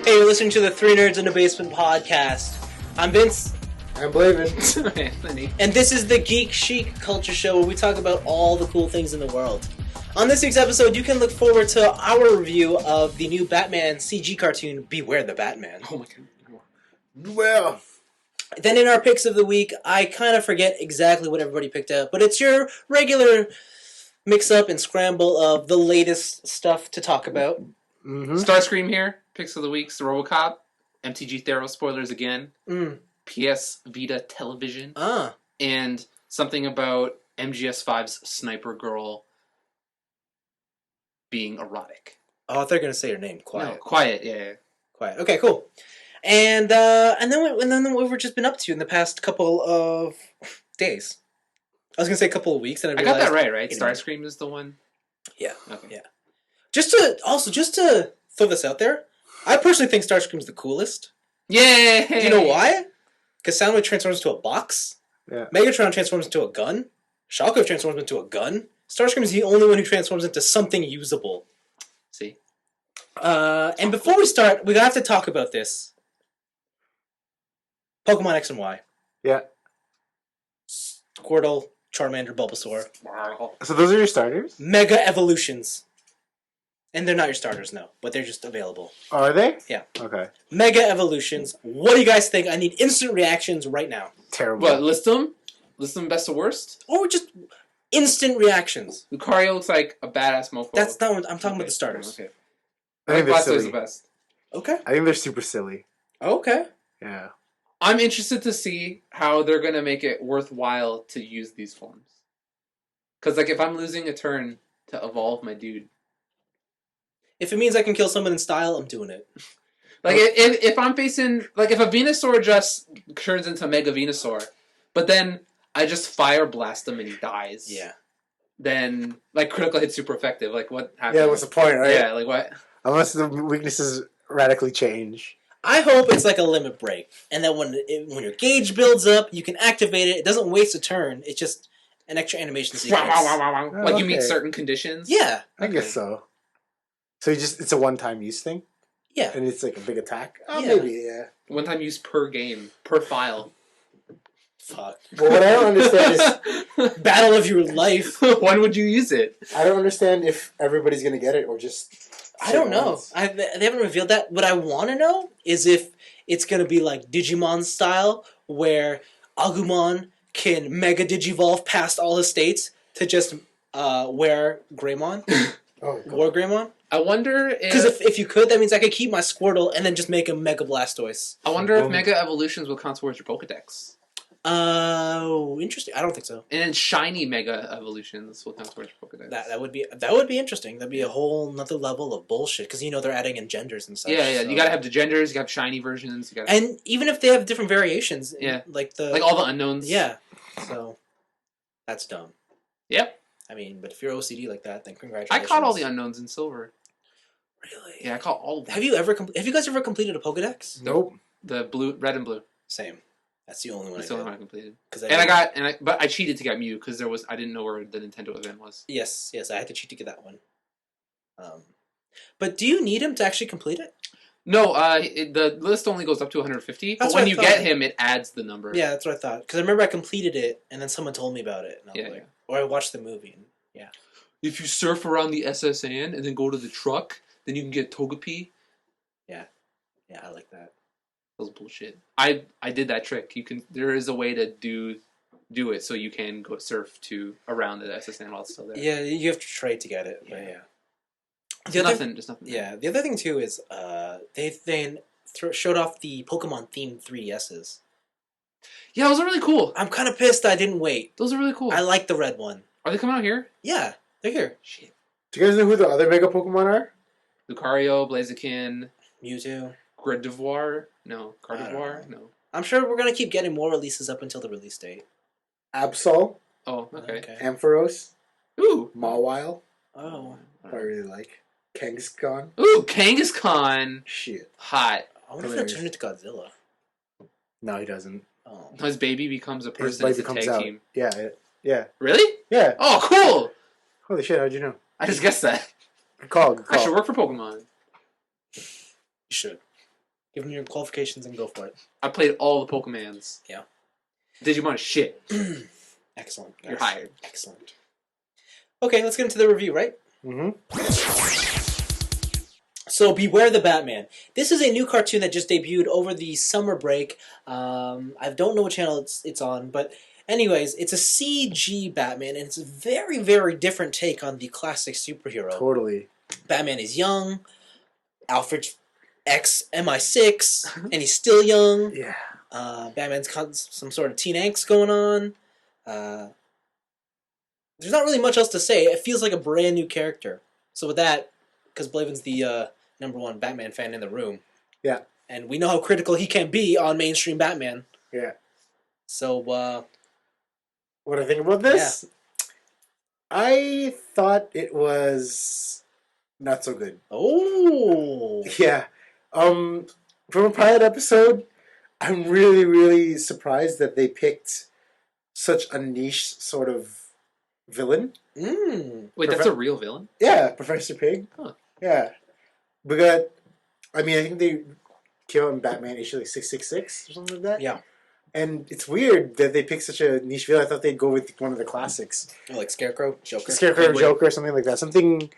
Hey, you're listening to the Three Nerds in the Basement podcast. I'm Vince. I'm Blaven. Anthony. And this is the Geek Chic Culture Show where we talk about all the cool things in the world. On this week's episode, you can look forward to our review of the new Batman CG cartoon, Beware the Batman. Oh my god. Well, Then in our picks of the week, I kind of forget exactly what everybody picked out, but it's your regular mix-up and scramble of the latest stuff to talk about. Starscream here. Picks of the week's Robocop. MTG Theros Spoilers again. PS Vita television. And something about MGS5's Sniper Girl being erotic. Oh, I thought you were going to say her name. Quiet. No, quiet, yeah. Quiet. Okay, cool. And then what we've just been up to in the past couple of days. I was going to say a couple of weeks, and I realized... got that right? Starscream is the one? Yeah. Okay. Yeah. Just to throw this out there, I personally think Starscream's the coolest. Yay! Do you know why? Because Soundwave transforms into a box. Yeah. Megatron transforms into a gun. Shockwave transforms into a gun. Starscream is the only one who transforms into something usable. See? And before we start, we have to talk about this. Pokemon X and Y. Yeah. Squirtle, Charmander, Bulbasaur. So those are your starters? Mega Evolutions. And they're not your starters, no. But they're just available. Oh, are they? Yeah. Okay. Mega Evolutions. What do you guys think? I need instant reactions right now. Terrible. What, list them? List them best to worst? Or just instant reactions. Lucario looks like a badass mofo. That's not what I'm talking about the starters. Okay. I think they're Blastoise is silly. the best. Okay. I think they're super silly. Okay. Yeah. I'm interested to see how they're going to make it worthwhile to use these forms. Because, like, if I'm losing a turn to evolve my dude... If it means I can kill someone in style, I'm doing it. Like, if I'm facing... Like, if a Venusaur just turns into Mega Venusaur, but then I just Fire Blast him and he dies... Yeah. Then, like, critical hit's super effective. Like, what happens? Yeah, what's the point, right? Yeah, like, what? Unless the weaknesses radically change. I hope it's like a limit break. And that when your gauge builds up, you can activate it. It doesn't waste a turn. It's just an extra animation sequence. Like, you meet okay. certain conditions? Yeah. I guess so. So it's a one-time use thing? Yeah. And it's like a big attack? Oh, Yeah. maybe, yeah. One time use per game, per file. Fuck. But what I don't understand is... Battle of your life. When would you use it? I don't understand if everybody's going to get it or just... I don't know. They haven't revealed that. What I want to know is if it's going to be like Digimon style, where Agumon can Mega Digivolve past all his states to just wear Greymon. Oh, God. War Greymon. I wonder if... Because if you could, that means I could keep my Squirtle and then just make a Mega Blastoise. I wonder if Mega Evolutions will count towards your Pokedex. Oh, interesting. I don't think so. And then shiny Mega Evolutions will count towards your Pokedex. That would be interesting. That'd be a whole nother level of bullshit because they're adding in genders and such. Yeah. So. You gotta have the genders, you gotta have shiny versions, you gotta... And even if they have different variations, like all the unknowns. Yeah. So that's dumb. Yep. I mean, but if you're OCD like that, then I congratulations. caught all the unknowns in silver. Really? Yeah, I caught all of them. Have you guys ever completed a Pokedex? Nope. The blue, red and blue. Same. That's the only one. That's the only one I completed. But I cheated to get Mew because I didn't know where the Nintendo event was. Yes, I had to cheat to get that one. But do you need him to actually complete it? No, the list only goes up to 150. That's but when what I you thought. get him, it adds the number. Yeah, that's what I thought. Because I remember I completed it, and then someone told me about it, and I was or I watched the movie. And, yeah. If you surf around the SSN and then go to the truck, then you can get Togepi. Yeah, I like that. That was bullshit. I did that trick. There is a way to do it so you can go surf around the SSN while it's still there. Yeah, you have to trade to get it. But yeah. Just nothing. Yeah, the other thing too is they then showed off the Pokemon themed 3DSs. Yeah, those are really cool. I'm kind of pissed I didn't wait. Those are really cool. I like the red one. Are they coming out here? Yeah, they're here. Shit. Do you guys know who the other Mega Pokemon are? Lucario, Blaziken, Mewtwo. Gardevoir? No. Gardevoir? No. I'm sure we're gonna keep getting more releases up until the release date. Absol, Oh, okay. Ampharos, Ooh. Mawile, Oh. I really like. Kangaskhan. Ooh, Kangaskhan. Shit. Hot. I wonder if that turned into Godzilla. No, he doesn't. Oh. His baby becomes a His person. baby It's a comes tag out. team. Yeah. Really? Yeah. Oh, cool. Holy shit, how'd you know? I just guessed that. Good call. I should work for Pokemon. You should. Give them your qualifications and go for it. I played all the Pokemons. Yeah. Digimon is shit. Excellent. You're hired. Excellent. Okay, let's get into the review, right? So, Beware the Batman. This is a new cartoon that just debuted over the summer break. I don't know what channel it's on, but anyways, it's a CG Batman, and it's a very, very different take on the classic superhero. Totally. Batman is young. Alfred's ex-MI6, and he's still young. Yeah. Batman's got some sort of teen angst going on. There's not really much else to say. It feels like a brand new character. So with that, because Blaven's the #1 Batman fan in the room. Yeah. And we know how critical he can be on mainstream Batman. Yeah. So, what I think about this? Yeah. I thought it was not so good. Oh! Yeah. From a pilot episode, I'm really, really surprised that they picked such a niche sort of villain. Wait, that's a real villain? Yeah, Professor Pig. Huh. Yeah. Because, I mean, I think they came out in Batman issue like 666 or something like that. Yeah. And it's weird that they picked such a niche villain. I thought they'd go with one of the classics. Oh, like Scarecrow, Joker. Scarecrow, Joker, something like that. Something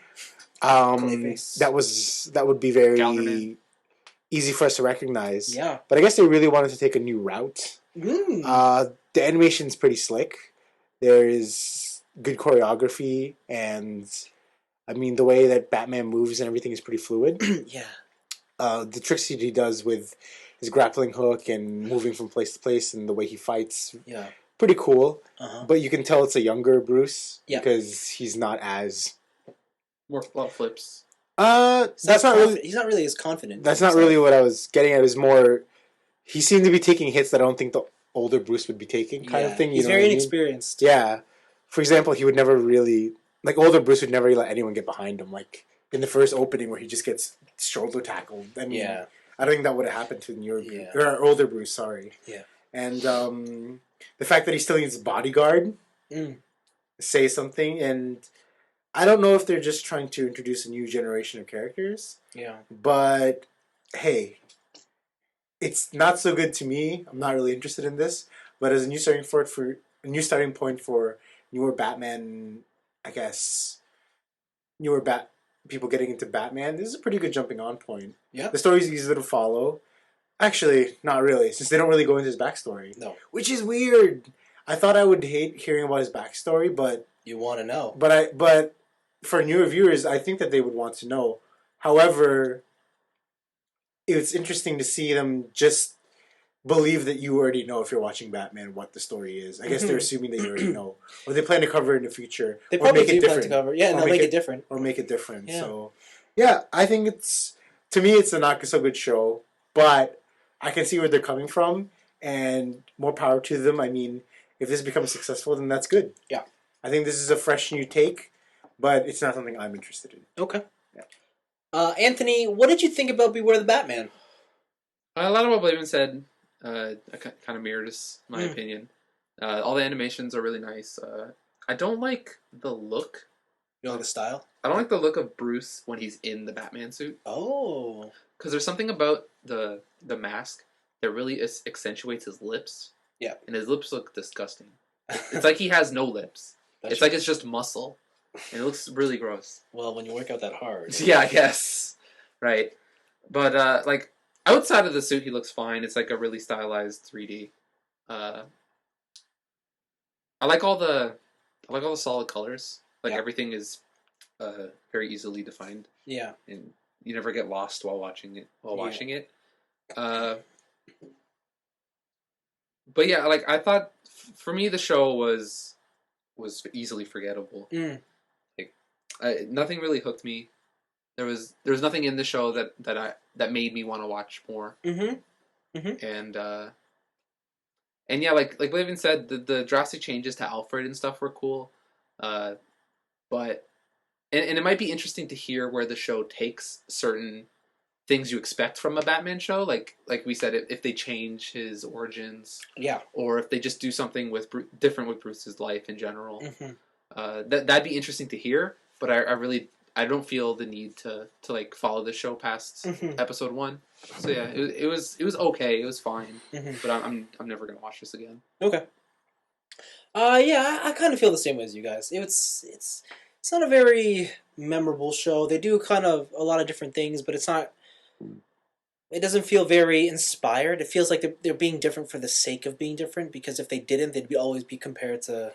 that would be very easy for us to recognize. Yeah. But I guess they really wanted to take a new route. The animation's pretty slick. There is good choreography, and I mean the way that Batman moves and everything is pretty fluid. Yeah. The tricks he does with his grappling hook and moving from place to place and the way he fights, pretty cool. But you can tell it's a younger Bruce because he's not as more flips. That's not really. He's not really as confident. That's not really what I was getting at. It was more. He seemed to be taking hits that I don't think the older Bruce would be taking, kind of thing. He's very inexperienced. Yeah. For example, he would never really older Bruce would never let anyone get behind him. Like in the first opening where he just gets shoulder tackled. I mean, I don't think that would have happened to newer or older Bruce. Sorry. Yeah. And the fact that he still needs a bodyguard, say something, and I don't know if they're just trying to introduce a new generation of characters. Yeah. But hey, it's not so good to me. I'm not really interested in this. But as a new starting point for newer Batman, I guess people getting into Batman, this is a pretty good jumping on point. Yeah. The story's easy to follow. Actually, not really, since they don't really go into his backstory. No. Which is weird. I thought I would hate hearing about his backstory, but you want to know. But for newer viewers, I think that they would want to know. However, it's interesting to see them just believe that you already know if you're watching Batman what the story is. I guess they're assuming that you already know. Or they plan to cover it in the future. They probably do plan to cover it. Yeah, and they'll make it different. Or make it different. Yeah. So, yeah, I think to me, it's a not so good show. But I can see where they're coming from. And more power to them. I mean, if this becomes successful, then that's good. Yeah. I think this is a fresh new take. But it's not something I'm interested in. Okay. Yeah. Anthony, what did you think about Beware the Batman? A lot of what Blaven said kind of mirrors my opinion. All the animations are really nice. I don't like the look. You don't like the style? I don't like the look of Bruce when he's in the Batman suit. Oh. Because there's something about the mask that really accentuates his lips. Yeah. And his lips look disgusting. It's like he has no lips. It's like it's just muscle. And it looks really gross. Well, when you work out that hard. Yeah, I guess. Right. But, outside of the suit, he looks fine. It's like a really stylized 3D. I like all the solid colors. Like, everything is very easily defined. Yeah. And you never get lost while watching it. But, yeah, like, I thought, for me, the show was easily forgettable. Nothing really hooked me. There was nothing in the show that made me want to watch more. And yeah, like Blaven said, the drastic changes to Alfred and stuff were cool. But it might be interesting to hear where the show takes certain things you expect from a Batman show, like we said, if they change his origins, or if they just do something different with Bruce's life in general. That'd be interesting to hear. But I really I don't feel the need to like follow the show past episode 1. So yeah, it was okay. It was fine, but I'm never gonna watch this again. Okay. Yeah, I kind of feel the same way as you guys. It's not a very memorable show. They do kind of a lot of different things, but it's not. It doesn't feel very inspired. It feels like they're being different for the sake of being different. Because if they didn't, they'd always be compared to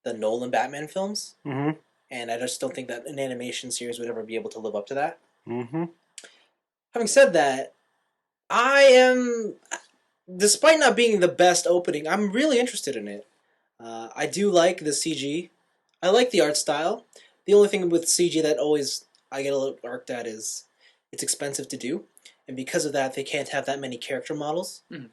the Nolan Batman films. Mm-hmm. And I just don't think that an animation series would ever be able to live up to that. Mm-hmm. Having said that, I am, despite not being the best opening, I'm really interested in it. I do like the CG. I like the art style. The only thing with CG that always I get a little irked at is it's expensive to do. And because of that, they can't have that many character models. Mm-hmm.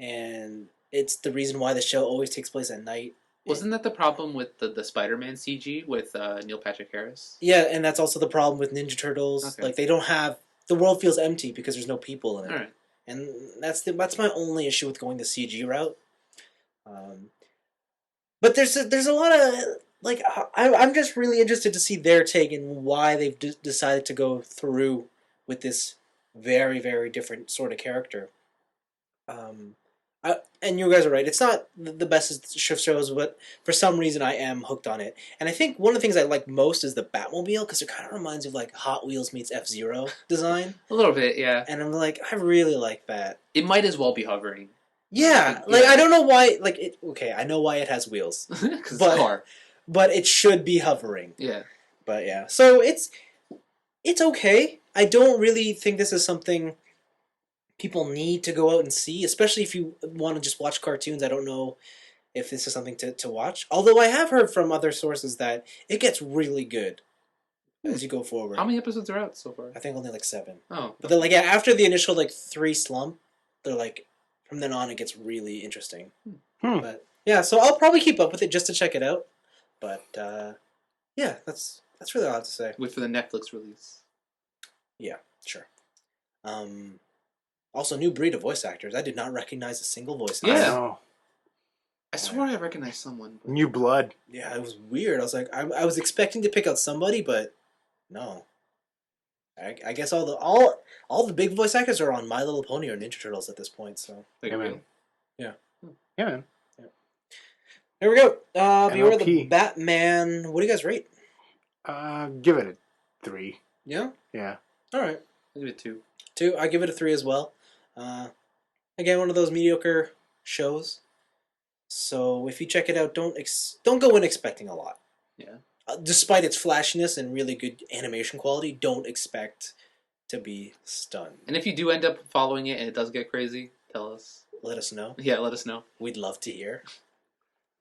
And it's the reason why the show always takes place at night. Wasn't that the problem with the Spider-Man CG with Neil Patrick Harris? Yeah, and that's also the problem with Ninja Turtles. Okay. Like, they don't have... The world feels empty because there's no people in it. All right. And that's my only issue with going the CG route. But there's a lot of... Like, I'm just really interested to see their take and why they've decided to go through with this very, very different sort of character. And you guys are right. It's not the best shift shows, but for some reason I am hooked on it. And I think one of the things I like most is the Batmobile, because it kind of reminds me of like Hot Wheels meets F-Zero design. A little bit, yeah. And I'm like, I really like that. It might as well be hovering. Yeah, like I don't know why. Like, okay, I know why it has wheels, because it's a car. But it should be hovering. Yeah. But yeah, so it's okay. I don't really think this is something people need to go out and see, especially if you want to just watch cartoons. I don't know if this is something to watch. Although I have heard from other sources that it gets really good as you go forward. How many episodes are out so far? I think only like 7. Oh. But they're like, yeah, after the initial like 3 slump, they're like, from then on it gets really interesting. But yeah, so I'll probably keep up with it just to check it out. But yeah, that's really all I have to say. Wait for the Netflix release. Yeah, sure. Also, new breed of voice actors. I did not recognize a single voice actor. Yeah. I swore I recognized someone. But... New blood. Yeah, it was weird. I was like, I was expecting to pick out somebody, but no. I guess all the big voice actors are on My Little Pony or Ninja Turtles at this point. So Yeah, man. Yeah. Yeah, man. Here we go. Beware the MLP. Batman. What do you guys rate? Give it a 3. Yeah. Yeah. All right. I'll give it 2. 2. I give it a 3 as well. Again, one of those mediocre shows. So if you check it out, don't go in expecting a lot. Yeah. Despite its flashiness and really good animation quality, don't expect to be stunned. And if you do end up following it and it does get crazy, tell us. Let us know. Yeah, let us know. We'd love to hear.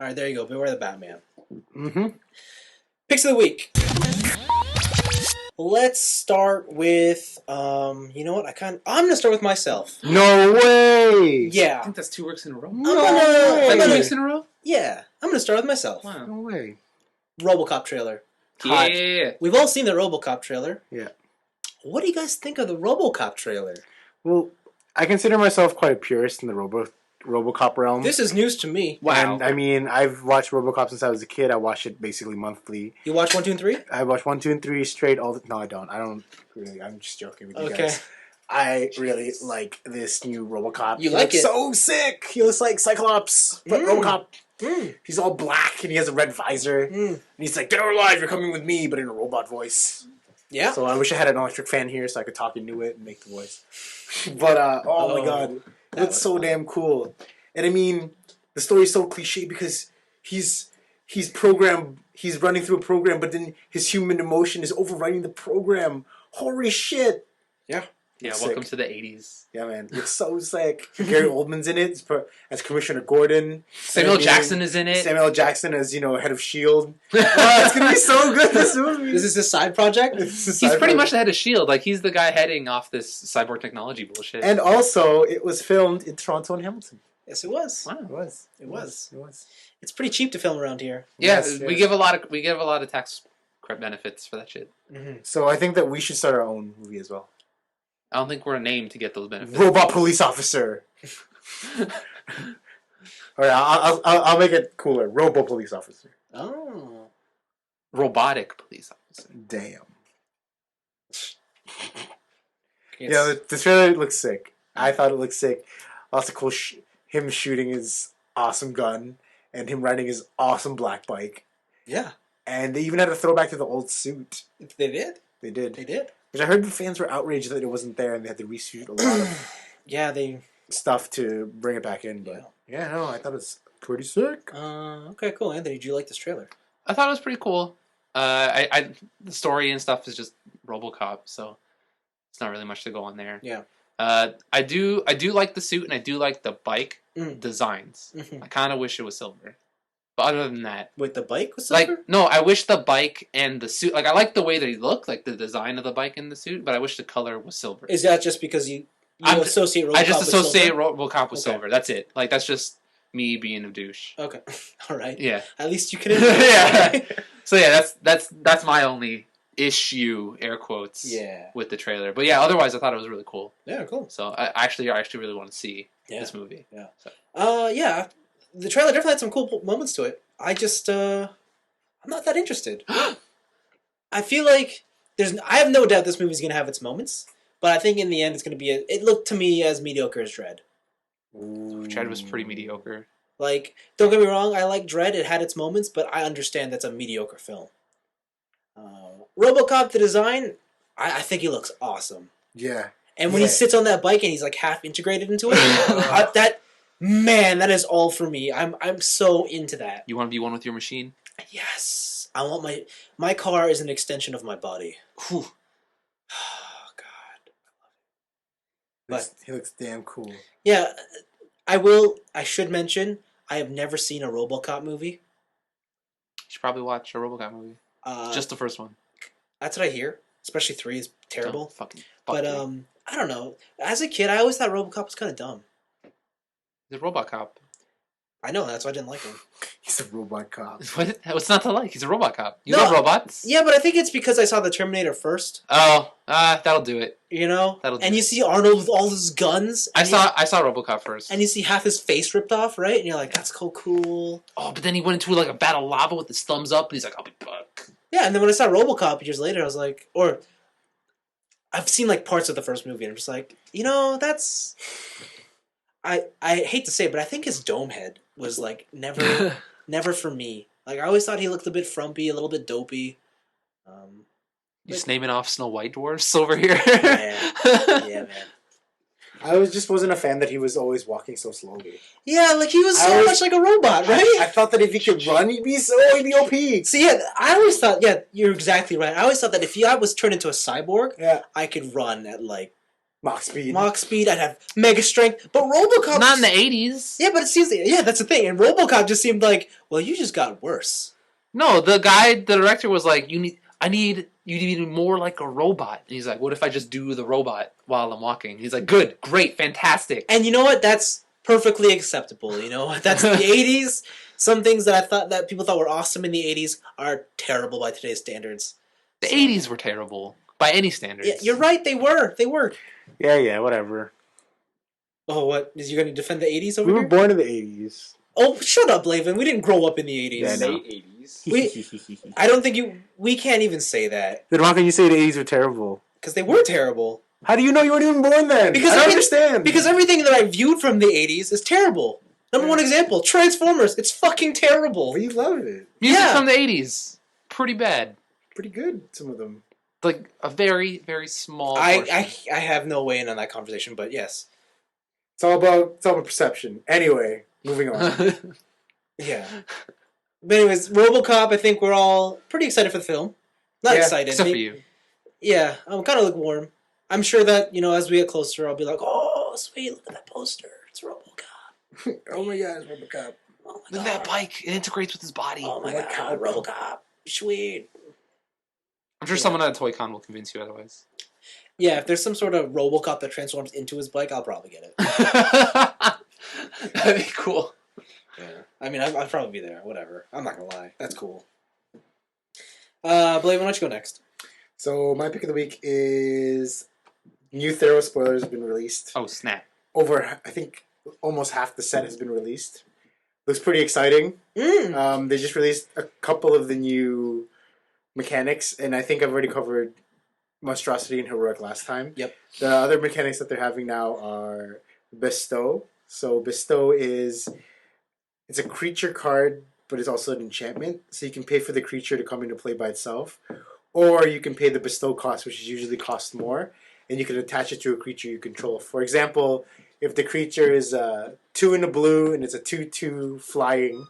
All right, there you go. Beware the Batman. Mm-hmm. Picks of the week. Let's start with, you know what? I'm going to start with myself. No way! I Yeah. think that's 2 weeks in a row. No I'm Like 2 gonna- weeks in a row? Yeah. I'm going to start with myself. Wow. No way. Robocop trailer. Yeah. We've all seen the Robocop trailer. Yeah. What do you guys think of the Robocop trailer? Well, I consider myself quite a purist in the Robocop realm. This is news to me. Wow. And, I mean, I've watched Robocop since I was a kid. I watch it basically monthly. You watch 1, 2, and 3? I watch 1, 2, and 3 straight all the... No, I don't. I don't really. I'm just joking with you Okay. guys. I really like this new Robocop. You He like looks it? so sick. He looks like Cyclops, but Robocop. He's all black and he has a red visor. And he's like, "Get out alive! You're coming with me," but in a robot voice. Yeah. So I wish I had an electric fan here so I could talk into it and make the voice. But oh my god, it looks so damn cool. And I mean, the story's so cliche because he's programmed. He's running through a program, but then his human emotion is overriding the program. Holy shit! Yeah. Yeah, It's welcome sick. to the 80s. Yeah, man, it's so sick. Gary Oldman's in it as Commissioner Gordon. Samuel I mean, Jackson is in it. Samuel Jackson as head of Shield. Oh, it's gonna be so good. This movie. This is a side project? He's pretty much the head of S.H.I.E.L.D. Like, he's the guy heading off this cyborg technology bullshit. And also, it was filmed in Toronto and Hamilton. Yes, it was. Wow. It was. It was. It was. It's pretty cheap to film around here. Yeah, Yes, we yes. give a lot of tax benefits for that shit. So I think that we should start our own movie as well. I don't think we're named to get those benefits. Robot police officer. All right, I'll make it cooler. Robo police officer. Oh. Robotic police officer. Damn. It's, Yeah, the trailer looks sick. I thought it looked sick. Lots of cool him shooting his awesome gun and him riding his awesome black bike. yeah. And they even had a throwback to the old suit. They did? They did. They did? Which I heard the fans were outraged that it wasn't there and they had to reshoot a lot of Yeah, they... stuff to bring it back in. But yeah, no, I thought it was pretty sick. Okay, cool. Anthony, did you like this trailer? I thought it was pretty cool. The story and stuff is just Robocop, so it's not really much to go on there. Yeah. I do like the suit and I do like the bike designs. Mm-hmm. I kind of wish it was silver, but other than that, Wait, the bike was silver? like no, I wish the bike and the suit. Like I like the way they look, like the design of the bike and the suit, but I wish the color was silver. Is that just because you associate Robocop I just with associate silver? Robocop with silver. That's it. Like that's just me being a douche. Okay, all right. Yeah. At least you can. Yeah. So yeah, that's my only issue, air quotes, with the trailer. But yeah, otherwise I thought it was really cool. Yeah, cool. So I actually really want to see this movie. Yeah. So. Yeah. The trailer definitely had some cool moments to it. I just I'm not that interested. I feel like I have no doubt this movie's gonna have its moments, but I think in the end it's gonna be it looked to me as mediocre as Dread. Dread was pretty mediocre. Like, don't get me wrong, I like Dread. It had its moments, but I understand that's a mediocre film. Robocop, the design, I think he looks awesome. Yeah. And when he sits on that bike and he's like half integrated into it, that is all for me. I'm so into that. You want to be one with your machine? Yes, I want my car is an extension of my body. Whew. Oh God, But he looks damn cool. Yeah, I should mention I have never seen a RoboCop movie. You should probably watch a RoboCop movie. Just the first one. That's what I hear. Especially 3 is terrible. But I don't know. As a kid, I always thought RoboCop was kind of dumb. The Robocop. I know, that's why I didn't like him. He's a robot cop. What's not to like? He's a robot cop. You love robots? Yeah, but I think it's because I saw the Terminator first. Oh, that'll do it. You know? That'll do and it. you see Arnold with all his guns. I saw RoboCop first. And you see half his face ripped off, right? And you're like, that's cool. Oh, but then he went into like a battle of lava with his thumbs up, and he's like, I'll be back. Yeah, and then when I saw RoboCop years later, I was like, I've seen like parts of the first movie, and I'm just like, that's... I hate to say it, but I think his dome head was like never for me. Like I always thought he looked a bit frumpy, a little bit dopey. You just naming off Snow White dwarfs over here. Yeah, man. I wasn't a fan that he was always walking so slowly. Yeah, like he was so much like a robot, right? I thought that if he could run, he'd be OP. See, yeah, I always thought, you're exactly right. I always thought that if I was turned into a cyborg, I could run at like Mach speed, I'd have mega strength. But RoboCop... Not in the 80s. Yeah, but it seems... Yeah, that's the thing. And RoboCop just seemed like, well, you just got worse. No, the director was like, you need you to be more like a robot. And he's like, what if I just do the robot while I'm walking? He's like, good, great, fantastic. And you know what? That's perfectly acceptable, you know? That's the 80s. Some things that that people thought were awesome in the 80s are terrible by today's standards. The 80s were terrible by any standards. Yeah, you're right, they were. They were. Yeah, whatever. Oh, what? Is you going to defend the 80s over here? We here? were born in the 80s. Oh, shut up, Blaven. We didn't grow up in the 80s. Yeah, no. 80s. I don't think we can't even say that. Then why can you say the 80s were terrible? Because they were terrible. How do you know you weren't even born then? Because I don't understand. Because everything that I viewed from the 80s is terrible. Number one example, Transformers. It's fucking terrible. But you love it. Music from the 80s. Pretty bad. Pretty good, some of them. Like a very, very small I have no way in on that conversation, but yes. It's all about perception. Anyway, moving on. Yeah. But anyways, RoboCop, I think we're all pretty excited for the film. Not excited. Except for you. Yeah, I'm kind of lukewarm. I'm sure that, as we get closer, I'll be like, oh, sweet, look at that poster. It's RoboCop. Oh my God, it's RoboCop. Oh my God. Look at that bike. It integrates with his body. Oh my God, RoboCop. Sweet. I'm sure someone at a Toy Con will convince you otherwise. Yeah, if there's some sort of RoboCop that transforms into his bike, I'll probably get it. That'd be cool. Yeah. I mean, I'd probably be there. Whatever. I'm not going to lie. That's cool. Blaven, why don't you go next? So, my pick of the week is new Theros Spoilers have been released. Oh, snap. Over, I think, almost half the set has been released. Looks pretty exciting. They just released a couple of the new mechanics, and I think I've already covered Monstrosity and Heroic last time. Yep. The other mechanics that they're having now are Bestow. So Bestow it's a creature card, but it's also an enchantment. So you can pay for the creature to come into play by itself, or you can pay the Bestow cost, which usually costs more, and you can attach it to a creature you control. For example, if the creature is 2 in the blue and it's a 2/2 flying,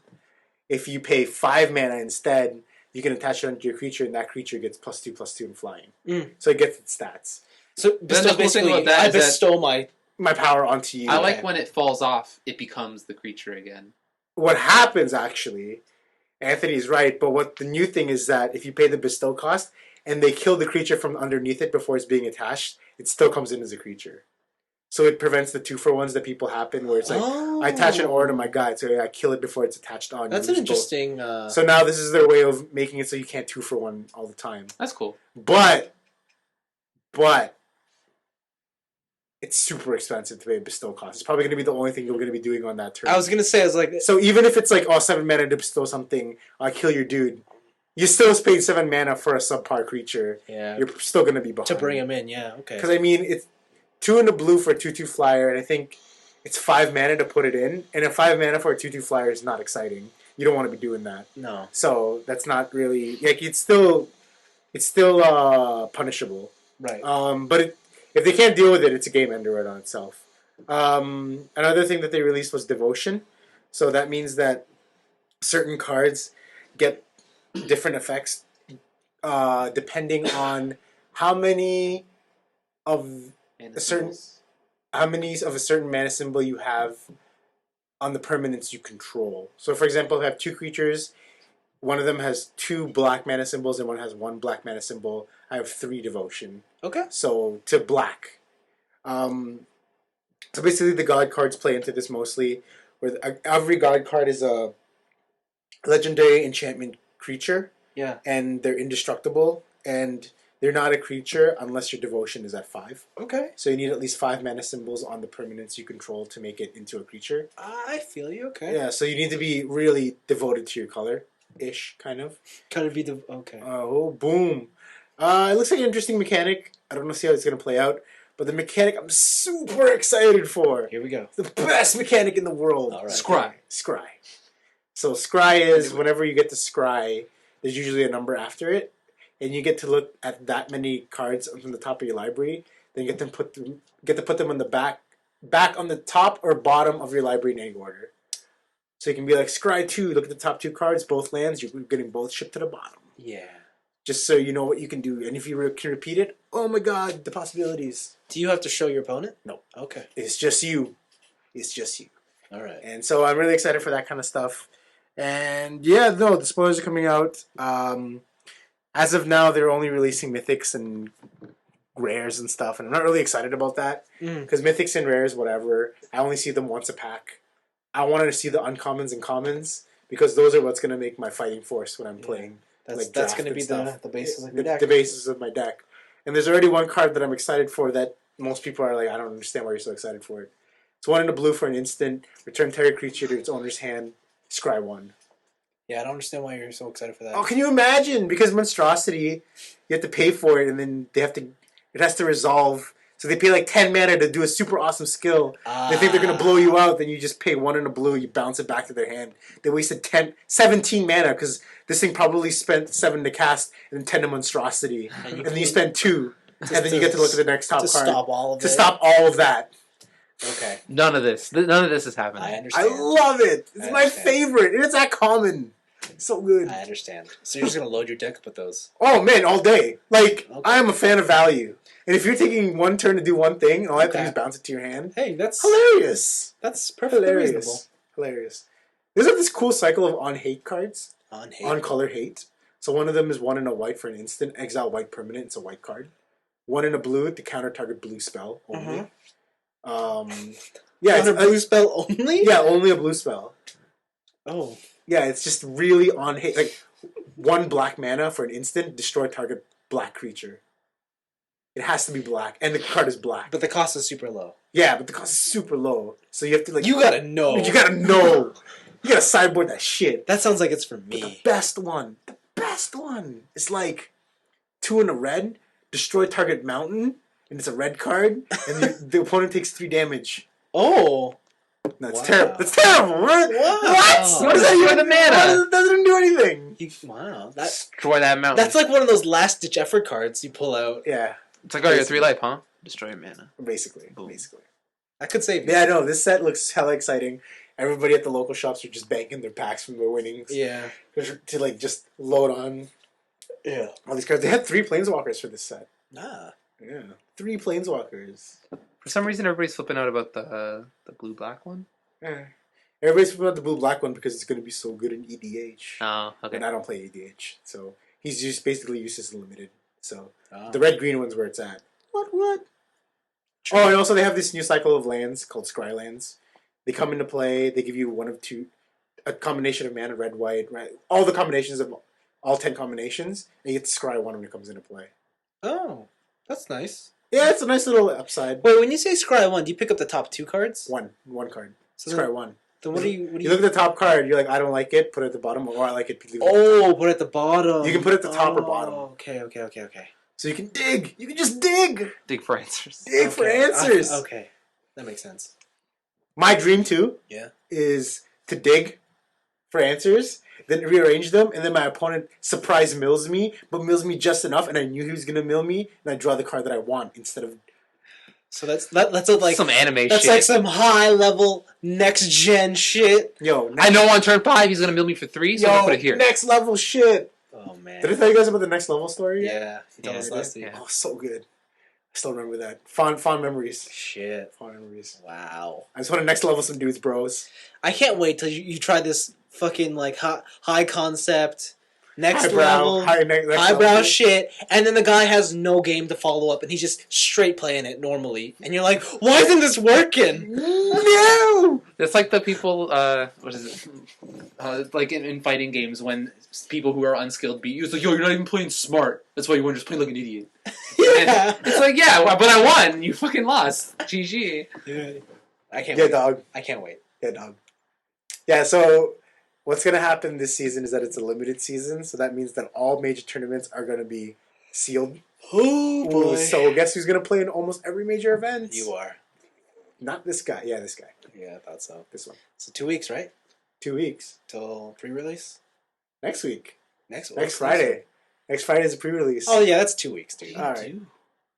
if you pay 5 mana instead, you can attach it onto your creature, and that creature gets +2/+2 in flying. So it gets its stats. So then the cool thing about that I is bestow my power onto you. I like when it falls off, it becomes the creature again. What happens, actually, Anthony's right, but what the new thing is that if you pay the bestow cost and they kill the creature from underneath it before it's being attached, it still comes in as a creature. So it prevents the 2-for-1s that people happen where it's like, I attach an aura to my guy, so I kill it before it's attached on. That's an interesting... So now this is their way of making it so you can't 2-for-1 all the time. That's cool. But it's super expensive to pay bestow cost. It's probably going to be the only thing you're going to be doing on that turn. I was going to say, I was like... So even if it's like, 7 mana to bestow something, kill your dude, you still paid 7 mana for a subpar creature. Yeah. You're still going to be behind. To bring him in, yeah, okay. Because, I mean, it's 2 in the blue for a 2/2 flyer, and I think it's 5 mana to put it in. And a 5 mana for a 2/2 flyer is not exciting. You don't want to be doing that. No. So that's not really... Like, it's still punishable. Right. But if they can't deal with it, it's a game ender right on itself. Another thing that they released was Devotion. So that means that certain cards get different effects depending on how many of a certain mana symbol you have on the permanents you control. So for example, if I have 2 creatures, one of them has 2 black mana symbols and one has 1 black mana symbol, I have 3 Devotion. Okay. So to black. So basically the god cards play into this mostly, where every god card is a legendary enchantment creature. Yeah. And they're indestructible, and they're not a creature unless your Devotion is at 5. Okay. So you need at least 5 mana symbols on the permanents you control to make it into a creature. I feel you, okay. Yeah, so you need to be really devoted to your color-ish, kind of. Kind of be the... Okay. Oh, boom. It looks like an interesting mechanic. I don't know how it's going to play out, but the mechanic I'm super excited for. Here we go. The best mechanic in the world. All right. Scry. So Scry is, whenever you get to Scry, there's usually a number after it, and you get to look at that many cards from the top of your library. Then you get to put them on the back on the top or bottom of your library in any order. So you can be like, Scry 2, look at the top 2 cards, both lands, you're getting both shipped to the bottom. Yeah. Just so you know what you can do. And if you can repeat it, oh my god, the possibilities. Do you have to show your opponent? No. Okay. It's just you. It's just you. All right. And so I'm really excited for that kind of stuff. And yeah, no, the spoilers are coming out. As of now, they're only releasing mythics and rares and stuff, and I'm not really excited about that. Because mythics and rares, whatever, I only see them once a pack. I wanted to see the uncommons and commons, because those are what's going to make my fighting force when I'm playing. That's going to be the basis of your deck. The basis of my deck. And there's already one card that I'm excited for that most people are like, I don't understand why you're so excited for it. It's 1 in the blue for an instant. Return target creature to its owner's hand. Scry 1. Yeah, I don't understand why you're so excited for that. Oh, can you imagine? Because Monstrosity, you have to pay for it, and then it has to resolve. So they pay like 10 mana to do a super awesome skill. They think they're going to blow you out, then you just pay 1 in the blue, you bounce it back to their hand. They wasted 17 mana, because this thing probably spent 7 to cast, and 10 to Monstrosity. And then you spend 2, and then you get to look at the next top card. Stop all of it. To stop all of that. Okay. None of this is happening. I understand. I love it. It's my favorite. And it's that common. So good. I understand. So you're just going to load your deck up with those? Oh, man, all day. Like, okay. I am a fan of value. And if you're taking one turn to do one thing, and all I have to do is bounce it to your hand, hey, that's hilarious. That's perfectly reasonable. Hilarious. There's like this cool cycle of on-hate cards. On-hate. On-color hate. So one of them is 1 in a white for an instant. Exile white permanent. It's a white card. 1 in a blue to counter target blue spell only. Yeah, it's a blue spell only? Yeah, only a blue spell. Oh. Yeah, it's just really on hate. Like, 1 black mana for an instant, destroy target black creature. It has to be black, and the card is black. But the cost is super low. Yeah, but the cost is super low. So you have to, like... You gotta know. You gotta know. You gotta sideboard that shit. That sounds like it's for me. But the best one. The last one is like 2 in a red, destroy target mountain, and it's a red card, and the opponent takes 3 damage. Oh. That's Wow. terrible. That's terrible. What? Wow. What does that Destroy even the mana. That doesn't do anything. Wow. Destroy that mountain. That's like one of those last-ditch effort cards you pull out. Yeah. It's like, oh, you're 3 life, huh? Destroy your mana. Basically. Boom. Basically. I could save you. Yeah, no, this set looks hella exciting. Everybody at the local shops are just banking their packs from their winnings. Yeah. To like just load on all these cards. They had 3 planeswalkers for this set. Ah. Yeah. 3 planeswalkers. For some reason, everybody's flipping out about the blue-black one. Yeah. Everybody's flipping out the blue-black one because it's going to be so good in EDH. Oh, okay. And I don't play EDH. So he's just basically useless and limited. So Oh. the red-green one's where it's at. What? Oh, and also they have this new cycle of lands called Scry lands. They come into play. They give you one of 2, a combination of mana, red, white, right? All the combinations of all 10 combinations, and you get to scry one when it comes into play. Oh. That's nice. Yeah, it's a nice little upside. Wait, when you say scry 1, do you pick up the top 2 cards? One card. So Scry 1. Then what do you... You look at the top card, you're like, I don't like it, put it at the bottom, or I like it, leave it Oh, put it at the bottom. You can put it at the top or bottom. Okay. So you can dig. You can just dig. Dig for answers. Dig for answers. Okay. That makes sense. My dream, too, is to dig for answers, then rearrange them, and then my opponent surprise mills me, but mills me just enough, and I knew he was going to mill me, and I draw the card that I want instead of... So that's like some anime that's shit. like some high level next gen shit. Yo, I know on turn 5 he's gonna mill me for 3, so I'm gonna put it here. Next level shit. Oh man. Did I tell you guys about the next level story? Yeah. You told us last week. Yeah. Oh, so good. I still remember that. Fond memories. Shit. Fond memories. Wow. I just want to next level some dudes, bros. I can't wait till you try this fucking like high concept next Highbrow, level highbrow shit, and then the guy has no game to follow up, and he's just straight playing it normally, and you're like, why isn't this working? No. It's like the people, what is it? Like in fighting games when people who are unskilled beat you. It's like, yo, you're not even playing smart. That's why you weren't just playing like an idiot. Yeah. It's like, yeah, but I won. You fucking lost. GG. I can't Yeah, wait. dog. I can't wait. Yeah, dog. Yeah, so what's going to happen this season is that it's a limited season, so that means that all major tournaments are going to be sealed. Oh, boy. So guess who's going to play in almost every major event? You are. Not this guy. Yeah, this guy. Yeah, I thought so. This one. So 2 weeks, right? 2 weeks. Till pre-release? Next week. Next Friday. Next Friday is a pre-release. Oh, yeah, that's 2 weeks, dude. All right.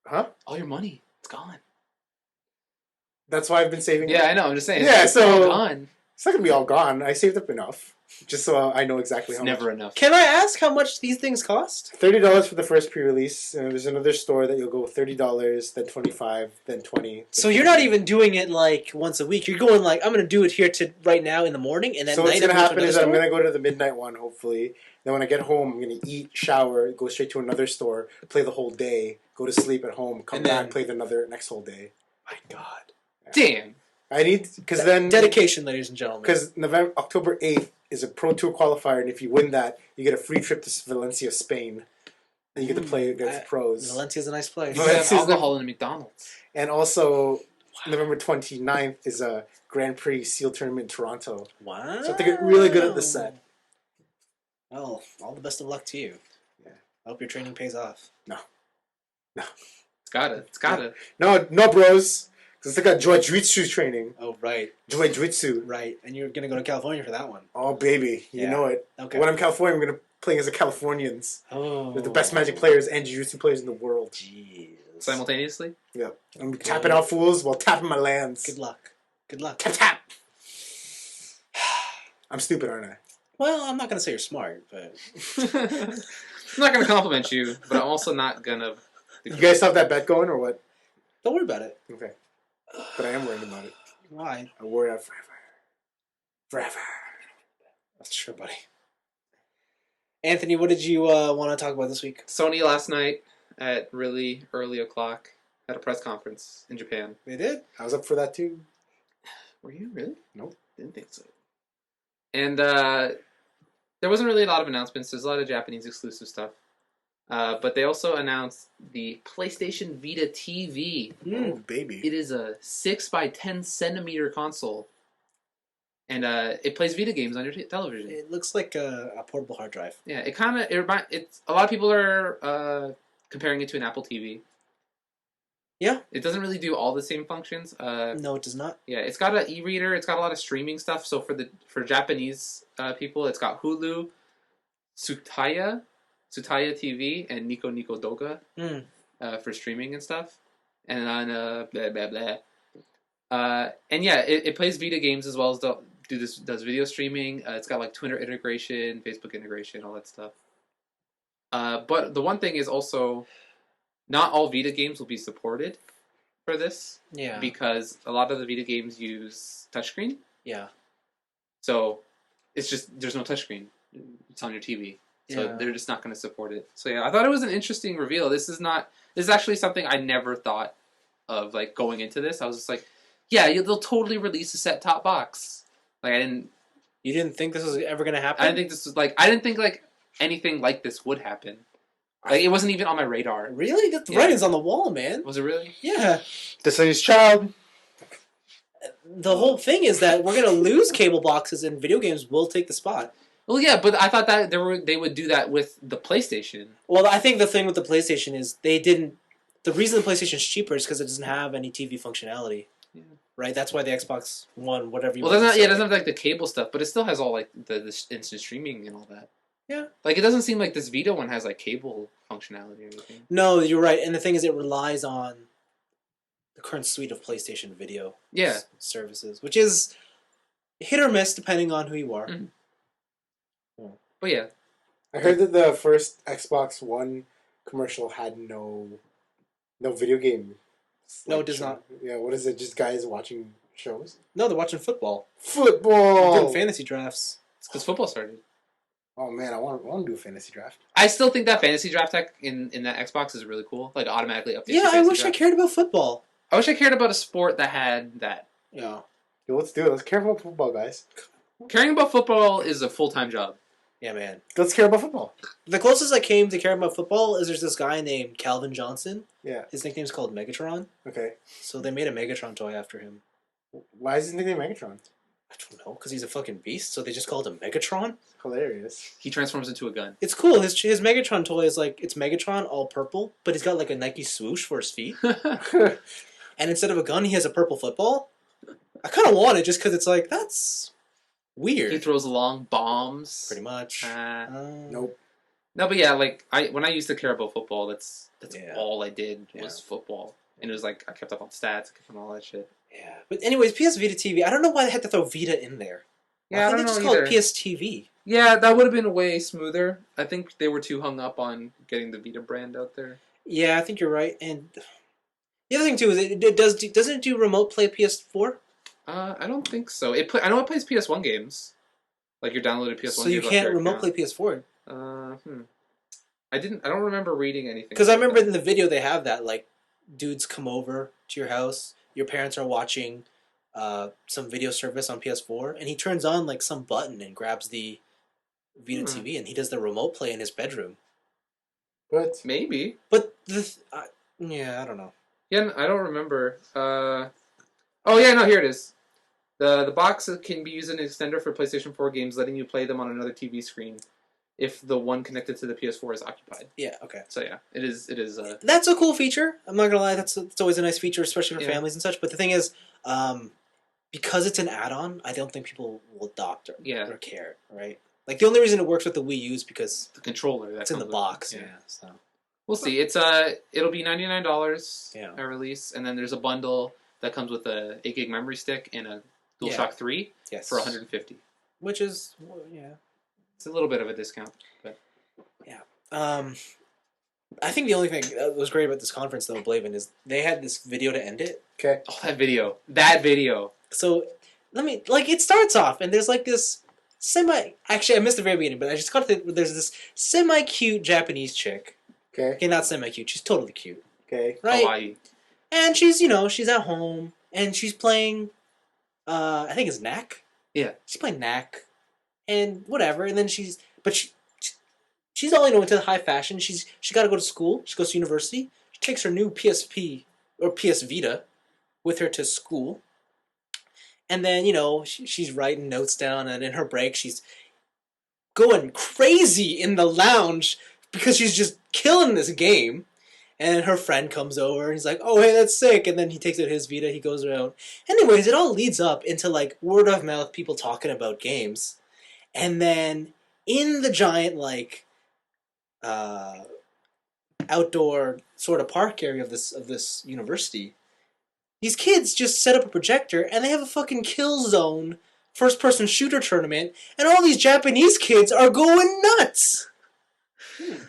Huh? All your money. It's gone. That's why I've been saving. Yeah, I know. I'm just saying. Yeah, it's so- all gone. It's not going to be all gone. I saved up enough. Just so I know exactly It's how never much. enough. Can I ask how much these things cost? $30 for the first pre-release. And there's another store that you'll go $30, then $25, then $20. So you're not even doing it like once a week. You're going like, I'm going to do it here to right now in the morning, and then So night what's going to I'm happen another is I'm store? going to go to the midnight one, hopefully. Then when I get home, I'm going to eat, shower, go straight to another store, play the whole day, go to sleep at home, come And back, then- play the next whole day. My God. Damn. I need, because then... Dedication, ladies and gentlemen. Because October 8th is a Pro Tour qualifier, and if you win that, you get a free trip to Valencia, Spain. And you get to play against pros. Valencia's a nice place. You have Valencia's alcohol in a McDonald's. And also, November 29th is a Grand Prix Seal Tournament in Toronto. Wow. So I think you're really good at this set. Well, all the best of luck to you. Yeah. I hope your training pays off. It's gotta. It's gotta. No, bros. Because it's like a Jiu-Jitsu training. Oh, right. Jiu-Jitsu. Right. And you're going to go to California for that one. Oh, baby. You Yeah. know it. Okay. When I'm California, I'm going to play as the Californians. Oh. They're the best Magic players and Jiu-Jitsu players in the world. Jeez. Simultaneously? Yeah. I'm tapping out fools while tapping my lands. Good luck. Good luck. Tap, tap. I'm stupid, aren't I? Well, I'm not going to say you're smart, but... I'm not gonna compliment you, but I'm also not gonna. You guys have that bet going or what? Don't worry about it. Okay. But I am worried about it. Why? I worry about forever. That's true, buddy. Anthony, what did you want to talk about this week? Sony last night at really early o'clock at a press conference in Japan. They did? I was up for that too. Were you really? Nope. Didn't think so. And there wasn't really a lot of announcements. There's a lot of Japanese exclusive stuff. But they also announced the PlayStation Vita TV. Oh, baby. It is a 6 by 10 centimeter console. and it plays Vita games on your television. It looks like a portable hard drive. Yeah, it's a lot of people are comparing it to an Apple TV. Yeah. It doesn't really do all the same functions. No, it does not. Yeah, it's got an e-reader. It's got a lot of streaming stuff. So for Japanese people, it's got Hulu, Tsutaya TV, and Nico Nico Doga for streaming and stuff. And on blah blah blah. And yeah, it plays Vita games as well as does video streaming. It's got like Twitter integration, Facebook integration, all that stuff. But the one thing is also, not all Vita games will be supported for this. Yeah. Because a lot of the Vita games use touchscreen. Yeah. So it's just, there's no touchscreen. It's on your TV. So they're just not going to support it. So yeah, I thought it was an interesting reveal. This is actually something I never thought of, like, going into this. I was just like, yeah, they'll totally release a set-top box. Like, You didn't think this was ever going to happen? I didn't think like anything like this would happen. Like, it wasn't even on my radar. Really? The writing's on the wall, man. Was it really? Yeah. Destiny's Child. The whole thing is that we're going to lose cable boxes and video games will take the spot. Well, yeah, but I thought that they would do that with the PlayStation. Well, I think the thing with the PlayStation is they didn't... The reason the PlayStation's cheaper is because it doesn't have any TV functionality. Yeah. Right? That's why the Xbox One, whatever you want to say. It doesn't have like the cable stuff, but it still has all like the instant streaming and all that. Yeah. Like, it doesn't seem like this Vita one has like cable functionality or anything. No, you're right. And the thing is, it relies on the current suite of PlayStation Video services, which is hit or miss depending on who you are. Mm-hmm. Yeah. But yeah. I heard that the first Xbox One commercial had no video game. No, it does not. Yeah, what is it? Just guys watching shows? No, they're watching football. Football! They're doing fantasy drafts. It's because football started. Oh man, I want to do a fantasy draft. I still think that fantasy draft tech in that Xbox is really cool. Like, automatically updates. Yeah, I wish I cared about football. I wish I cared about a sport that had that. Yeah. Yo, let's do it. Let's care about football, guys. Caring about football is a full-time job. Yeah, man. Let's care about football. The closest I came to caring about football is there's this guy named Calvin Johnson. Yeah. His nickname's called Megatron. Okay. So they made a Megatron toy after him. Why is his nickname Megatron? I don't know, because he's a fucking beast, so they just called him Megatron. Hilarious. He transforms into a gun. It's cool. His Megatron toy is like, it's Megatron, all purple, but he's got like a Nike swoosh for his feet. And instead of a gun, he has a purple football. I kind of want it just because it's like, that's weird. He throws long bombs. Pretty much. Nope. No, but yeah, like, when I used to care about football, that's all I did was football. And it was like, I kept up on stats, I kept up on all that shit. Yeah. But anyways, PS Vita TV, I don't know why they had to throw Vita in there. Yeah, I don't know just either. Called PS TV. Yeah, that would have been way smoother. I think they were too hung up on getting the Vita brand out there. Yeah, I think you're right. And the other thing too is doesn't it do remote play PS4? I don't think so. I know it plays PS1 games. Like, your downloaded PS1 games. So you can't remote play PS4. I don't remember reading anything. Because I remember in the video they have that, like, dudes come over to your house, your parents are watching some video service on PS4, and he turns on like some button and grabs the Vita TV, and he does the remote play in his bedroom. But maybe. But yeah, I don't know. Yeah, I don't remember. Oh yeah, no, here it is. The box can be used as an extender for PlayStation 4 games, letting you play them on another TV screen if the one connected to the PS4 is occupied. Yeah, okay. So yeah, it is. That's a cool feature. I'm not gonna lie. It's always a nice feature, especially for families and such. But the thing is, because it's an add-on, I don't think people will adopt or care. Right? Like, the only reason it works with the Wii U is because the controller that's in the box. Yeah. So we'll see. It'll be $99 at release, and then there's a bundle that comes with a 8 gig memory stick and a DualShock 3 for $150. Which is it's a little bit of a discount, but I think the only thing that was great about this conference, though, Blaven, is they had this video to end it. Okay. Oh, that video. So it starts off, and there's like this actually, I missed the very beginning, but I just got there's this semi-cute Japanese chick. Okay, not semi-cute, she's totally cute. Okay. Right? Hawaii. And she's at home, and she's playing, I think it's Knack. Yeah. She's playing Knack, and whatever, and then she's all into high fashion. She got to go to school. She goes to university. She takes her new PSP or PS Vita with her to school, And then, she's writing notes down, and in her break, she's going crazy in the lounge because she's just killing this game. And her friend comes over, and he's like, oh, hey, that's sick. And then he takes out his Vita, he goes around. Anyways, it all leads up into, like, word of mouth, people talking about games. And then in the giant, like, outdoor sort of park area of this university, these kids just set up a projector, and they have a fucking Killzone first-person shooter tournament, and all these Japanese kids are going nuts.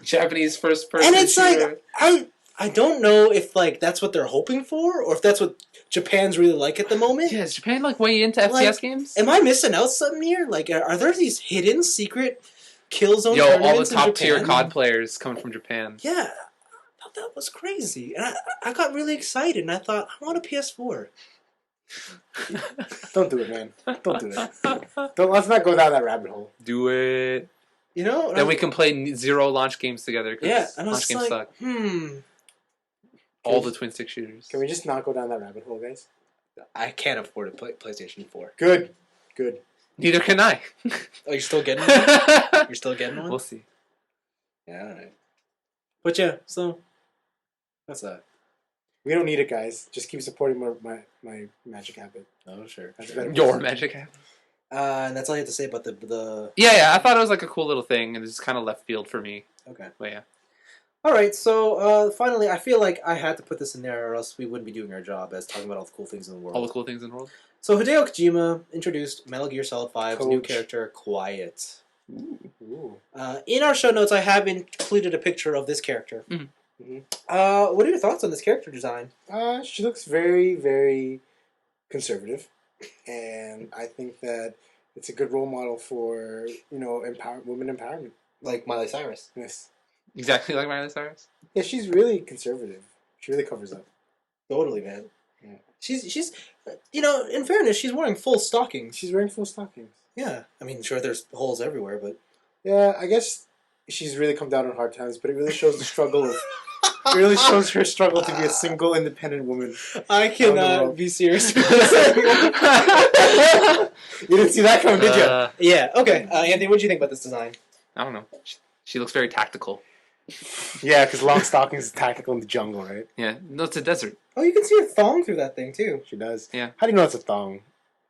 Japanese first-person and it's shooter. Like, I don't know if, like, that's what they're hoping for, or if that's what Japan's really like at the moment. Yeah, is Japan, like, way into FPS games? Am I missing out something here? Like, are there these hidden, secret Killzone tournaments all the in Japan? top-tier COD players coming from Japan. Yeah, I thought that was crazy. And I got really excited, and I thought, I want a PS4. Don't do it, man. Don't do it. Let's not go down that rabbit hole. Do it. Then we can play 0 launch games together. Yeah, and launch games suck. All the twin-stick shooters. Can we just not go down that rabbit hole, guys? I can't afford a PlayStation 4. Good. Neither can I. Oh, you're still getting one? You're still getting one? We'll see. Yeah, alright. But yeah, so that's that. We don't need it, guys. Just keep supporting my magic habit. Oh, sure. That's better. Your magic habit. And that's all you have to say about the... Yeah, I thought it was like a cool little thing, and it's kind of left field for me. Okay. But yeah. Alright, so finally, I feel like I had to put this in there, or else we wouldn't be doing our job as talking about all the cool things in the world. All the cool things in the world? So Hideo Kojima introduced Metal Gear Solid 5's new character, Quiet. Ooh. In our show notes, I have included a picture of this character. Mm-hmm. What are your thoughts on this character design? She looks very, very conservative, and I think that it's a good role model for women empowerment. Like Miley Cyrus. Yes. Exactly like Miley Cyrus? Yeah, she's really conservative. She really covers up. Totally, man. Yeah. She's in fairness, she's wearing full stockings. She's wearing full stockings. Yeah. I mean, sure, there's holes everywhere, but... Yeah, I guess she's really come down on hard times, but it really shows the struggle of... It really shows her struggle to be a single, independent woman. I cannot be serious. You didn't see that coming, did you? Yeah, okay. Anthony, what do you think about this design? I don't know. She looks very tactical. Yeah, because long stockings is tactical in the jungle, right? Yeah. No, it's a desert. Oh, you can see a thong through that thing, too. She does. Yeah. How do you know it's a thong?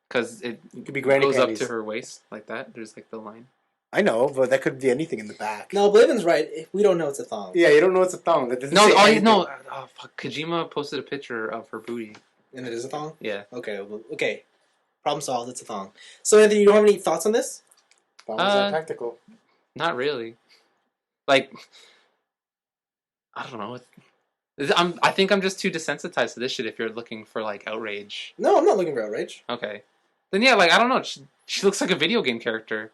Because it could be granny goes panties. up to her waist, like that. There's, like, the line. I know, but that could be anything in the back. No, Blaven's right. We don't know it's a thong. Yeah, you don't know it's a thong. That doesn't No, say anything. no. Oh, fuck. Kojima posted a picture of her booty. And it is a thong? Yeah. Okay. Problem solved. It's a thong. So, Anthony, you don't have any thoughts on this? Thongs are tactical. Not really. Like, I don't know. I think I'm just too desensitized to this shit if you're looking for, like, outrage. No, I'm not looking for outrage. Okay. Then, yeah, like, I don't know. She looks like a video game character.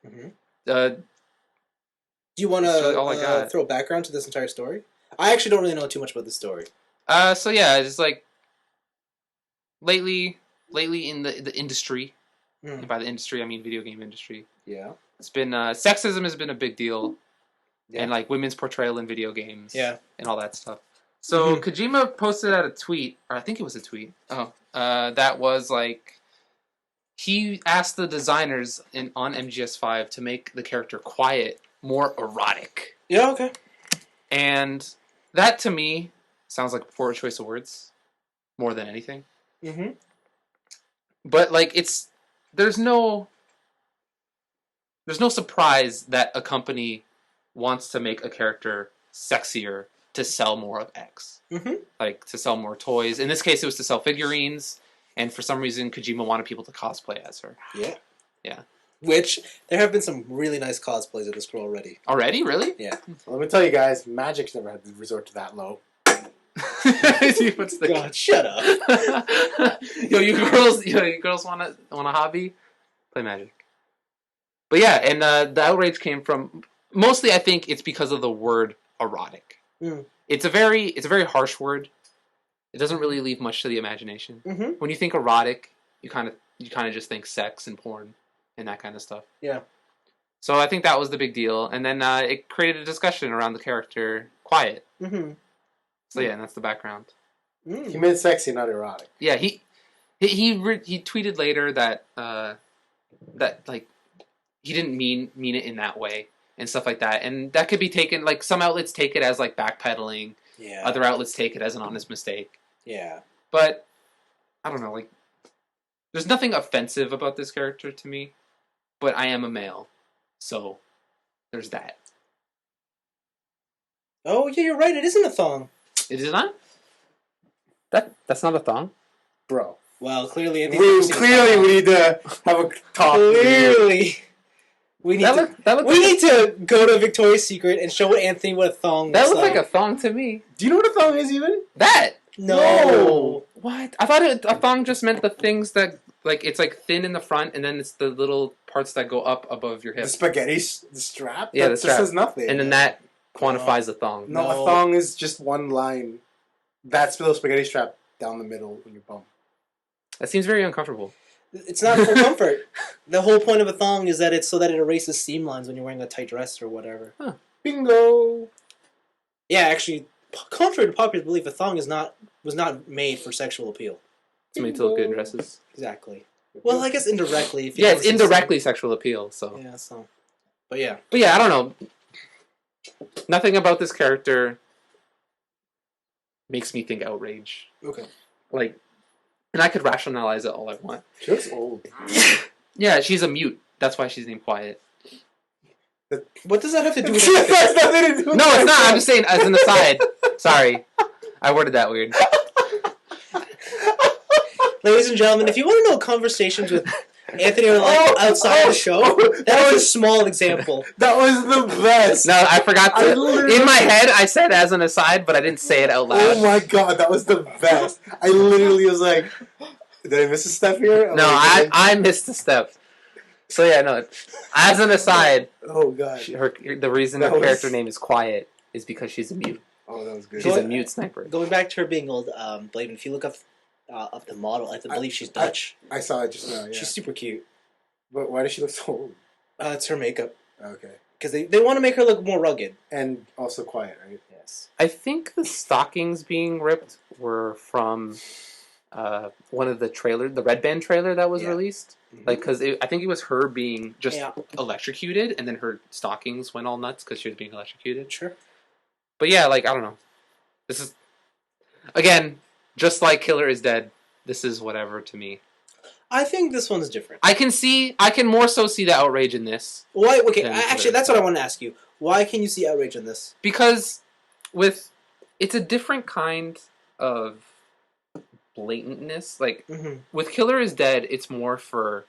Mm-hmm. Do you want to throw background to this entire story? I actually don't really know too much about this story. So, yeah, it's like, lately in the industry, and by the industry, I mean video game industry. Yeah. It's been, sexism has been a big deal. Yeah. And, like, women's portrayal in video games. Yeah. And all that stuff. So, Kojima posted out a tweet, or I think it was a tweet. That was, like, he asked the designers on MGS5 to make the character Quiet more erotic. Yeah, okay. And that, to me, sounds like a poor choice of words. More than anything. Mm-hmm. But, like, there's no surprise that a company wants to make a character sexier to sell more of X. Mm-hmm. Like, to sell more toys. In this case, it was to sell figurines, and for some reason, Kojima wanted people to cosplay as her. Yeah. Yeah. Which, there have been some really nice cosplays of this girl already. Already? Really? Yeah. Well, let me tell you guys, Magic's never had to resort to that low. God, shut up. you girls want a hobby? Play Magic. But yeah, and the outrage came from... Mostly, I think it's because of the word erotic. Mm. It's a very harsh word. It doesn't really leave much to the imagination. Mm-hmm. When you think erotic, you kind of just think sex and porn and that kind of stuff. Yeah. So I think that was the big deal, and then it created a discussion around the character Quiet. Mm-hmm. So yeah, and that's the background. He meant sexy, not erotic. Yeah, he He tweeted later that that like he didn't mean it in that way and stuff like that, and that could be taken like some outlets take it as like backpedaling, other outlets take it as an honest mistake. Yeah, but I don't know, like there's nothing offensive about this character to me, but I am a male, so there's that. Oh yeah, you're right. It isn't a thong. It is not. That's not a thong, bro. Well, clearly, we need to have a talk. Clearly, we need to go to Victoria's Secret and show Anthony what a thong. That looks like a thong to me. Do you know what a thong is even? That no. What? I thought a thong just meant the things that like it's like thin in the front and then it's the little parts that go up above your hip. The spaghetti strap. Yeah, the strap. Just says nothing. And then that quantifies the thong. No, a thong is just one line. That's the spaghetti strap down the middle when you bump. That seems very uncomfortable. It's not for comfort. The whole point of a thong is that it's so that it erases seam lines when you're wearing a tight dress or whatever. Huh. Bingo. Yeah, actually, contrary to popular belief, a thong was not made for sexual appeal. It's made to look good in dresses. Exactly. Well, I guess indirectly. If it's indirectly sexual appeal. So yeah, but yeah, I don't know. Nothing about this character makes me think outrage. Okay. Like, and I could rationalize it all I want. She looks old. Yeah, she's a mute. That's why she's named Quiet. What does that have to do with it? Has nothing to do with No, it's not. I'm just saying as an aside. Sorry. I worded that weird. Ladies and gentlemen, if you want to know conversations with Anthony or like outside the show, that was a small example. That was the best. No, I forgot to. In my head, I said as an aside, but I didn't say it out loud. Oh my god, that was the best. I literally was like, did I miss a step here? No, I missed a step. So yeah, no. As an aside, oh god, the reason her character name is Quiet is because she's a mute. Oh, that was good. She's a mute sniper. Going back to her being old, Blaven, if you look up the model, I believe she's Dutch. I saw it just now. Yeah. She's super cute. But why does she look so old? It's her makeup. Okay. Because they want to make her look more rugged. And also quiet, right? Yes. I think the stockings being ripped were from one of the Red Band trailer that was released. Mm-hmm. Like, because I think it was her being just electrocuted, and then her stockings went all nuts because she was being electrocuted. Sure. But yeah, like, I don't know. This is, again, just like Killer is Dead, this is whatever to me. I think this one's different. I can more so see the outrage in this. Why? Okay, actually, that's what I want to ask you. Why can you see outrage in this? Because it's a different kind of blatantness. Like with Killer is Dead, it's more for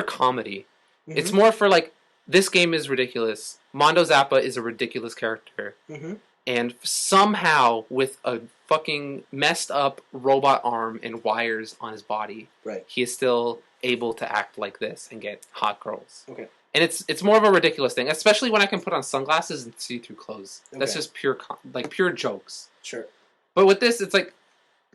comedy. Mm-hmm. It's more for like, this game is ridiculous. Mondo Zappa is a ridiculous character. Mm-hmm. And somehow, with a fucking messed up robot arm and wires on his body, he is still able to act like this and get hot girls. Okay. And it's more of a ridiculous thing, especially when I can put on sunglasses and see through clothes. Okay. That's just pure jokes. Sure. But with this, it's like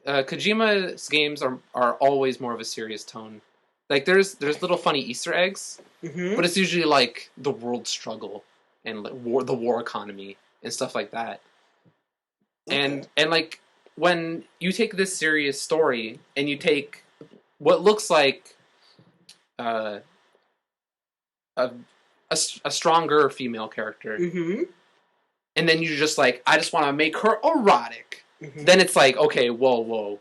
Kojima's games are always more of a serious tone. Like there's little funny Easter eggs, but it's usually like the world struggle and the war economy and stuff like that. Okay. And like when you take this serious story and you take what looks like a stronger female character, and then you're just like, I just want to make her erotic. Then it's like, okay, whoa,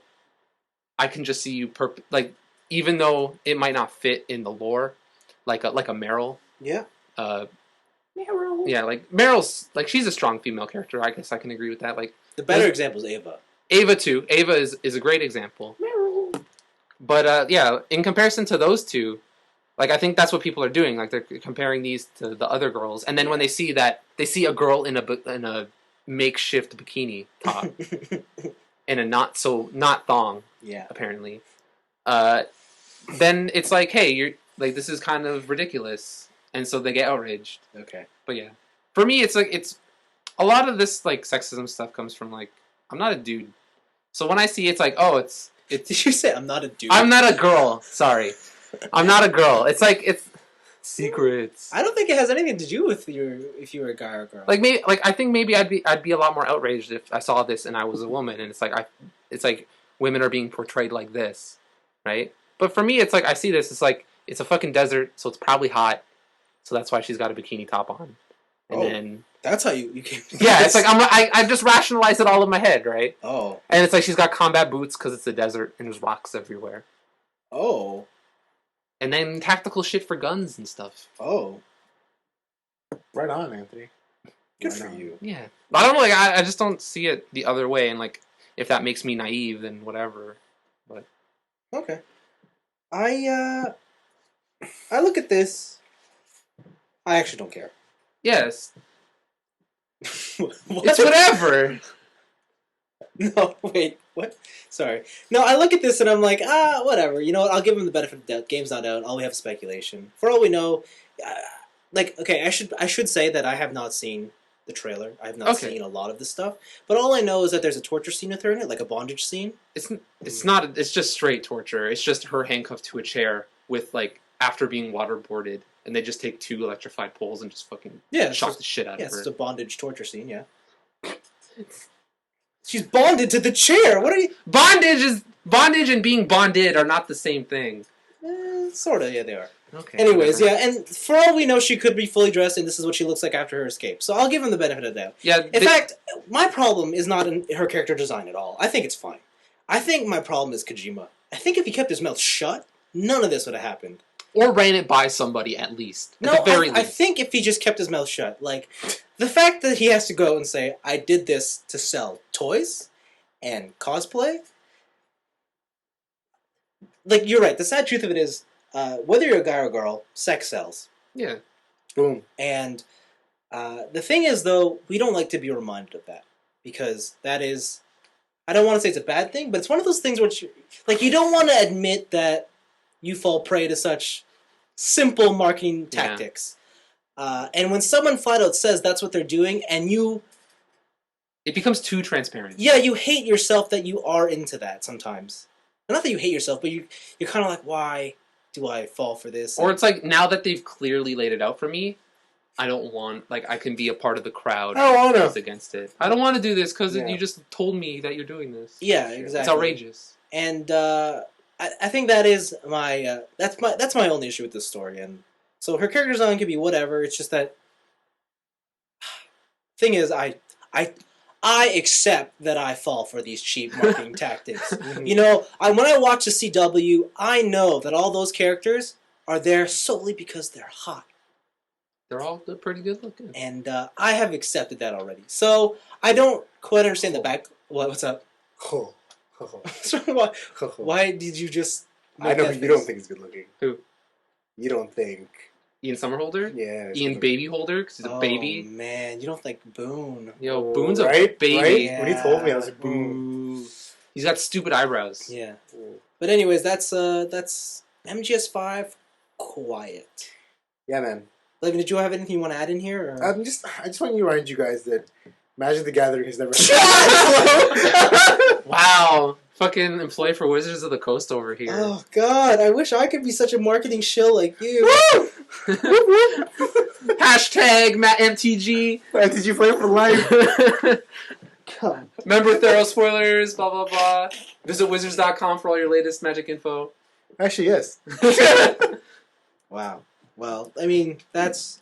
I can just see you like, even though it might not fit in the lore, like a Meryl. Yeah. Meryl. Yeah, like Meryl's like, she's a strong female character. I guess I can agree with that. Like the better example is Ava. Ava too. Ava is a great example. Meryl. But yeah, in comparison to those two, like I think that's what people are doing. Like they're comparing these to the other girls, and then when they see a girl in a makeshift bikini top and a not thong. Yeah. Apparently. Then it's like, hey, you're like, this is kind of ridiculous. And so they get outraged. Okay. But yeah. For me, it's like, it's a lot of this like sexism stuff comes from like, I'm not a dude. So when I see it's like, oh, it's Did you say I'm not a dude? I'm not a girl. Sorry. I'm not a girl. It's like, it's secrets. I don't think it has anything to do with if you were a guy or a girl. Like maybe, like I think maybe I'd be a lot more outraged if I saw this and I was a woman, and it's like women are being portrayed like this. right? But for me, it's like I see this. It's like it's a fucking desert, so it's probably hot. So that's why she's got a bikini top on. And then that's how you came. Yeah, it's like I just rationalized it all in my head, right? Oh. And it's like she's got combat boots because it's a desert and there's rocks everywhere. Oh. And then tactical shit for guns and stuff. Oh. Right on, Anthony. Good for you. Yeah. I don't know, like I just don't see it the other way, and like if that makes me naive, then whatever. But okay. I look at this. I actually don't care. yes. What? It's whatever. No, wait, what? Sorry. No, I look at this and I'm like, whatever. You know what? I'll give him the benefit of the doubt. Game's not out. All we have is speculation. For all we know, okay, I should say that I have not seen the trailer. I have not seen a lot of this stuff. But all I know is that there's a torture scene with her in it, like a bondage scene. It's not. It's just straight torture. It's just her handcuffed to a chair with like after being waterboarded, and they just take 2 electrified poles and just fucking shock the shit out of her. Yeah, it's a bondage torture scene. Yeah. She's bonded to the chair. What are you? Bondage and being bonded are not the same thing. Sort of. Yeah, they are. Okay. Anyways, yeah, and for all we know, she could be fully dressed, and this is what she looks like after her escape. So I'll give him the benefit of the doubt. Yeah. In fact, my problem is not in her character design at all. I think it's fine. I think my problem is Kojima. I think if he kept his mouth shut, none of this would have happened. Or ran it by somebody at least. No, I think if he just kept his mouth shut, like the fact that he has to go and say, "I did this to sell toys and cosplay." Like you're right. The sad truth of it is, whether you're a guy or a girl, sex sells. Yeah. Boom. And the thing is, though, we don't like to be reminded of that because that is, I don't want to say it's a bad thing, but it's one of those things which, like, you don't want to admit that you fall prey to such simple marketing tactics. And when someone flat out says that's what they're doing, and it becomes too transparent. Yeah, you hate yourself that you are into that sometimes. Not that you hate yourself, but you're kind of like, why do I fall for this? Or it's like, now that they've clearly laid it out for me, I don't want, like, I can be a part of the crowd that's against it. I don't want to do this because you just told me that you're doing this. Yeah, exactly. It's outrageous. And I think that is my that's my only issue with this story. And so her character design could be whatever. It's just that thing is, I accept that I fall for these cheap marketing tactics. You know, when I watch the CW, I know that all those characters are there solely because they're hot. They're pretty good looking. And I have accepted that already. So I don't quite understand the back. What's up? Why did you just... I know you don't think he's good looking. Who? You don't think... Ian Summerholder? Yeah. Ian Babyholder, because he's a baby. Oh, man. You don't think Boone. Yo, Boone's a baby. Right? Yeah. When he told me, I was like, Boone. He's got stupid eyebrows. Yeah. But anyways, that's MGS5 quiet. Yeah, man. Blaven, did you have anything you want to add in here? Or? I just want to remind you guys that Magic the Gathering has never... Wow. Fucking employee for Wizards of the Coast over here. Oh, God. I wish I could be such a marketing shill like you. Woo! Hashtag MTG. MTG play for life. God. Remember Theros Spoilers, blah, blah, blah. Visit wizards.com for all your latest Magic info. Actually, yes. Wow. Well, I mean, that's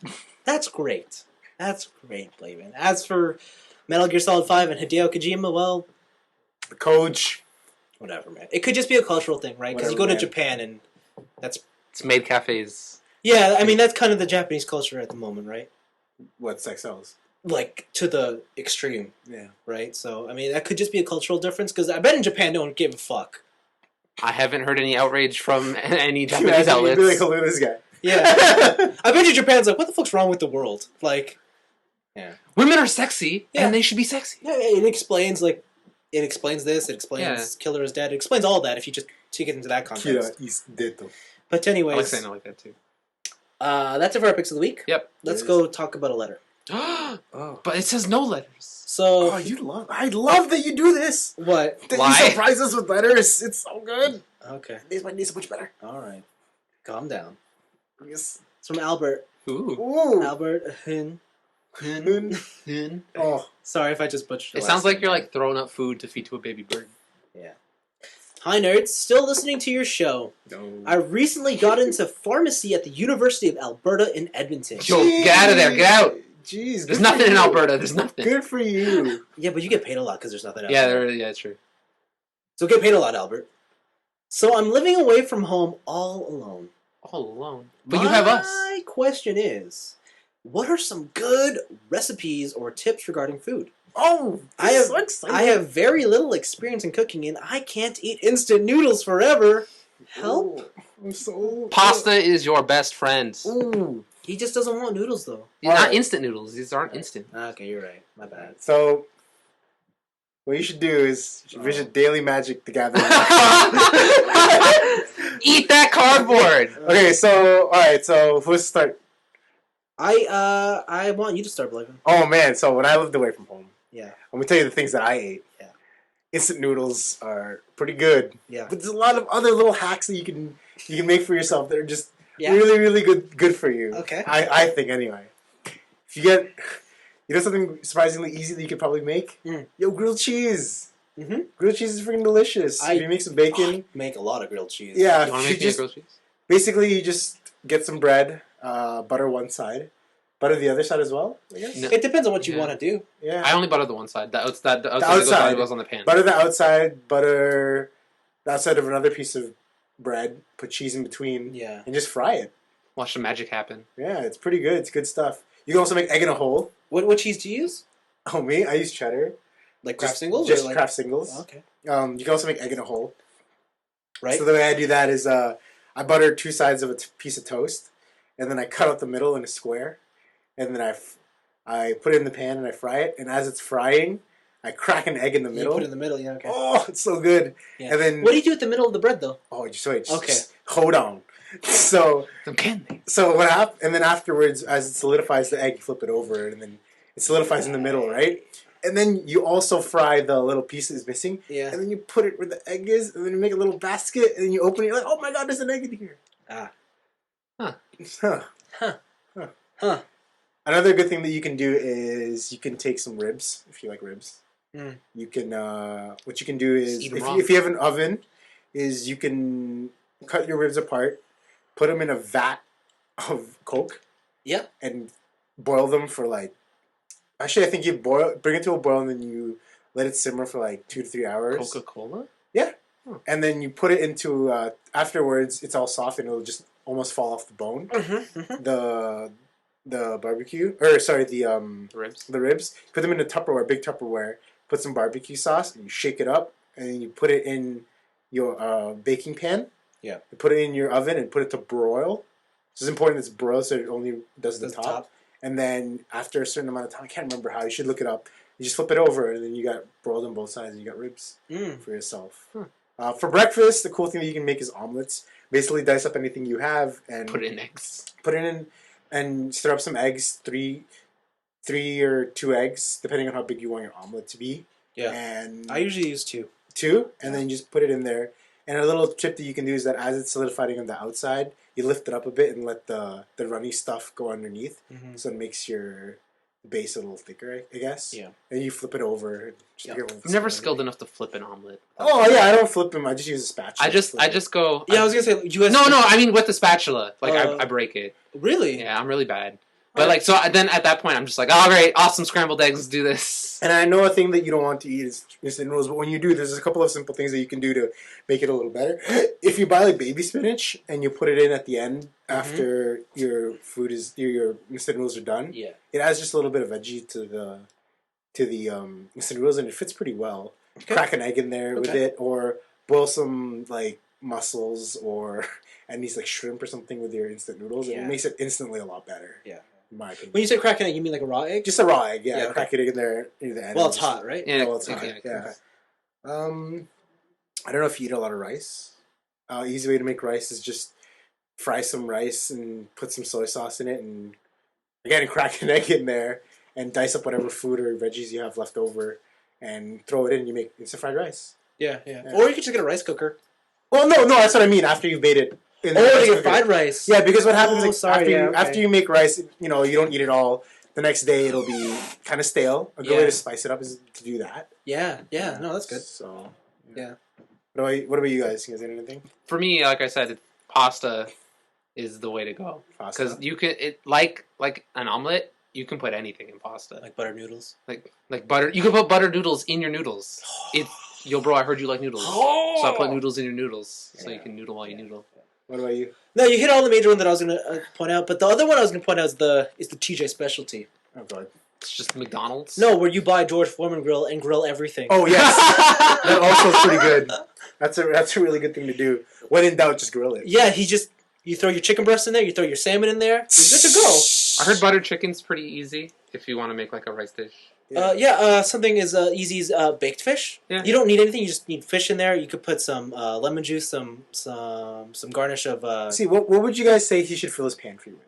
great. That's great, Blaven. As for Metal Gear Solid 5 and Hideo Kojima, well... The coach. Whatever, man. It could just be a cultural thing, right? Because you go to Japan and that's... It's maid cafes. Yeah, I mean, that's kind of the Japanese culture at the moment, right? What sex sells? Like, to the extreme. Yeah. Right? So, I mean, that could just be a cultural difference, because I bet in Japan no one give a fuck. I haven't heard any outrage from any Japanese outlets. You'd be like, hello, this guy. Yeah. I bet you Japan's like, what the fuck's wrong with the world? Like, yeah. Women are sexy, and they should be sexy. Yeah, it explains, like, it explains this, it explains Killer is dead, it explains all that if you just take it into that context. Killer is dead. But anyways... I like saying it like that, too. That's it for our picks of the week. Yep. Let's go talk about a letter. Oh. But it says no letters. So... Oh, I love that you do this. What? That you surprise us with letters. It's so good. Okay. This might need so much better. Alright. Calm down. Yes. It's from Albert. Ooh. Albert Hun. Oh. Sorry if I just butchered it. Sounds like you're like throwing up food to feed to a baby bird. Yeah. Hi, nerds. Still listening to your show. No. I recently got into pharmacy at the University of Alberta in Edmonton. Yo, get out of there. Get out. Jeez. There's nothing in Alberta. There's nothing. Good for you. Yeah, but you get paid a lot because there's nothing else. Yeah, it's true. So get paid a lot, Albert. So I'm living away from home all alone. All alone. But you have us. My question is, what are some good recipes or tips regarding food? Oh, I have very little experience in cooking, and I can't eat instant noodles forever. Help? I'm so... Pasta is your best friend. Ooh. He just doesn't want noodles, though. Not instant noodles. These aren't instant. Okay, you're right. My bad. So, what you should do is visit Daily Magic the Gathering. Eat that cardboard. Okay, so, alright, so let's start. I want you to start, Blaven. Oh, man, so when I lived away from home, Yeah. I'm gonna tell you the things that I ate. Yeah. Instant noodles are pretty good. Yeah. But there's a lot of other little hacks that you can make for yourself that are just Yeah. really, really good for you. Okay. I think anyway. If you get, something surprisingly easy that you could probably make? Yo, grilled cheese. Mm-hmm. Grilled cheese is freaking delicious. If you make some bacon. Make a lot of grilled cheese. Yeah. You want to make me a grilled cheese? Basically, you just get some bread, butter one side, butter the other side as well, I guess. No. It depends on what you want to do. Yeah. I only butter the one side. The outside outside goes on the pan. Butter the outside, butter the outside of another piece of bread, put cheese in between, Yeah. and just fry it. Watch the magic happen. Yeah, it's pretty good. It's good stuff. You can also make egg in a hole. What cheese do you use? Oh, me? I use cheddar. Like Kraft singles? Just or like... Kraft singles. Oh, okay. You can also make egg in a hole. Right. So the way I do that is I butter two sides of a piece of toast, and then I cut out the middle in a square, and then I put it in the pan and I fry it, and as it's frying, I crack an egg in the middle. You put it in the middle, yeah, okay. Oh, it's so good. Yeah. And then what do you do at the middle of the bread, though? oh, just wait. Okay. Just hold on. So what happened? And then afterwards, as it solidifies the egg, you flip it over, and then it solidifies in the middle, right? And then you also fry the little piece that is missing. Yeah. And then you put it where the egg is, and then you make a little basket, and then you open it. You're like, oh my god, there's an egg in here. Ah. Huh. Another good thing that you can do is you can take some ribs if you like ribs. You can what you can do is if you have an oven, is you can cut your ribs apart, put them in a vat of Coke. Yep. And boil them for like. Actually, I think you bring it to a boil, and then you let it simmer for like 2 to 3 hours. Coca-Cola? Yeah. And then you put it into afterwards. It's all soft, and it'll just almost fall off the bone. The barbecue, or sorry, the ribs. The ribs. Put them in a Tupperware, big Tupperware. Put some barbecue sauce, and you shake it up, and then you put it in your baking pan. Yeah. You put it in your oven and put it to broil. It's important that it's broiled, so it only does the top. And then after a certain amount of time, I can't remember how. You should look it up. You just flip it over, and then you got broiled on both sides, and you got ribs for yourself. For breakfast, the cool thing that you can make is omelets. Basically, dice up anything you have and put in eggs. Put it in and stir up some eggs, three or 2 eggs, depending on how big you want your omelet to be. Yeah. And I usually use 2. 2, and then you just put it in there. And a little tip that you can do is that as it's solidifying on the outside, you lift it up a bit and let the runny stuff go underneath, so it makes your base a little thicker, I guess. Yeah. And you flip it over. I'm never skilled enough to flip an omelet. Oh yeah, I don't flip them. I just use a spatula. I just go. Yeah, I was gonna say you guys. No, I mean with the spatula. Like I break it. Really? Yeah, I'm really bad. But like, so then at that point, I'm just like, all right, awesome scrambled eggs, let's do this. And I know a thing that you don't want to eat is instant noodles, but when you do, there's a couple of simple things that you can do to make it a little better. If you buy like baby spinach and you put it in at the end after your food is your instant noodles are done, it adds just a little bit of veggie to the instant noodles, and it fits pretty well. Okay. Crack an egg in there with it, or boil some like mussels or and these like shrimp or something with your instant noodles, and it makes it instantly a lot better. Yeah. In my opinion. When you say crack an egg, you mean like a raw egg? Just a raw egg, yeah. Crack it in there near the end. Well, it's hot, right? Yeah, it's hot. Yeah. I don't know if you eat a lot of rice. Easy way to make rice is just fry some rice and put some soy sauce in it, and again crack an egg in there and dice up whatever food or veggies you have left over and throw it in. And you make instant fried rice. Yeah. Or you could just get a rice cooker. Well, no, that's what I mean. After you've made it. To get fried rice. Yeah, because what happens after you make rice, you don't eat it all. The next day it'll be kind of stale. A good way to spice it up is to do that. Yeah. No, that's good. So, yeah. What about you guys? You guys got anything? For me, like I said, pasta is the way to go because you can like an omelet. You can put anything in pasta, like butter noodles. Like butter. You can put butter noodles in your noodles. Yo, bro, I heard you like noodles, so I put noodles in your noodles so you can noodle while you noodle. What about you? No, you hit all the major one that I was going to point out, but the other one I was going to point out is the TJ specialty. Oh god. It's just McDonald's. No, where you buy George Foreman grill and grill everything. Oh yes, that also is pretty good. That's a really good thing to do. When in doubt, just grill it. Yeah, you throw your chicken breast in there, you throw your salmon in there, you're good to go. I heard butter chicken's pretty easy if you want to make like a rice dish. Something as easy as baked fish. Yeah. You don't need anything. You just need fish in there. You could put some lemon juice, some garnish of. See, what would you guys say he should fill his pantry with?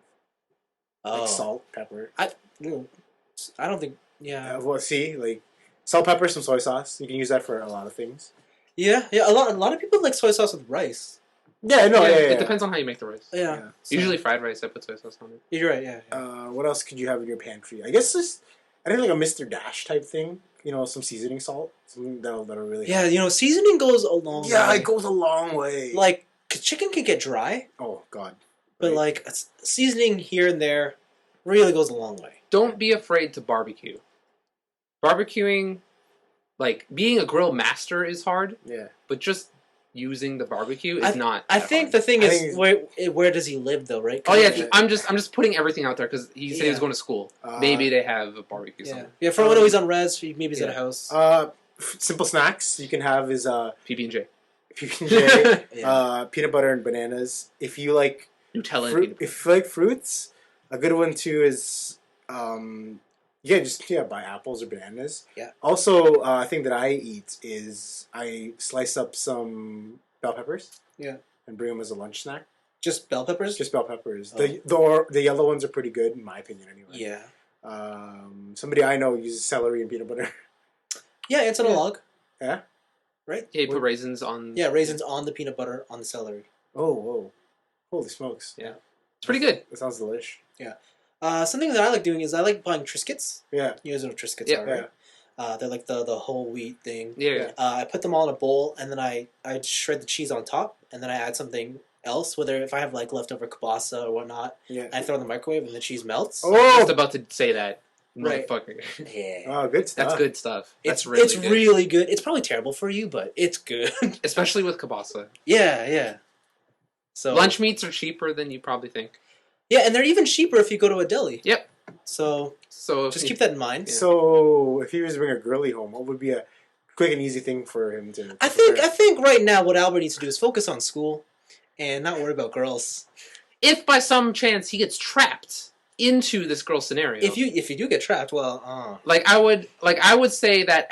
Oh. Like salt, pepper. I don't think. Yeah. Well, see, like salt, pepper, some soy sauce. You can use that for a lot of things. Yeah. A lot of people like soy sauce with rice. Yeah, no, yeah. It depends on how you make the rice. Yeah. So, usually fried rice, I put soy sauce on it. You're right. Yeah. What else could you have in your pantry? I guess I think like a Mr. Dash type thing. You know, some seasoning salt, something that'll really. Yeah, seasoning goes a long way. Yeah, it goes a long way. Like chicken can get dry. Oh God. But like seasoning here and there really goes a long way. Don't be afraid to barbecue. Barbecuing, like being a grill master is hard. Yeah. But just using the barbecue is not. I think hard. the thing is where does he live though, right? Oh yeah, I'm just putting everything out there because he said he was going to school. Maybe they have a barbecue somewhere. Yeah, for when he's on res, maybe he's at a house. Simple snacks you can have is PB&J, peanut butter and bananas. If you like Nutella, if you like fruits, a good one too is buy apples or bananas. Yeah. Also, a thing that I eat is I slice up some bell peppers. Yeah. And bring them as a lunch snack. Just bell peppers. Just bell peppers. The yellow ones are pretty good in my opinion, anyway. Yeah. Somebody I know uses celery and peanut butter. Yeah, it's on a log. Yeah. Right. Yeah, you put raisins on. Yeah, raisins on the peanut butter on the celery. Oh, whoa! Holy smokes! Yeah, it's pretty good. That sounds delish. Yeah. Something that I like doing is I like buying Triscuits. Yeah. You guys know what Triscuits are, right? Yeah. They're like the whole wheat thing. Yeah. I put them all in a bowl, and then I shred the cheese on top, and then I add something else. Whether if I have like leftover kielbasa or whatnot, I throw it in the microwave, and the cheese melts. Oh, I was just about to say that. Right. Motherfucker. Yeah. Oh, good stuff. That's good stuff. It's really good. It's probably terrible for you, but it's good. Especially with kielbasa. Yeah. So lunch meats are cheaper than you probably think. Yeah, and they're even cheaper if you go to a deli. Yep. So just keep that in mind. Yeah. So if he was to bring a girly home, what would be a quick and easy thing for him to I think right now what Albert needs to do is focus on school and not worry about girls. If by some chance he gets trapped into this girl scenario. If you do get trapped, well, I would say that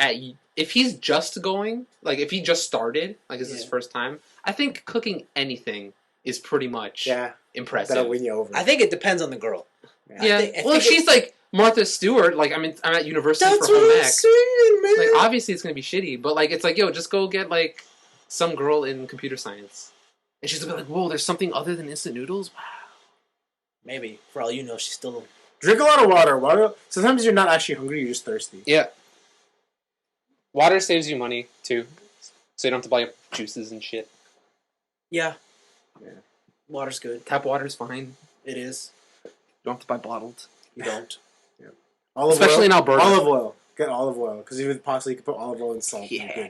if he's just going, like if he just started, like it's his first time, I think cooking anything is pretty much impressive. That'll win you over. I think it depends on the girl. Yeah. If she's like Martha Stewart, like I'm at university for home ec. Saying, man. Like obviously it's gonna be shitty, but like it's like just go get like some girl in computer science, and she's gonna be like, whoa, there's something other than instant noodles. Wow. Maybe. For all you know, she's still... Drink a lot of water. Sometimes you're not actually hungry, you're just thirsty. Yeah. Water saves you money, too. So you don't have to buy juices and shit. Yeah. Water's good. Tap water's fine. It is. You don't have to buy bottled. You don't. Especially in Alberta. Olive oil. Get olive oil. Because you could put olive oil and salt. Yeah.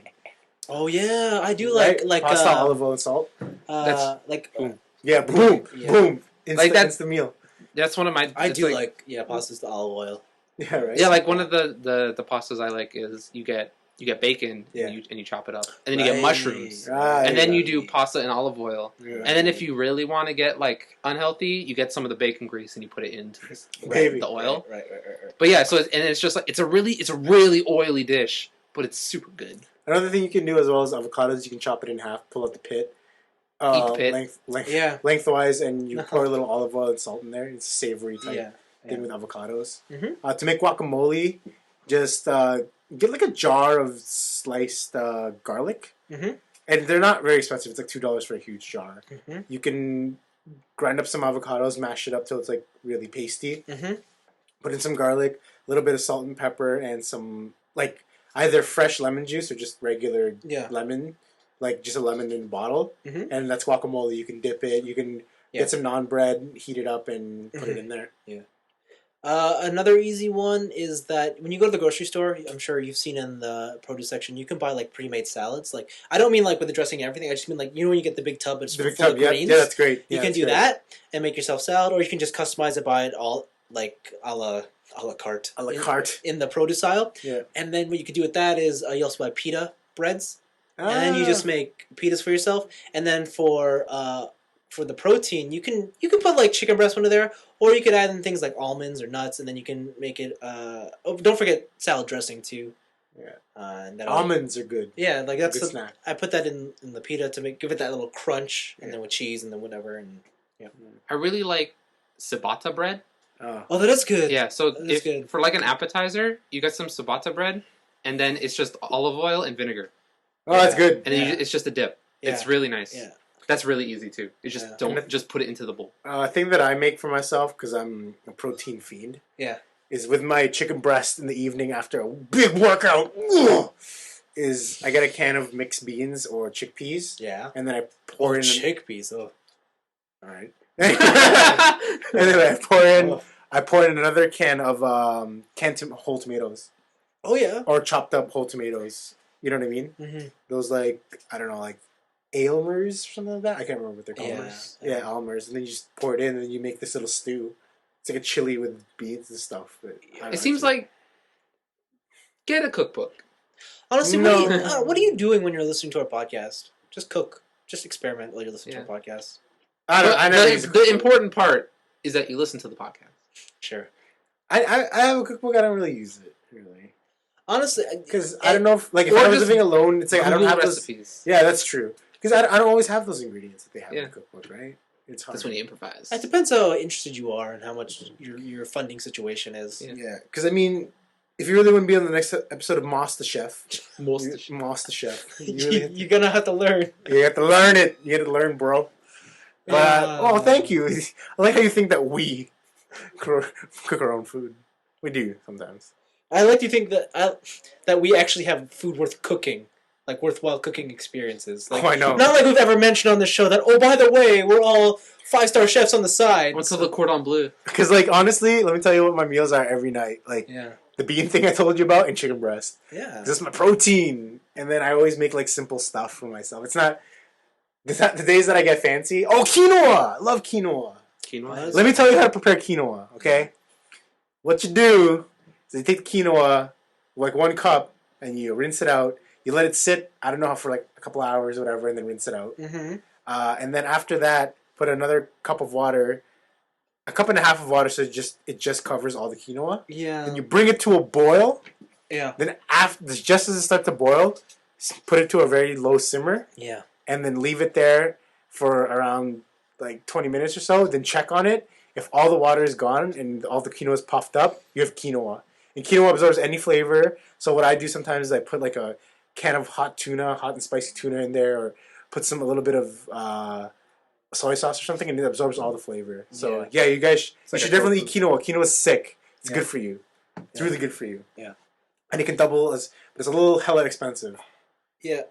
Oh, yeah. I do like... Pasta, olive oil, and salt. That's... boom. Yeah, boom. Yeah. Boom. That's the meal. That's one of my... I do pastas to olive oil. Yeah, right. Yeah, like one of the pastas I like is you get bacon and you chop it up, and then you get mushrooms, and then you do pasta and olive oil, and then if you really want to get like unhealthy, you get some of the bacon grease and you put it into the oil. Right. But yeah, so it's just like it's a really oily dish, but it's super good. Another thing you can do as well as avocados, you can chop it in half, pull out the pit. Eat the pit. Lengthwise, and you pour a little olive oil and salt in there. It's a savory type thing with avocados. Mm-hmm. To make guacamole, just get like a jar of sliced garlic. Mm-hmm. And they're not very expensive. It's like $2 for a huge jar. Mm-hmm. You can grind up some avocados, mash it up till it's like really pasty. Mm-hmm. Put in some garlic, a little bit of salt and pepper, and some like either fresh lemon juice or just regular lemon. like just a lemon in a bottle, and that's guacamole. You can dip it. You can get some naan bread, heat it up, and put it in there. Yeah. Another easy one is that when you go to the grocery store, I'm sure you've seen in the produce section, you can buy like pre-made salads. Like I don't mean like with the dressing and everything. I just mean like when you get the big tub, it's full of greens. Yeah, that's great. You can do that and make yourself salad, or you can just customize it, buy it all like a la carte. A la carte in the produce aisle. Yeah. And then what you can do with that is you also buy pita breads, and then you just make pitas for yourself. And then for the protein, you can put like chicken breast under there, or you could add in things like almonds or nuts, and then you can make it. Don't forget salad dressing too. Yeah, and almonds are good. Yeah, like that's a good snack. I put that in the pita to give it that little crunch, and then with cheese and then whatever. And yeah, I really like ciabatta bread. Oh, that is good. Yeah, so if good. For like an appetizer, you get some ciabatta bread, and then it's just olive oil and vinegar. Oh, that's good. And then it's just a dip. Yeah. It's really nice. Yeah. That's really easy too. You just don't just put it into the bowl. A thing that I make for myself because I'm a protein fiend. Yeah. Is with my chicken breast in the evening after a big workout. Is I get a can of mixed beans or chickpeas. Yeah. And then I pour in chickpeas. Oh. All right. And then I pour in another can of canned whole tomatoes. Oh yeah. Or chopped up whole tomatoes. You know what I mean? Mm-hmm. Those like I don't know like Aylmers or something like that. I can't remember what they're called. Yeah, Aylmers. And then you just pour it in and then you make this little stew. It's like a chili with beans and stuff. But it seems like get a cookbook. Honestly, what are you doing when you're listening to our podcast? Just cook. Just experiment while you're listening to our podcast. The important part is that you listen to the podcast. Sure. I have a cookbook. I don't really use it really. Honestly, because I don't know if I was living alone, it's like I don't have recipes. Yeah, that's true. Because I don't always have those ingredients that they have in the cookbook, right? It's hard. That's when you improvise. It depends how interested you are and how much your funding situation is. Yeah, because I mean, if you really want to be on the next episode of Moss the Chef, you're gonna have to learn. You have to learn it. You have to learn, bro. But thank you. I like how you think that we cook our own food. We do sometimes. I like to think that we actually have food worth cooking. Like worthwhile cooking experiences. Like, I know. Not like we've ever mentioned on the show that, oh, by the way, we're all 5-star chefs on the side. What's the cordon bleu? Because, like, honestly, let me tell you what my meals are every night. Like, the bean thing I told you about and chicken breast. Yeah. This is my protein. And then I always make, like, simple stuff for myself. It's not the days that I get fancy. Oh, quinoa! Love quinoa. Quinoa? Let me tell you how to prepare quinoa, okay? What you do is you take the quinoa, like 1 cup, and you rinse it out. You let it sit, I don't know, for like a couple hours or whatever, and then rinse it out. Mm-hmm. And then after that, put another cup of water, a cup and a half of water, so it just covers all the quinoa. Yeah. Then you bring it to a boil. Yeah. Then just as it starts to boil, put it to a very low simmer. Yeah. And then leave it there for around like 20 minutes or so. Then check on it. If all the water is gone and all the quinoa is puffed up, you have quinoa. And quinoa absorbs any flavor. So what I do sometimes is I put like a can of hot and spicy tuna in there, or put a little bit of soy sauce or something, and it absorbs all the flavor. So yeah, you guys should definitely eat quinoa. Quinoa is sick. It's good for you. It's really good for you. Yeah, and it can double as, but it's a little hella expensive. Yeah,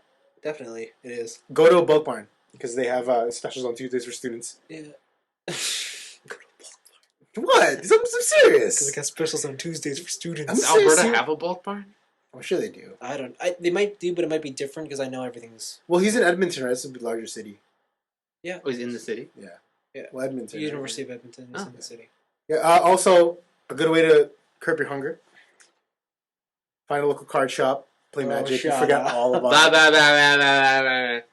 definitely it is. Go to a bulk barn because they have specials on Tuesdays for students. Yeah. What? I'm serious. Because they got specials on Tuesdays for students. Does Alberta have a bulk barn? I'm sure they do. They might do, but it might be different because I know everything's. Well, he's in Edmonton, right? It's a larger city. Yeah. Oh, he's in the city. Yeah. Yeah. Well, Edmonton. University of Edmonton is in the city. Yeah. Also, a good way to curb your hunger. Find a local card shop. Play Magic. You forget all about it.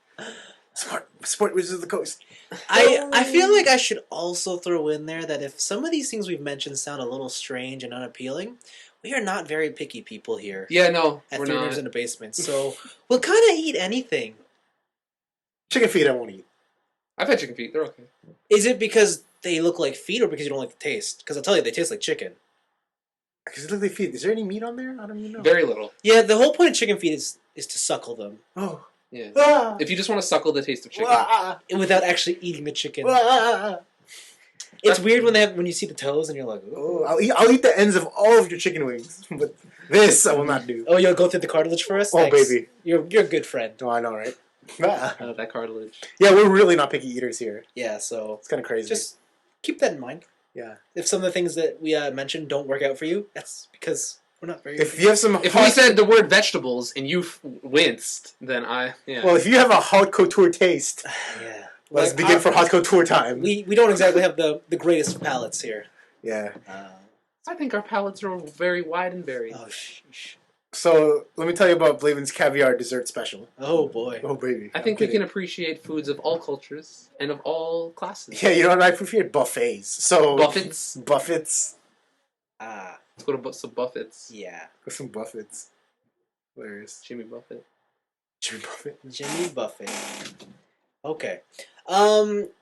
Sport Wizards of the Coast. I feel like I should also throw in there that if some of these things we've mentioned sound a little strange and unappealing, we are not very picky people here. Yeah, no, at we're Three not. Nerds in a Basement, so we'll kind of eat anything. Chicken feet I won't eat. I've had chicken feet. They're okay. Is it because they look like feet or because you don't like the taste? Because I'll tell you, they taste like chicken. Because they look like feet. Is there any meat on there? I don't even know. Very little. Yeah, the whole point of chicken feet is to suckle them. Oh. Yeah. Ah. If you just want to suckle the taste of chicken. Without actually eating the chicken. Ah. It's weird when you see the toes and you're like, oh, I'll eat the ends of all of your chicken wings, but this I will not do. Oh, you'll go through the cartilage for us? Oh, Thanks. baby. You're a good friend. Oh, I know, right? That cartilage. Yeah, we're really not picky eaters here. Yeah, so It's kind of crazy. just keep that in mind. Yeah. If some of the things that we mentioned don't work out for you, that's because we're not very. If you have some, if we said the word vegetables and you winced, then Well, if you have a haute couture taste, yeah. let's begin for haute couture time. We don't exactly have the greatest palates here. Yeah. I think our palates are very wide and varied. Oh, sheesh. So let me tell you about Blaven's caviar dessert special. Oh boy. Oh baby. I think we can appreciate foods of all cultures and of all classes. Yeah, you know what? I appreciate buffets. So Buffets. Buffets. Let's go to some Buffets. Yeah. Go some Buffets. Where's Jimmy Buffett. Jimmy Buffett? Jimmy Buffett. Okay.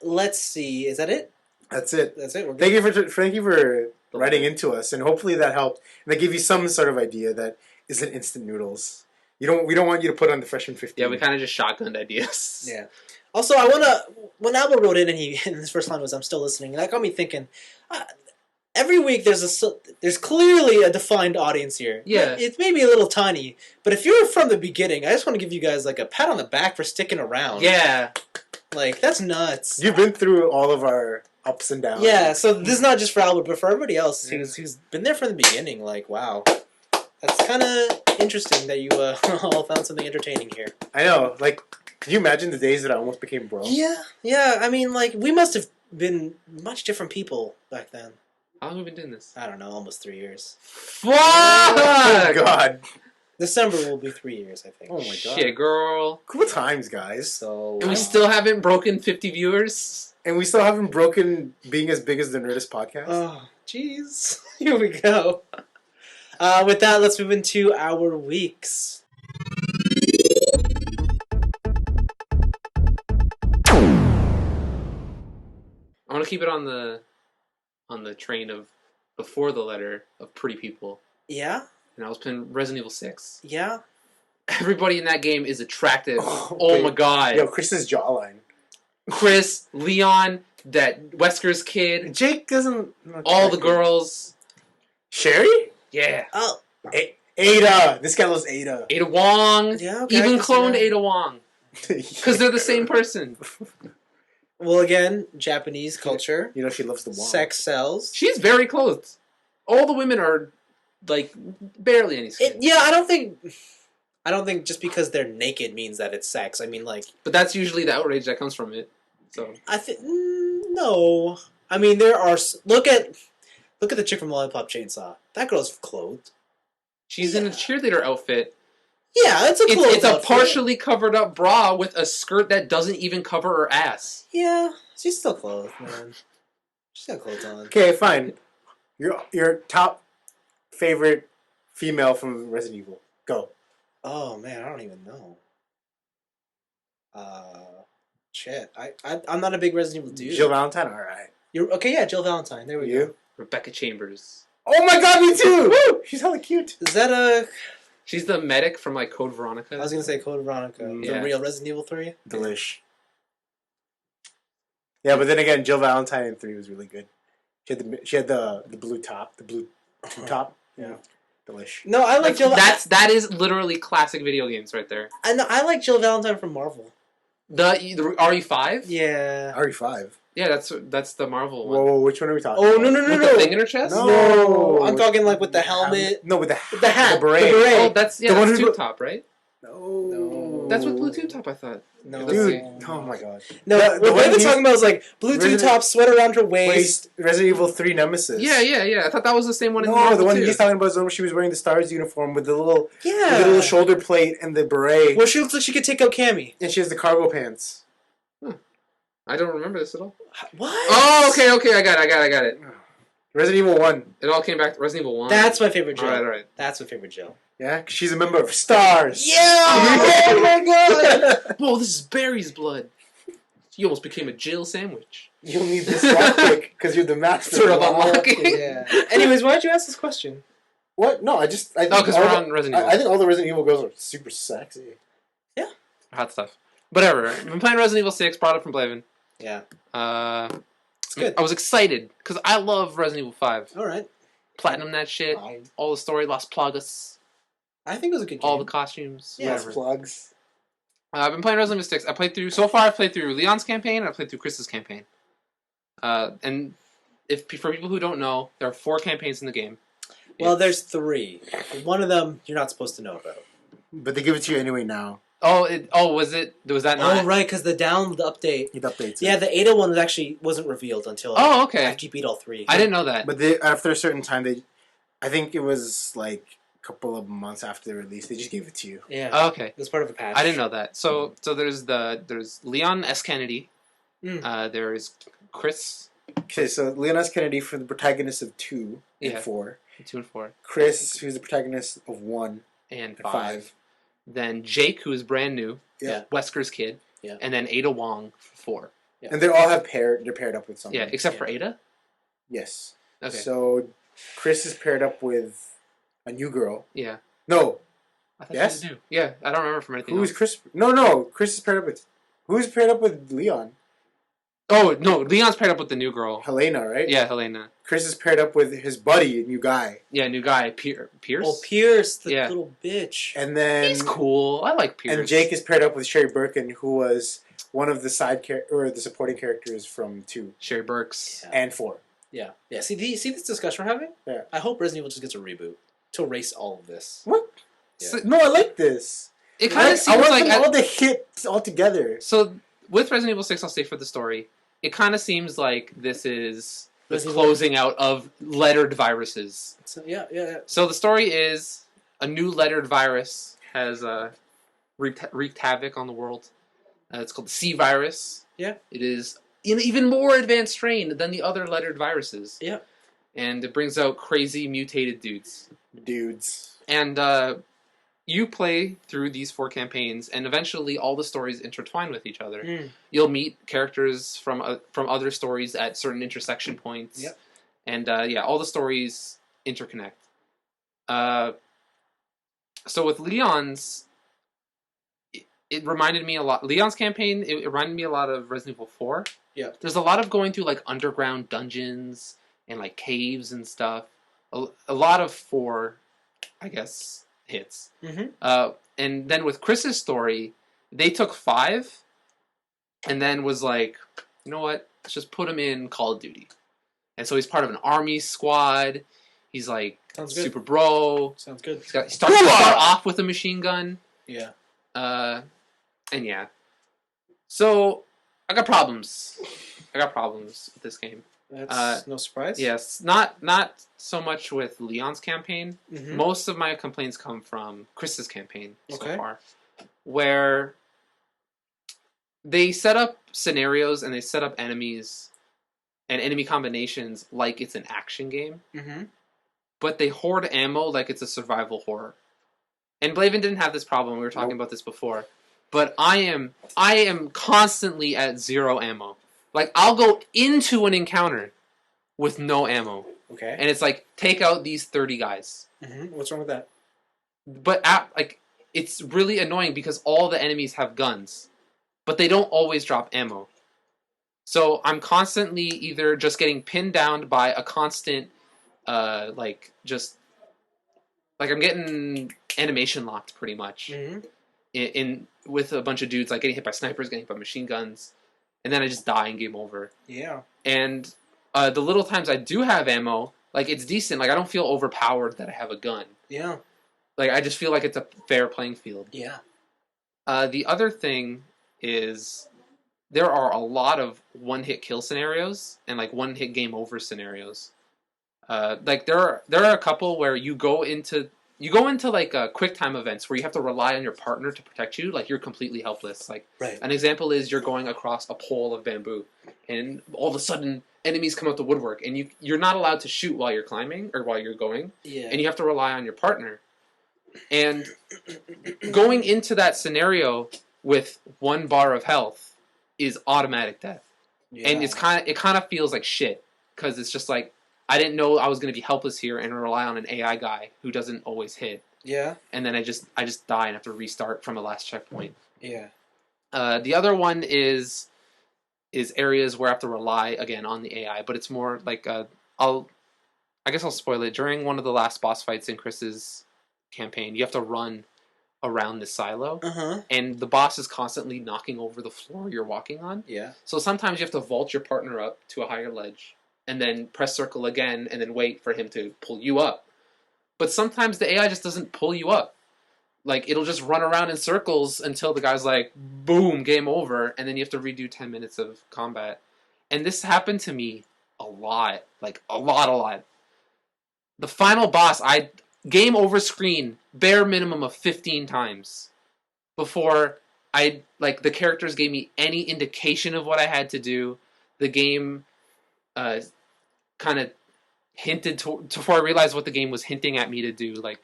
Let's see. Is that it? That's it. That's it. We're good. Thank you for writing into us, and hopefully that helped. And that gave you some sort of idea that isn't instant noodles. We don't want you to put on the freshman 15. Yeah, we kind of just shotgunned ideas. Yeah. Also, I wanna. When Albert wrote in and his first line was "I'm still listening," that got me thinking. Every week there's clearly a defined audience here. Yeah. It's maybe a little tiny, but if you're from the beginning, I just want to give you guys like a pat on the back for sticking around. Yeah. Like that's nuts. You've been through all of our ups and downs. Yeah, so this is not just for Albert, but for everybody else who's been there from the beginning. Like, wow, that's kind of interesting that you all found something entertaining here. I know. Like, can you imagine the days that I almost became broke? Yeah. I mean, like, we must have been much different people back then. How long have we been doing this? I don't know, almost 3 years. Fuck! Oh God. December will be 3 years, I think. Oh my God. Shit, girl. Cool times, guys. So, And we still haven't broken 50 viewers? And we still haven't broken being as big as the Nerdist podcast. oh, jeez. Here we go. With that, let's move into our weeks. I want to keep it on the train of before the letter of pretty people. Yeah? And I was playing Resident Evil 6. Yeah? Everybody in that game is attractive. Oh, Oh my God. Yo, Chris's jawline. Chris, Leon, that Wesker's kid, Jake doesn't. all the girls. Sherry? Yeah. Oh. Ada. This guy loves Ada. Ada Wong. Yeah, okay, Even I can see cloned that. Ada Wong. Because they're the same person. Well, again, Japanese culture. You know she loves the wand. Sex sells. She's very clothed. All the women are, like, barely any skin. Yeah, I don't think just because they're naked means that it's sex. I mean, like, But that's usually the outrage that comes from it. So I think no. I mean, there are. Look at the chick from Lollipop Chainsaw. That girl's clothed. she's in a cheerleader outfit. Yeah, it's a clothed It's a outfit. partially covered up bra with a skirt that doesn't even cover her ass. Yeah, she's still clothed, man. She's got clothes on. Okay, fine. Your top favorite female from Resident Evil. Go. Oh man, I don't even know. Shit. I'm not a big Resident Evil dude. Jill Valentine. All right. You're okay. Yeah, Jill Valentine. There we go. You? Rebecca Chambers. Oh my God, me too. Woo! She's hella cute. Is that a? She's the medic from like Code Veronica. I was gonna say Code Veronica. Yeah. The real Resident Evil 3. Delish. Yeah, but then again, Jill Valentine in 3 was really good. She had the blue top, the blue top. Yeah, delish. No, I like Jill. That is literally classic video games right there. I like Jill Valentine from Marvel. The RE5? Yeah. RE5. Yeah, that's the Marvel one. Whoa, which one are we talking? Oh about? no! With the thing in her chest? No. I'm talking like with the helmet. No, with the hat, the beret. the beret. Oh, that's The one that's who- Tube Top, right? No. That's with Blue Tube Top, I thought. No, Dude, oh my God. No, The what one Blaven's he's- talking about is like Bluetooth Resident- top, sweater around her waist. Resident Evil 3 Nemesis. Yeah. I thought that was the same one in No, Marvel the one too. he's talking about is the one where she was wearing the STARS uniform with the little, Yeah. with the little shoulder plate and the beret, Well, she looks like she could take out Cammy. and she has the cargo pants. I don't remember this at all. What? Oh, okay, I got it. Resident Evil 1. It all came back to Resident Evil 1. That's my favorite Jill. All right. That's my favorite Jill. Yeah, 'cause she's a member of STARS. Yeah! Oh my god! Whoa, this is Barry's blood. You almost became a Jill sandwich. You'll need this lockpick because you're the master Sort of of unlocking. Yeah. Anyways, why did you ask this question? What? No, I think because all we're the- on Resident Evil. I think all the Resident Evil girls are super sexy. Hot stuff. Whatever. I've been playing Resident Evil 6, brought it from Blaven. Yeah. It's good. I was excited because I love Resident Evil 5. Alright. Platinum that shit. All the story, Las Plagas, I think it was a good game. all the costumes, Yeah, Less whatever. plugs. I've been playing Resident Evil 6. I've played through Leon's campaign, and I played through Chris's campaign. And for people who don't know, there are 4 campaigns in the game. Well, there's 3. One of them you're not supposed to know about. But they give it to you anyway now. Was that not? Oh, right, because the update. It updates. Yeah, the Ada one wasn't revealed until okay. after you beat all 3. I didn't know that. But after a certain time, I think it was like a couple of months after the release, they just gave it to you. Yeah. Oh, okay. It was part of a patch. I didn't know that. So there's Leon S. Kennedy. There's Chris. Okay, so Leon S. Kennedy for the protagonist of 2 and 4. 2 and 4. Chris, who's the protagonist of 1 and 5. Then Jake, who is brand new. Yeah. Wesker's kid. Yeah. And then Ada Wong for 4. Yeah. And they all they're paired up with someone. Yeah, except for Ada? Yes. Okay. So Chris is paired up with a new girl. Yeah. No. I thought yes? Knew. Yeah, I don't remember from anything Who's else. Chris? No. Chris is paired up with... Who's paired up with Leon? Oh, no. Leon's paired up with the new girl. Helena, right? Yeah, Helena. Chris is paired up with his buddy, a new guy. Yeah, new guy. Pierce? Oh, Pierce, the little bitch. And then... He's cool. I like Pierce. And Jake is paired up with Sherry Birkin, who was one of the the supporting characters from 2. Sherry Burks. And 4. Yeah. Yeah, see this discussion we're having? Yeah. I hope Resident Evil just gets a reboot to erase all of this. What? Yeah. No, I like this. It kind of seems I want like... them all to hit all together. So, with Resident Evil 6, I'll stay for the story. It kind of seems like this is the closing out of lettered viruses. So, yeah. So the story is a new lettered virus has wreaked havoc on the world. It's called the C virus. Yeah. It is an even more advanced strain than the other lettered viruses. Yeah. And it brings out crazy mutated dudes. And you play through these 4 campaigns, and eventually all the stories intertwine with each other. You'll meet characters from other stories at certain intersection points. Yep. And all the stories interconnect. So with Leon's, it reminded me a lot. Leon's campaign, it reminded me a lot of Resident Evil 4. Yeah. There's a lot of going through like underground dungeons and like caves and stuff. A lot of 4, I guess, hits. And then with Chris's story, they took 5 and then was like, you know what? Let's just put him in Call of Duty. And so he's part of an army squad. He's like super bro. Sounds good. He starts off with a machine gun. Yeah. And yeah. So I got problems. With this game. That's no surprise. Yes, not so much with Leon's campaign. Most of my complaints come from Chris's campaign so far, where they set up scenarios and they set up enemies and enemy combinations like it's an action game, but they hoard ammo like it's a survival horror. And Blaven didn't have this problem. We were talking about this before, but I am constantly at 0 ammo. Like, I'll go into an encounter with no ammo. Okay. And it's like, take out these 30 guys. What's wrong with that? But, it's really annoying because all the enemies have guns. But they don't always drop ammo. So, I'm constantly either just getting pinned down by a constant, I'm getting animation locked, pretty much. In with a bunch of dudes, like, getting hit by snipers, getting hit by machine guns. And then I just die and game over. Yeah. And the little times I do have ammo, like, it's decent. Like, I don't feel overpowered that I have a gun. Yeah. Like, I just feel like it's a fair playing field. Yeah. The other thing is there are a lot of one-hit kill scenarios and, like, one-hit game over scenarios. Like, there are a couple where you go into like quick time events where you have to rely on your partner to protect you. Like, you're completely helpless. Like, an example is you're going across a pole of bamboo, and all of a sudden enemies come out the woodwork, and you're not allowed to shoot while you're climbing or while you're going. Yeah. And you have to rely on your partner. And going into that scenario with 1 bar of health is automatic death. Yeah. And it kind of feels like shit because it's just like, I didn't know I was going to be helpless here and rely on an AI guy who doesn't always hit. Yeah. And then I just die and have to restart from the last checkpoint. Yeah. The other one is areas where I have to rely again on the AI, but it's more like I guess I'll spoil it. During one of the last boss fights in Chris's campaign, you have to run around the silo, Uh-huh. and the boss is constantly knocking over the floor you're walking on. Yeah. So sometimes you have to vault your partner up to a higher ledge, and then press circle again, and then wait for him to pull you up. But sometimes the AI just doesn't pull you up. Like, it'll just run around in circles until the guy's like, boom, game over, and then you have to redo 10 minutes of combat. And this happened to me a lot. Like, a lot. The final boss, game over screen, bare minimum of 15 times before the characters gave me any indication of what I had to do. The game kind of hinted before I realized what the game was hinting at me to do. Like,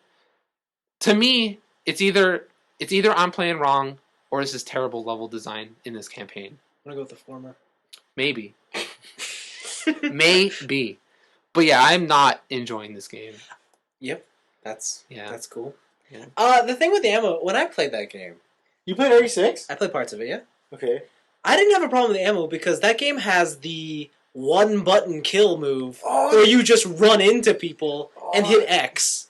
to me, it's either I'm playing wrong or this is terrible level design in this campaign. I'm gonna go with the former. Maybe. Maybe. But yeah, I'm not enjoying this game. Yep. That's cool. Yeah. The thing with the ammo, when I played that game, You played RE6? I played parts of it, yeah. Okay. I didn't have a problem with the ammo because that game has the one button kill move Oh, where you just run into people and hit X.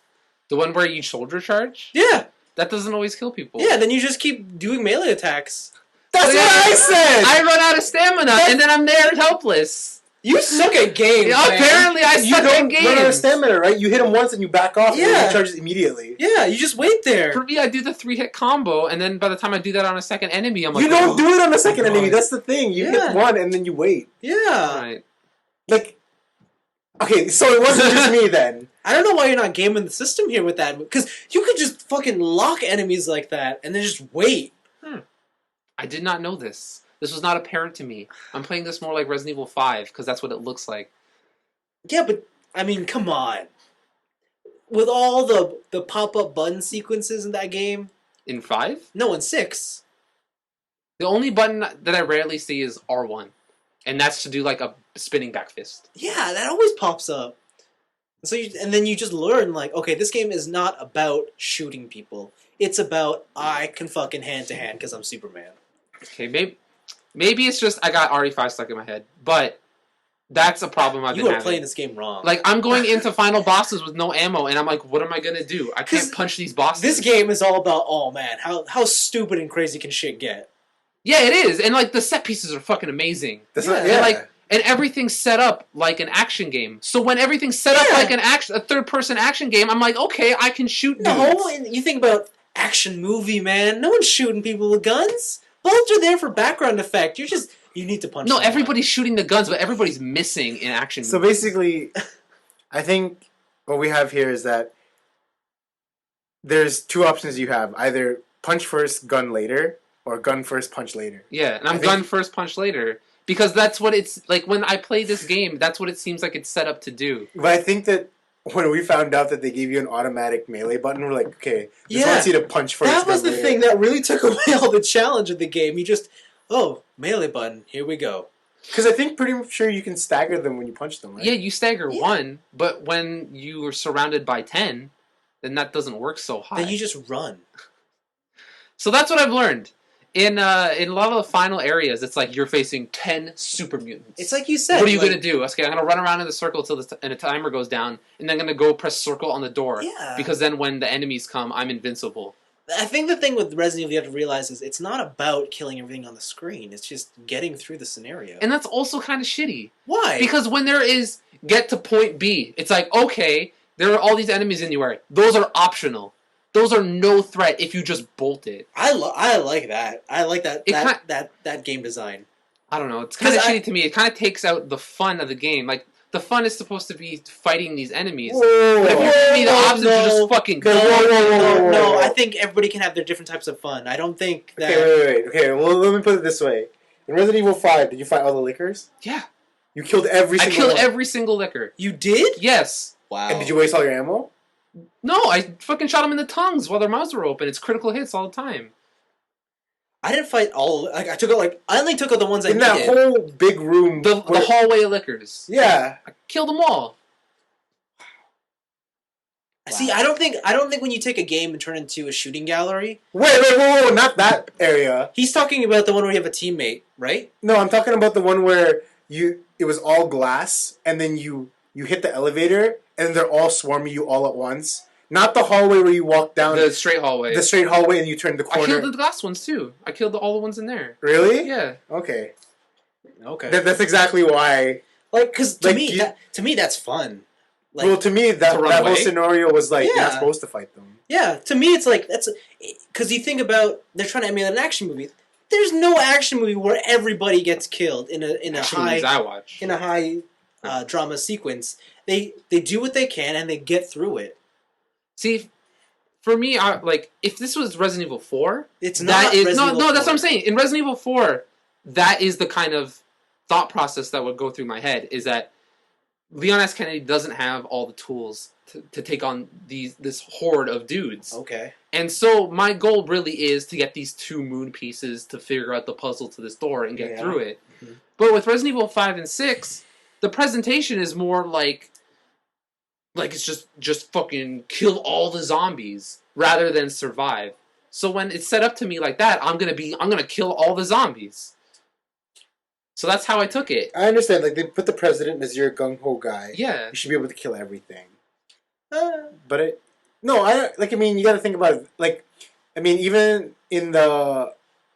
The one where you shoulder charge? Yeah. That doesn't always kill people. Yeah, then you just keep doing melee attacks. That's what I said! I run out of stamina and then I'm there helpless. You suck at games, Yeah, man. apparently I You suck at don't run out of games. stamina, right? You hit him once and you back off and Yeah. he charges immediately. Yeah, you just wait there. For me, I do the 3-hit combo, and then by the time I do that on a second enemy, I'm like, You don't do it on the second God. enemy. That's the thing. You Yeah. hit one and then you wait. Yeah. Alright. Like, okay, so it wasn't just me then. I don't know why you're not gaming the system here with that, because you could just fucking lock enemies like that and then just wait. I did not know this. This was not apparent to me. I'm playing this more like Resident Evil 5, because that's what it looks like. Yeah, but, I mean, come on. With all the pop-up button sequences in that game, In 5? no, in 6. The only button that I rarely see is R1. And that's to do like a spinning back fist. Yeah, that always pops up. So and then you just learn, like, okay, this game is not about shooting people. It's about, I can fucking hand-to-hand because I'm Superman. Okay, maybe it's just I got RE5 stuck in my head. But that's a problem I've been You are having. playing this game wrong. Like, I'm going into final bosses with no ammo, and I'm like, what am I going to do? I can't 'Cause punch these bosses. this game is all about, oh man, how stupid and crazy can shit get? Yeah, it is. And, like, the set pieces are fucking amazing. That's Yeah. not, And, like, and everything's set up like an action game. So when everything's set up Yeah. like a third-person action game, I'm like, okay, I can shoot dudes. No, and you think about action movie, man. No one's shooting people with guns. Bullets are there for background effect. You need to punch No, someone. everybody's shooting the guns, but everybody's missing in action So movies. basically, I think what we have here is that there's two options you have. Either punch first, gun later, or gun first, punch later. Yeah, and I I'm think- gun first, punch later. Because that's what it's... Like, when I play this game, that's what it seems like it's set up to do. But I think that when we found out that they gave you an automatic melee button, we're like, okay, this Yeah. wants you to punch first. That was gun the later. thing that really took away all the challenge of the game. You just, oh, melee button, here we go. Because I think pretty sure you can stagger them when you punch them, right? Yeah, you stagger Yeah. 1, but when you are surrounded by 10, then that doesn't work so high. Then you just run. So that's what I've learned. In a lot of the final areas, it's like you're facing 10 super mutants. It's like you said. What are you like, going to do? Okay, I'm going to run around in the circle till and a timer goes down, and then I'm going to go press circle on the door. Yeah. Because then when the enemies come, I'm invincible. I think the thing with Resident Evil you have to realize is it's not about killing everything on the screen. It's just getting through the scenario. And that's also kind of shitty. Why? Because when there is get to point B, it's like, okay, there are all these enemies in the area. Those are optional. Those are no threat if you just bolt it. I like that. I like that It that game design. I don't know. It's kind of 'Cause shitty to me. It kind of takes out the fun of the game. Like, the fun is supposed to be fighting these enemies. Whoa, But if you give me the Whoa, option to no. just fucking go. No, I think everybody can have their different types of fun. I don't think that. Okay, wait. Okay, well, let me put it this way. In Resident Evil 5, did you fight all the lickers? Yeah. You killed every I single killed one. every single licker. You did? Yes. Wow. And did you waste all your ammo? No, I fucking shot them in the tongues while their mouths were open. It's critical hits all the time. I didn't fight all. Like, I only took out the ones I In that needed. whole big room. The where- hallway of lickers. Yeah. I killed them all. See, I don't think when you take a game and turn it into a shooting gallery. Wait, whoa, not that area. He's talking about the one where you have a teammate, right? No, I'm talking about the one where it was all glass, and then you hit the elevator, and they're all swarming you all at once. Not the hallway where you walk down. The straight hallway. The straight hallway and you turn the corner. I killed the last ones too. I killed all the ones in there. Really? Yeah. Okay. Okay. That's exactly why. Like, because to me, that's fun. Like, well, to me, that whole scenario was like, you're not supposed to fight them. Yeah, to me, it's like, that's... Because you think about, they're trying to emulate an action movie. There's no action movie where everybody gets killed in a high drama sequence. They do what they can and they get through it. See, for me, like, if this was Resident Evil 4, it's not Resident Evil 4. No, that's what I'm saying. In Resident Evil 4, that is the kind of thought process that would go through my head, is that Leon S. Kennedy doesn't have all the tools to take on this horde of dudes. Okay. And so my goal really is to get these 2 moon pieces to figure out the puzzle to this door and get through it. Mm-hmm. But with Resident Evil 5 and 6, the presentation is more like it's just fucking kill all the zombies rather than survive. So when it's set up to me like that, I'm gonna kill all the zombies. So that's how I took it. I understand. Like, they put the president as your gung-ho guy. Yeah. You should be able to kill everything. But it... No, I mean, you gotta think about it. Like, I mean, even in the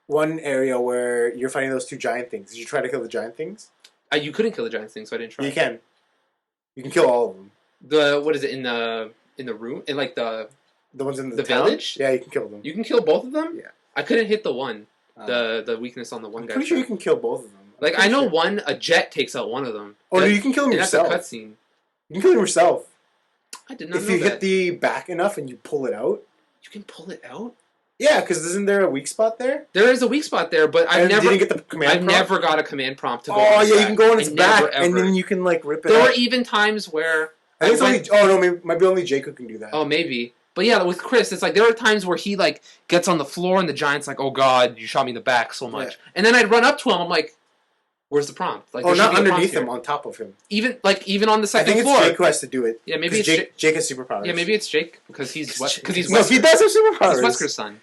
one area where you're fighting those 2 giant things, did you try to kill the giant things? You couldn't kill the giant things, so I didn't try. You can. You can kill all of them. What is it, in the room? In, like, the ones in the village? Yeah, you can kill them. You can kill both of them? Yeah. I couldn't hit the one. The weakness on the one guy. I'm pretty sure you can kill both of them. Like, I know a jet takes out one of them. Oh, no, you can kill him yourself. That's a cutscene. You can kill him yourself. I did not know If you hit the back enough and you pull it out. You can pull it out? Yeah, because isn't there a weak spot there? There is a weak spot there, but I've never get the command prompt? never got a command prompt to go on its back. You can go on its back, ever. and then you can, like, rip it There out. were even times where... I think it's only... Oh, no, maybe, might be only Jake who can do that. Oh, maybe. But yeah, with Chris, it's like, there were times where he, like, gets on the floor, and the giant's like, oh god, you shot me in the back so much. Yeah. And then I'd run up to him, I'm like... Where's the prompt? Like, not underneath him, on top of him. Even on the second floor. I think it's Jake who has to do it. Yeah, maybe it's Jake has superpowers. Yeah, maybe it's Jake because he's no, he does have superpowers. He's Wesker's son.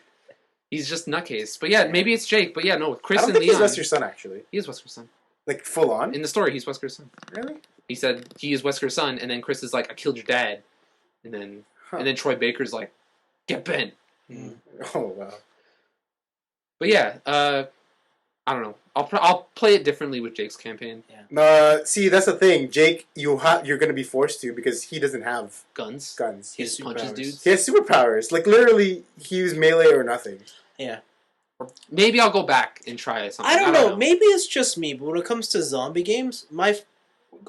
He's just nutcase. But yeah, maybe it's Jake. But yeah, no, with Chris I don't and think Leon. He's Wesker's son, actually. He is Wesker's son. Like, full on? In the story, he's Wesker's son. Really? He said he is Wesker's son, and then Chris is like, I killed your dad. And then Troy Baker's like, get bent. Mm. Oh, wow. But yeah, I don't know. I'll play it differently with Jake's campaign. Yeah. See, that's the thing. Jake, you're going to be forced to because he doesn't have guns. He just punches dudes. He has superpowers. Like, literally, he used melee or nothing. Yeah. Or maybe I'll go back and try something. I don't know. Maybe it's just me, but when it comes to zombie games,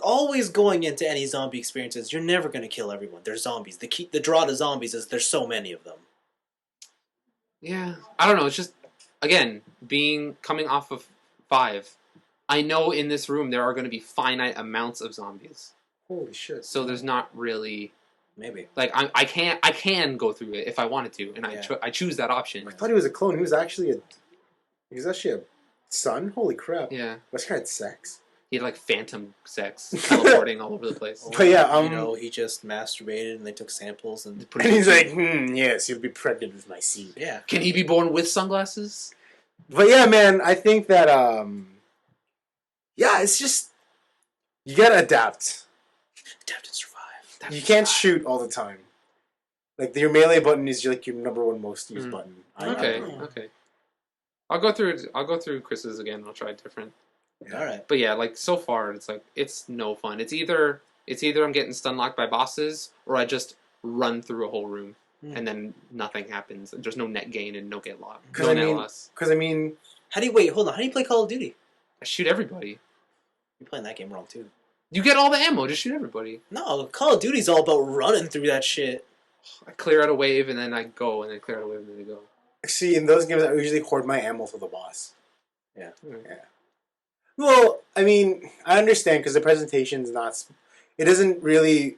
always going into any zombie experiences, you're never going to kill everyone. They're zombies. The draw to zombies is there's so many of them. Yeah. I don't know. It's just, again, coming off of 5, I know in this room there are going to be finite amounts of zombies. Holy shit! So there's not really maybe like I can go through it if I wanted to, and I choose that option. I thought he was a clone. He was actually a son. Holy crap! Yeah, Wesker had sex. He had like phantom sex, teleporting all over the place. But yeah, he just masturbated and they took samples and he's like, yes, you'll be pregnant with my seed. Yeah. Can he be born with sunglasses? But yeah, man, I think that, it's just, you gotta adapt. Adapt and survive. You can't shoot all the time. Like, your melee button is like your number 1 most used button. Okay. I'll go through Chris's again. I'll try different. All right. But yeah, like, so far, it's like, it's no fun. It's either I'm getting stun locked by bosses, or I just run through a whole room. And then nothing happens. There's no net gain and no get lost. No net loss. Because, I mean... Hold on. How do you play Call of Duty? I shoot everybody. You're playing that game wrong, too. You get all the ammo. Just shoot everybody. No, Call of Duty's all about running through that shit. I clear out a wave, and then I go, and then clear out a wave, and then I go. See, in those games, I usually hoard my ammo for the boss. Yeah. Yeah. Well, I mean, I understand, because the presentation's not... It doesn't really...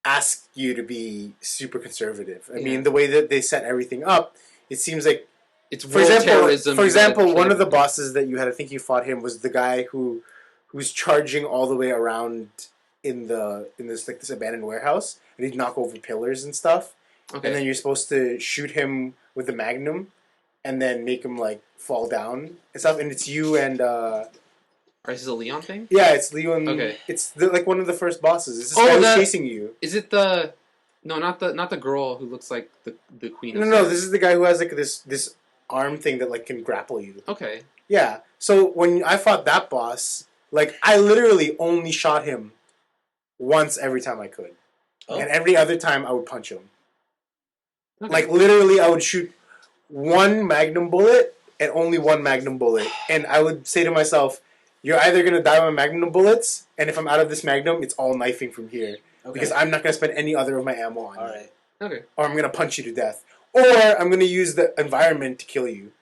ask you to be super conservative. I mean, the way that they set everything up, it seems like it's terrorism. For example, one of the bosses that you had, I think you fought him, was the guy who's charging all the way around in this abandoned warehouse, and he'd knock over pillars and stuff. Okay. And then you're supposed to shoot him with the magnum, and then make him like fall down and stuff. And it's you and. Is this a Leon thing? Yeah, it's Leon. Okay. It's like one of the first bosses. It's this guy who's chasing you. Is it the No, not the girl who looks like the queen. No, this is the guy who has like this arm thing that like can grapple you. Okay. Yeah. So when I fought that boss, like I literally only shot him once every time I could, and every other time I would punch him. Okay. Like literally, I would shoot one magnum bullet and only one magnum bullet, and I would say to myself, "You're either gonna die with my magnum bullets, and if I'm out of this magnum, it's all knifing from here." Okay. Because I'm not going to spend any other of my ammo on you. Alright. Okay. Or I'm going to punch you to death. Or I'm going to use the environment to kill you.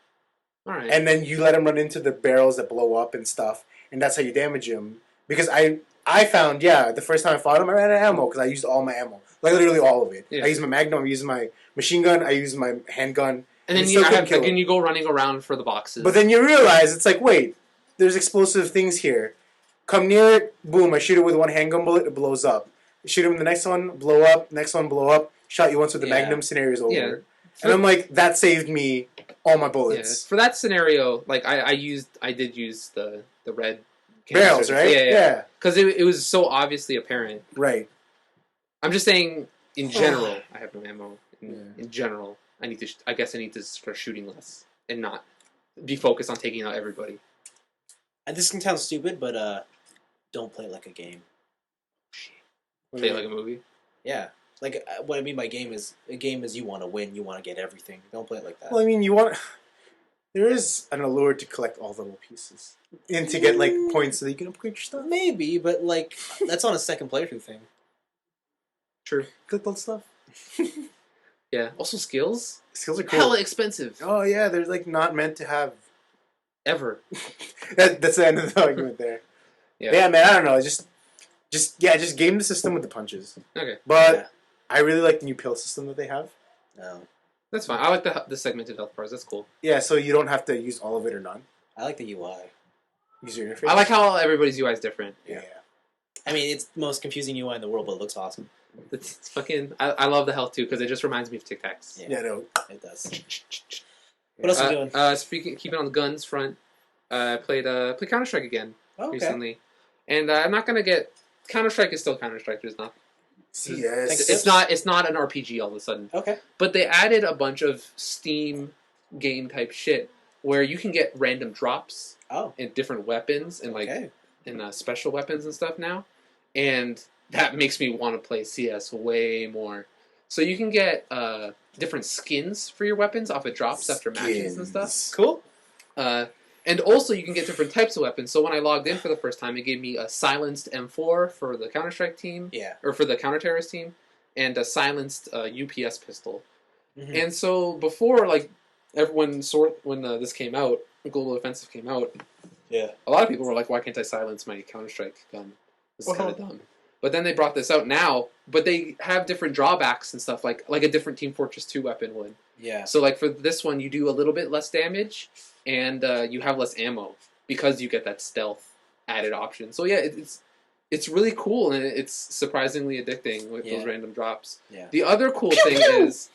Alright. And then you let him run into the barrels that blow up and stuff. And that's how you damage him. Because I found, the first time I fought him, I ran out of ammo because I used all my ammo. Like literally all of it. Yeah. I used my magnum, I used my machine gun, I used my handgun. And then you go running around for the boxes. But then you realize, it's like, wait, there's explosive things here. Come near it, boom, I shoot it with one handgun bullet, it blows up. Shoot him the next one, blow up, next one, blow up. Shot you once with the magnum, scenario's over. Yeah. And I'm like, that saved me all my bullets. Yeah. For that scenario, like I did use the red barrels, right? Yeah. Because it was so obviously apparent. Right. I'm just saying, in general, I have no ammo. In general, I guess I need to start shooting less and not be focused on taking out everybody. This can sound stupid, but don't play it like a game. Play it like a movie? Yeah. Like, what I mean by game is, a game is you want to win, you want to get everything. Don't play it like that. Well, I mean, there is an allure to collect all the little pieces. And to get, like, points so that you can upgrade your stuff. Maybe, but, like, that's on a second playthrough thing. True. Collect all the stuff. Yeah. Also, skills. Skills are cool. Hella expensive. Oh, yeah, they're, like, not meant to have... Ever. That's the end of the argument there. Yeah, man, I don't know, just game the system with the punches. Okay. But I really like the new pill system that they have. No. That's fine. I like the segmented health bars. That's cool. Yeah, so you don't have to use all of it or none. I like the UI. User interface. I like how everybody's UI is different. Yeah. I mean, it's the most confusing UI in the world, but it looks awesome. It's fucking... I love the health, too, because it just reminds me of Tic Tacs. Yeah, no. It does. What else are you doing? Keeping on the guns front, I played Counter-Strike again recently. And I'm not going to get... Counter-Strike is still Counter-Strike. There's not... Yes. It's not an RPG all of a sudden. Okay. But they added a bunch of Steam game type shit where you can get random drops and different weapons and and special weapons and stuff now. And that makes me want to play CS way more. So you can get different skins for your weapons off of drops after matches and stuff. Cool. And also you can get different types of weapons. So when I logged in for the first time, it gave me a silenced M4 for the Counter-Strike team. Yeah. Or for the Counter-Terrorist team. And a silenced UPS pistol. Mm-hmm. And so before, like, when this came out, Global Offensive came out, a lot of people were like, why can't I silence my Counter-Strike gun? This is kind of dumb. But then they brought this out now, but they have different drawbacks and stuff, like a different Team Fortress 2 weapon would. Yeah. So, like, for this one, you do a little bit less damage, and you have less ammo, because you get that stealth added option. So, yeah, it's really cool, and it's surprisingly addicting with those random drops. Yeah. The other cool thing is...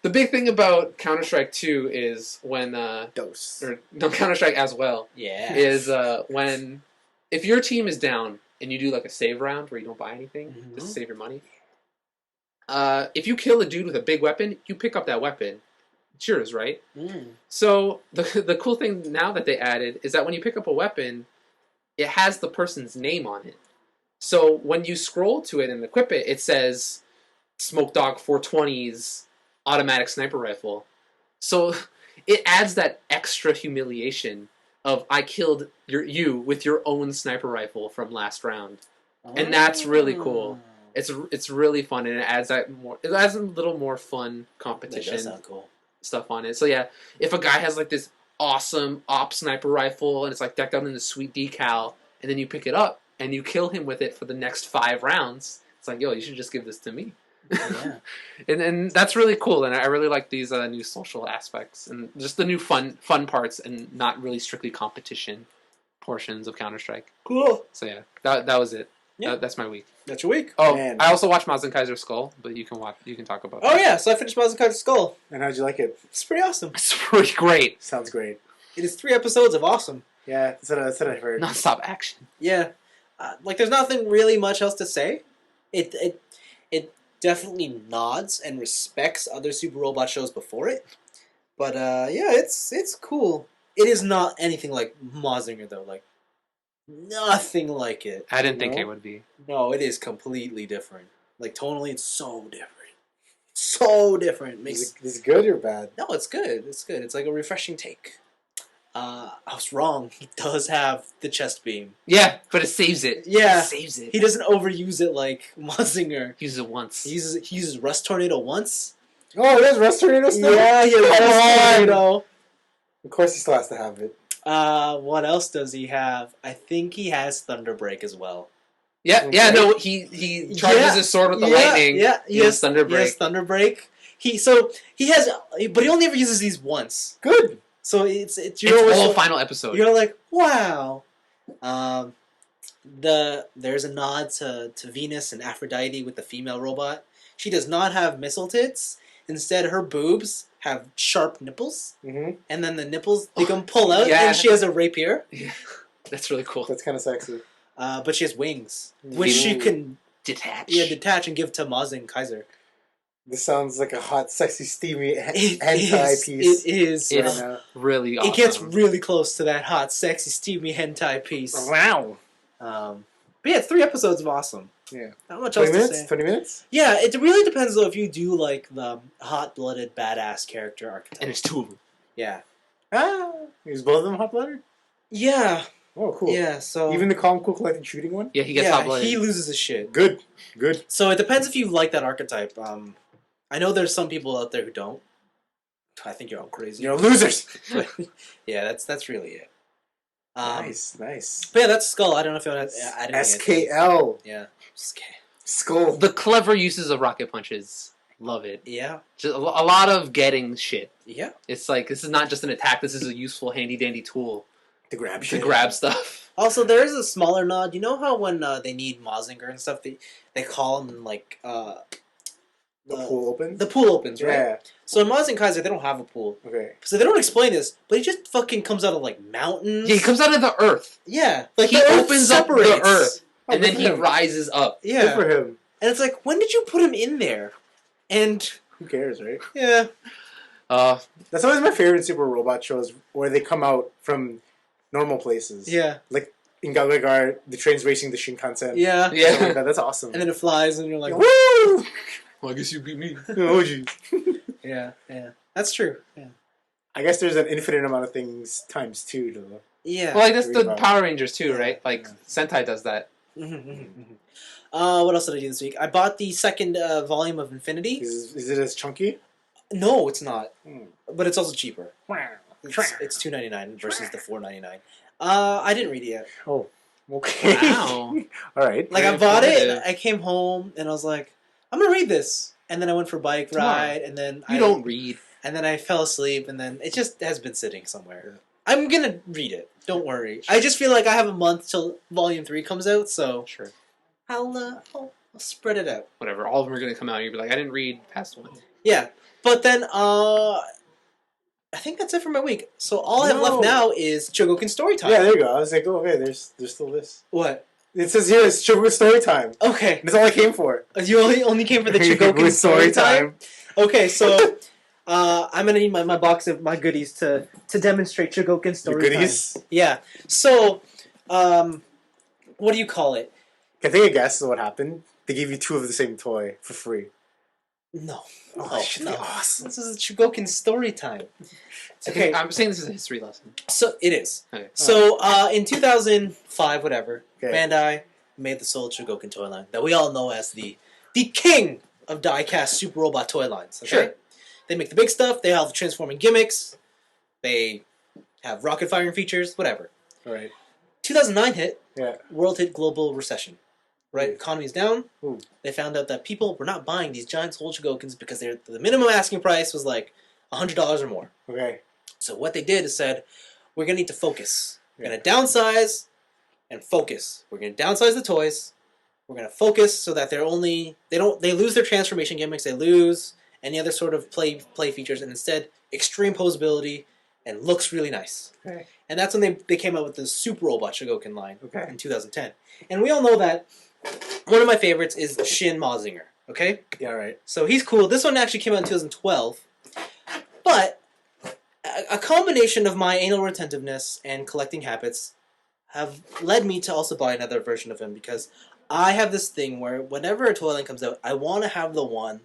The big thing about Counter-Strike 2 is when... Counter-Strike as well. Yeah. Is when... If your team is down... and you do like a save round where you don't buy anything just to save your money. If you kill a dude with a big weapon, you pick up that weapon. It's yours, right? So the cool thing now that they added is that when you pick up a weapon, it has the person's name on it. So when you scroll to it and equip it, it says Smoke Dog 420's automatic sniper rifle. So it adds that extra humiliation of I killed you with your own sniper rifle from last round, and that's really cool. It's really fun, and it adds a little more fun competition stuff on it. So yeah, if a guy has like this awesome op sniper rifle and it's like decked out in the sweet decal, and then you pick it up and you kill him with it for the next 5 rounds, it's like, yo, you should just give this to me. Yeah. and that's really cool, and I really like these new social aspects and just the new fun parts, and not really strictly competition portions of Counter-Strike. Cool. So yeah, that was it. Yeah. That's my week. That's your week. Oh, Man. I also watched Mazen Kaiser Skull, but you can talk about. Oh yeah, so I finished Mazen Kaiser Skull. And how'd you like it? It's pretty awesome. It's pretty great. Sounds great. It is 3 episodes of awesome. Yeah, that's what I heard. Non-stop action. Yeah, like there's nothing really much else to say. It definitely nods and respects other Super Robot shows before it. But yeah, it's cool. It is not anything like Mazinger though. Like nothing like it. I didn't think it would be. No, it is completely different. Like tonally, it's so different. So different. Is it good or bad? No, it's good. It's good. It's like a refreshing take. I was wrong. He does have the chest beam. Yeah, but it saves it. Yeah, It saves it. he doesn't overuse it like Mazinger. He uses it once. He uses Rust Tornado once. Oh, there's Rust Tornado still? Yeah, he has Rust Tornado. Of course he still has to have it. What else does he have? I think he has Thunder Break as well. Yeah, Okay. yeah, no, he charges his sword with the lightning. Yeah, he has Thunder Break. He has Thunder Break. He has, but he only ever uses these once. Good. So it's It's all final episode. You're like, wow. There's a nod to Venus and Aphrodite with the female robot. She does not have missile tits. Instead, her boobs have sharp nipples, and then the nipples they can pull out, and she has a rapier. Yeah, that's really cool. That's kind of sexy. But she has wings, which she can detach. Yeah, detach and give to Maz and Kaiser. This sounds like a hot, sexy, steamy It hentai piece. It is. It's right now. really awesome. It gets really close to that hot, sexy, steamy hentai piece. Wow. But yeah, 3 episodes of awesome. Yeah. Not much 20 else minutes? to say. 20 minutes? Yeah, it really depends though if you do like the hot-blooded badass character archetype. And it's 2 of them. Yeah. Ah. Is both of them hot-blooded? Yeah. Oh, cool. Yeah, so... Even the calm, cool, collected shooting one? Yeah, he gets hot-blooded. he loses his shit. Good. Good. So it depends if you like that archetype. I know there's some people out there who don't. I think you're all crazy. You're losers! Yeah, that's really it. Nice, nice. But yeah, that's Skull. I don't know if you want to add anything. SKL. Yeah. Skull. The clever uses of rocket punches. Love it. Yeah. Just a lot of getting shit. Yeah. It's like, this is not just an attack, this is a useful, handy-dandy tool To grab to shit. grab stuff. Also, there is a smaller nod. You know how when they need Mazinger and stuff, they call him like The pool opens? the pool opens, right? Yeah. So in Maz and Kaiser, they don't have a pool. Okay. So they don't explain this, but he just fucking comes out of like mountains. Yeah, he comes out of the earth. Yeah, like He the earth opens up the separates. earth. Oh, And then good he for him. rises up. Good Yeah, for him. and it's like, when did you put him in there? And Who cares, right? yeah, That's always my favorite super robot shows where they come out from normal places. yeah, Like in Gagagar, the train's racing the Shinkansen. yeah, Something yeah. like that. That's awesome. and then it flies, and you're like, Woo! Well, I guess you beat me. Oh, geez. yeah, that's true. Yeah, I guess there's an infinite amount of things times 2, though. yeah. Well, like, that's the Read about it. Power Rangers too, right? Like, Yeah. Sentai does that. What else did I do this week? I bought the second volume of Infinity. Is it as chunky? No, it's not, Hmm. but it's also cheaper. It's $2.99 versus the $4.99. I didn't read it yet. Oh, okay. Wow. All right. Like, I Very bought it, and informative. I came home, and I was like, I'm gonna read this. And then I went for a bike ride, and then You don't read. and then I fell asleep, and then it just has been sitting somewhere. I'm gonna read it. Don't worry. I just feel like I have a month till Volume 3 comes out, so Sure. I'll spread it out. Whatever. All of them are going to come out and you'll be like, I didn't read past one. Yeah, but then I think that's it for my week. So all I have left No. now is Chogokin story time. Yeah, there you go. I was like, oh, okay, there's still this. What? It says here it's Chogokin story time. Okay. That's all I came for. You only came for the Chogokin story time? Okay, so I'm gonna need my box of my goodies to demonstrate Chogokin Your story goodies. time. Yeah. So, what do you call it? Can I take a guess of what happened? They gave you 2 of the same toy for free. No. Oh, No, that should be no. awesome. This is Chogokin story time. Okay, I'm saying this is a history lesson. so it is. Okay. So in 2005, whatever, Okay. Bandai made the Soul Chogokin toy line that we all know as the king of die-cast super robot toy lines. Okay? Sure. They make the big stuff. They have the transforming gimmicks. They have rocket firing features. Whatever. All right. 2009 hit. Yeah. World hit global recession. Right, Ooh. economy's down. Ooh. They found out that people were not buying these giant Soul Chogokins because the minimum asking price was like $100 or more. Okay. So what they did is said, we're gonna need to focus. We're Yeah. gonna downsize and focus. We're gonna downsize the toys. We're gonna focus so that they lose their transformation gimmicks. They lose any other sort of play features, and instead extreme posability and looks really nice. Okay. And that's when they came out with the Super Robot Chogokin line Okay. in 2010. And we all know that one of my favorites is Shin Mazinger. Okay? Yeah, right. So he's cool. This one actually came out in 2012. But a combination of my anal retentiveness and collecting habits have led me to also buy another version of him because I have this thing where whenever a toy line comes out, I want to have the one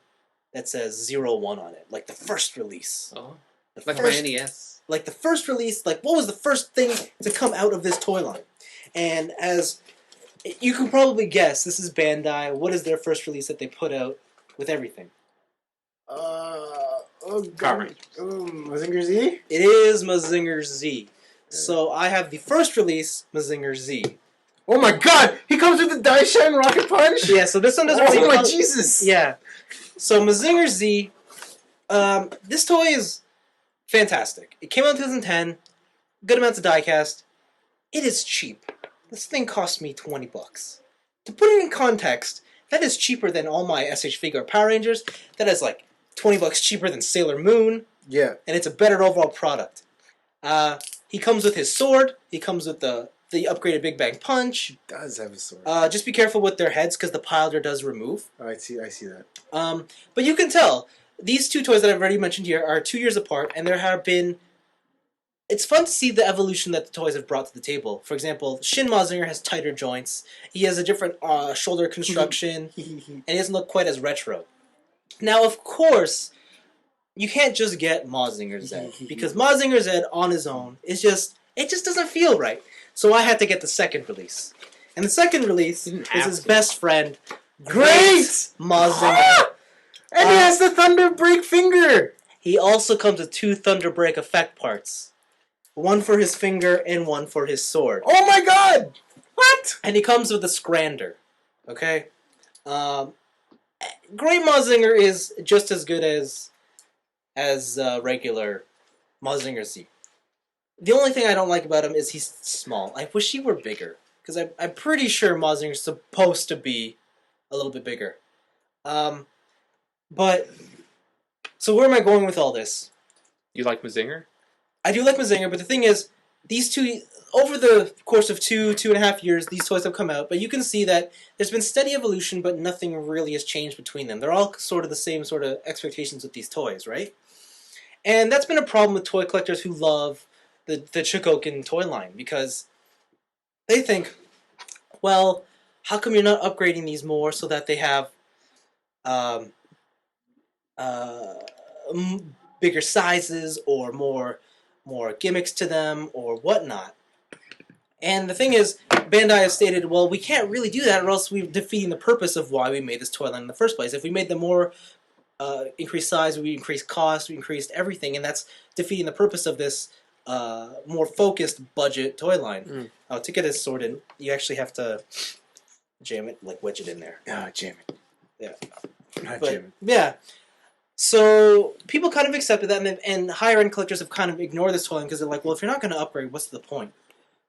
that says 01 on it, like the first release. Oh, the like first, my NES. Like the first release, like what was the first thing to come out of this toy line? And as you can probably guess, this is Bandai. What is their first release that they put out with everything? Power Rangers. Mazinger Z? It is Mazinger Z. So I have the first release, Mazinger Z. Oh my god! He comes with the Daishan Rocket Punch? Yeah, so this one doesn't really... Oh my Jesus! Yeah. So Mazinger Z, this toy is fantastic. It came out in 2010, good amounts of diecast. It is cheap. This thing cost me $20. To put it in context, that is cheaper than all my SH Figure Power Rangers. That is like $20 cheaper than Sailor Moon. Yeah. And it's a better overall product. He comes with his sword. He comes with the upgraded Big Bang Punch. He does have a sword. Just be careful with their heads because the piler does remove. Oh, I see that. But you can tell, these two toys that I've already mentioned here are 2 years apart, and there have been... It's fun to see the evolution that the toys have brought to the table. For example, Shin Mazinger has tighter joints. He has a different shoulder construction, and he doesn't look quite as retro. Now, of course, you can't just get Mazinger Z, because Mazinger Z on his own is just... It just doesn't feel right. So I had to get the second release. And the second release is his best friend, Great Mazinger. And he has the Thunder Break finger! He also comes with 2 Thunder Break effect parts. One for his finger and one for his sword. Oh my god! What? And he comes with a Scrander. Okay? Great Mazinger is just as good as regular Mazinger Z. The only thing I don't like about him is he's small. I wish he were bigger. Because I'm pretty sure Mazinger's supposed to be a little bit bigger. But, so where am I going with all this? You like Mazinger? I do like Mazinger, but the thing is, these two, over the course of 2.5 years, these toys have come out, but you can see that there's been steady evolution, but nothing really has changed between them. They're all sort of the same sort of expectations with these toys, right? And that's been a problem with toy collectors who love the Chogokin toy line, because they think, well, how come you're not upgrading these more so that they have bigger sizes or more gimmicks to them or whatnot? And the thing is, Bandai has stated, well, we can't really do that or else we're defeating the purpose of why we made this toy line in the first place. If we made them more increased size, we increased cost, we increased everything, and that's defeating the purpose of this more focused budget toy line. To get his sword in, you actually have to jam it, like wedge it in there. Jam it. Yeah. Jam But, it. yeah. So people kind of accepted that, and higher-end collectors have kind of ignored this toy line because they're like, well, if you're not going to upgrade, what's the point?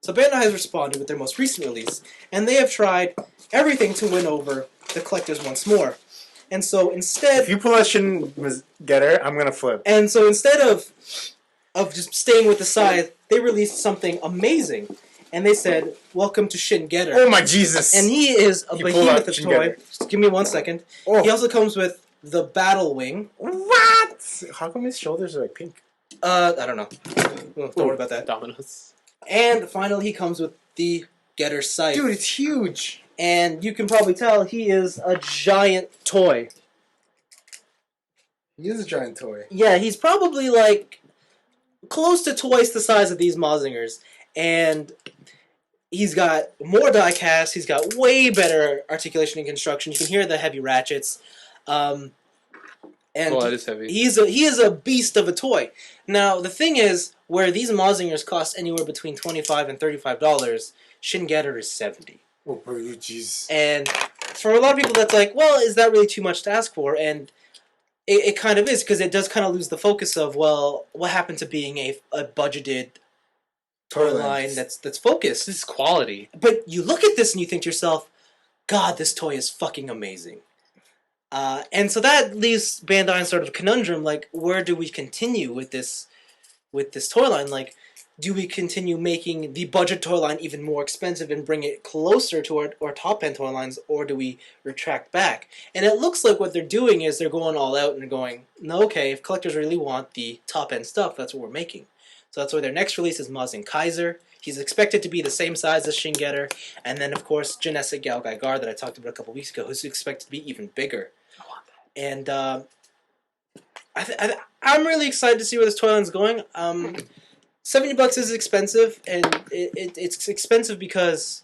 So Bandai has responded with their most recent release, and they have tried everything to win over the collectors once more. And so instead... If you pull a Shin Getter, I'm going to flip. And so instead of just staying with the size, they released something amazing. And they said, welcome to Shin Getter. Oh my Jesus! And he is a behemoth of Shin toy. Getter. Just give me 1 second. Oh. He also comes with the Battle Wing. What? How come his shoulders are like pink? I don't know. Don't worry about that. Dominoes. And finally, he comes with the Getter Scythe. Dude, it's huge. And you can probably tell he is a giant toy. He is a giant toy. Yeah, he's probably like close to twice the size of these Mazingers. And he's got more die cast. He's got way better articulation and construction. You can hear the heavy ratchets. And that is heavy. He is a beast of a toy. Now, the thing is, where these Mazingers cost anywhere between $25 and $35, Shin Getter is $70. Oh, bro, jeez. And for a lot of people, that's like, well, is that really too much to ask for? And it kind of is, because it does kind of lose the focus of, well, what happened to being a budgeted toy line that's focused? This is quality. But you look at this and you think to yourself, God, this toy is fucking amazing. And so that leaves Bandai in sort of a conundrum, like, where do we continue with this toy line? Like, do we continue making the budget toy line even more expensive and bring it closer to our top-end toy lines, or do we retract back? And it looks like what they're doing is they're going all out and they're going, no, okay, if collectors really want the top-end stuff, that's what we're making. So that's why their next release is Mazin Kaiser. He's expected to be the same size as Shin Getter. And then, of course, Genesik Galgai Gar that I talked about a couple weeks ago, who's expected to be even bigger. I want that. And I'm really excited to see where this toy line's going. $70 is expensive, and it's expensive because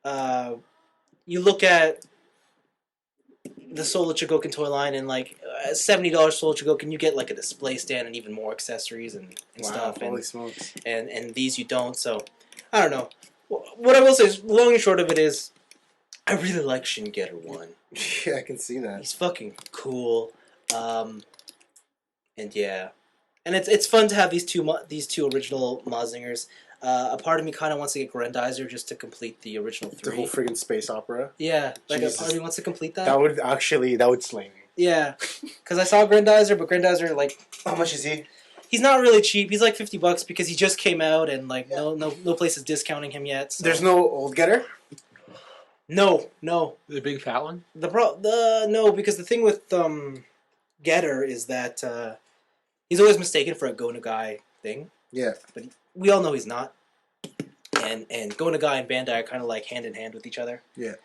you look at the Solo Chogokin toy line, and like $70 Solo Chogokin, you get like a display stand and even more accessories and stuff. Holy smokes! And these you don't. So I don't know. What I will say is, long and short of it is, I really like Shin Getter 1. Yeah, I can see that. He's fucking cool. And yeah. And it's fun to have these two original Mazingers. A part of me kind of wants to get Grendizer just to complete the original 3. The whole friggin' space opera. Yeah, like Jesus. a part of me wants to complete that. That would slay me. Yeah, because I saw Grendizer, but Grendizer, like, How much is he? he's not really cheap. He's like $50 because he just came out, and like no place is discounting him yet. So. There's no old getter. No. The big fat one? No, because the thing with Getter is that he's always mistaken for a Go-Nagai thing. Yeah. But we all know he's not. And Go-Nagai and Bandai are kind of like hand in hand with each other. Yeah.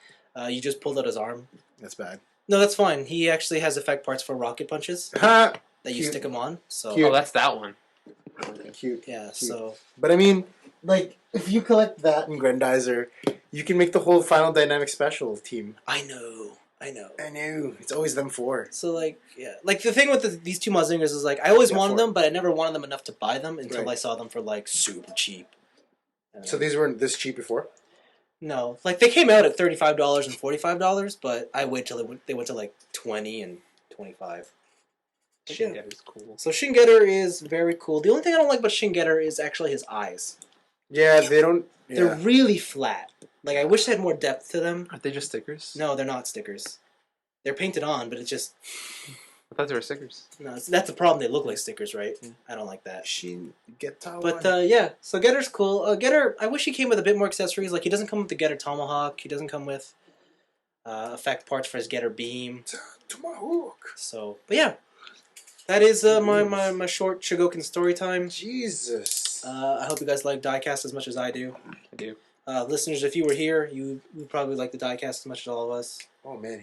You just pulled out his arm. That's bad. No, that's fine. He actually has effect parts for rocket punches Ha! that you stick him on. So Cute. Oh, that's that one. Cute. yeah, Cute. so But I mean, like, if you collect that and Grendizer, you can make the whole Final Dynamic Special team. I know. I know. It's always them four. So like yeah, like the thing with these two Mazingers is like I always wanted them, but I never wanted them enough to buy them until I saw them for like super cheap. So these weren't this cheap before? No, like they came out at $35 and $45, but I wait till they went to like $20 and $25. Shin Getter's cool. So Shin Getter is very cool. The only thing I don't like about Shin Getter is actually his eyes. Yeah, they don't. Yeah. They're really flat. Like I wish they had more depth to them. Aren't they just stickers? No, they're not stickers. They're painted on, but it's just I thought they were stickers. no. That's the problem. They look like stickers, right? I don't like that. Shin Getter. But yeah, so Getter's cool. Getter, I wish he came with a bit more accessories. Like he doesn't come with the Getter Tomahawk. He doesn't come with effect parts for his Getter Beam. Tomahawk. So, but yeah, that is my short Chogokin story time. Jesus. I hope you guys like diecast as much as I do. I do. Listeners, if you were here, you would probably like the diecast as much as all of us. Oh man,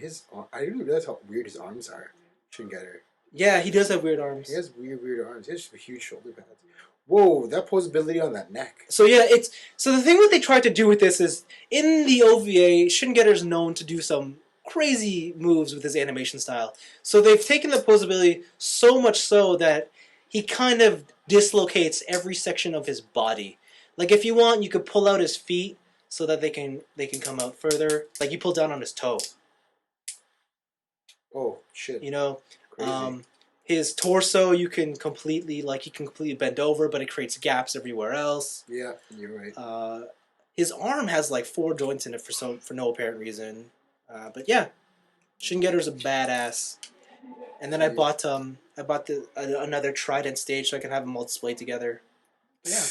I didn't realize how weird his arms are. Shin Getter. Yeah, he does have weird arms. He has weird arms. He has huge shoulder pads. Whoa, that posability on that neck. So yeah, so the thing what they tried to do with this is in the OVA, Shin Getter's known to do some crazy moves with his animation style. So they've taken the posability so much so that he kind of dislocates every section of his body. Like if you want, you could pull out his feet so that they can come out further. Like you pull down on his toe. Oh shit. You know, Crazy. his torso he can completely bend over, but it creates gaps everywhere else. Yeah, you're right. His arm has like 4 joints in it for no apparent reason. But yeah, Shin Getter's a badass. And then I bought another Trident stage so I can have them all displayed together. Yeah,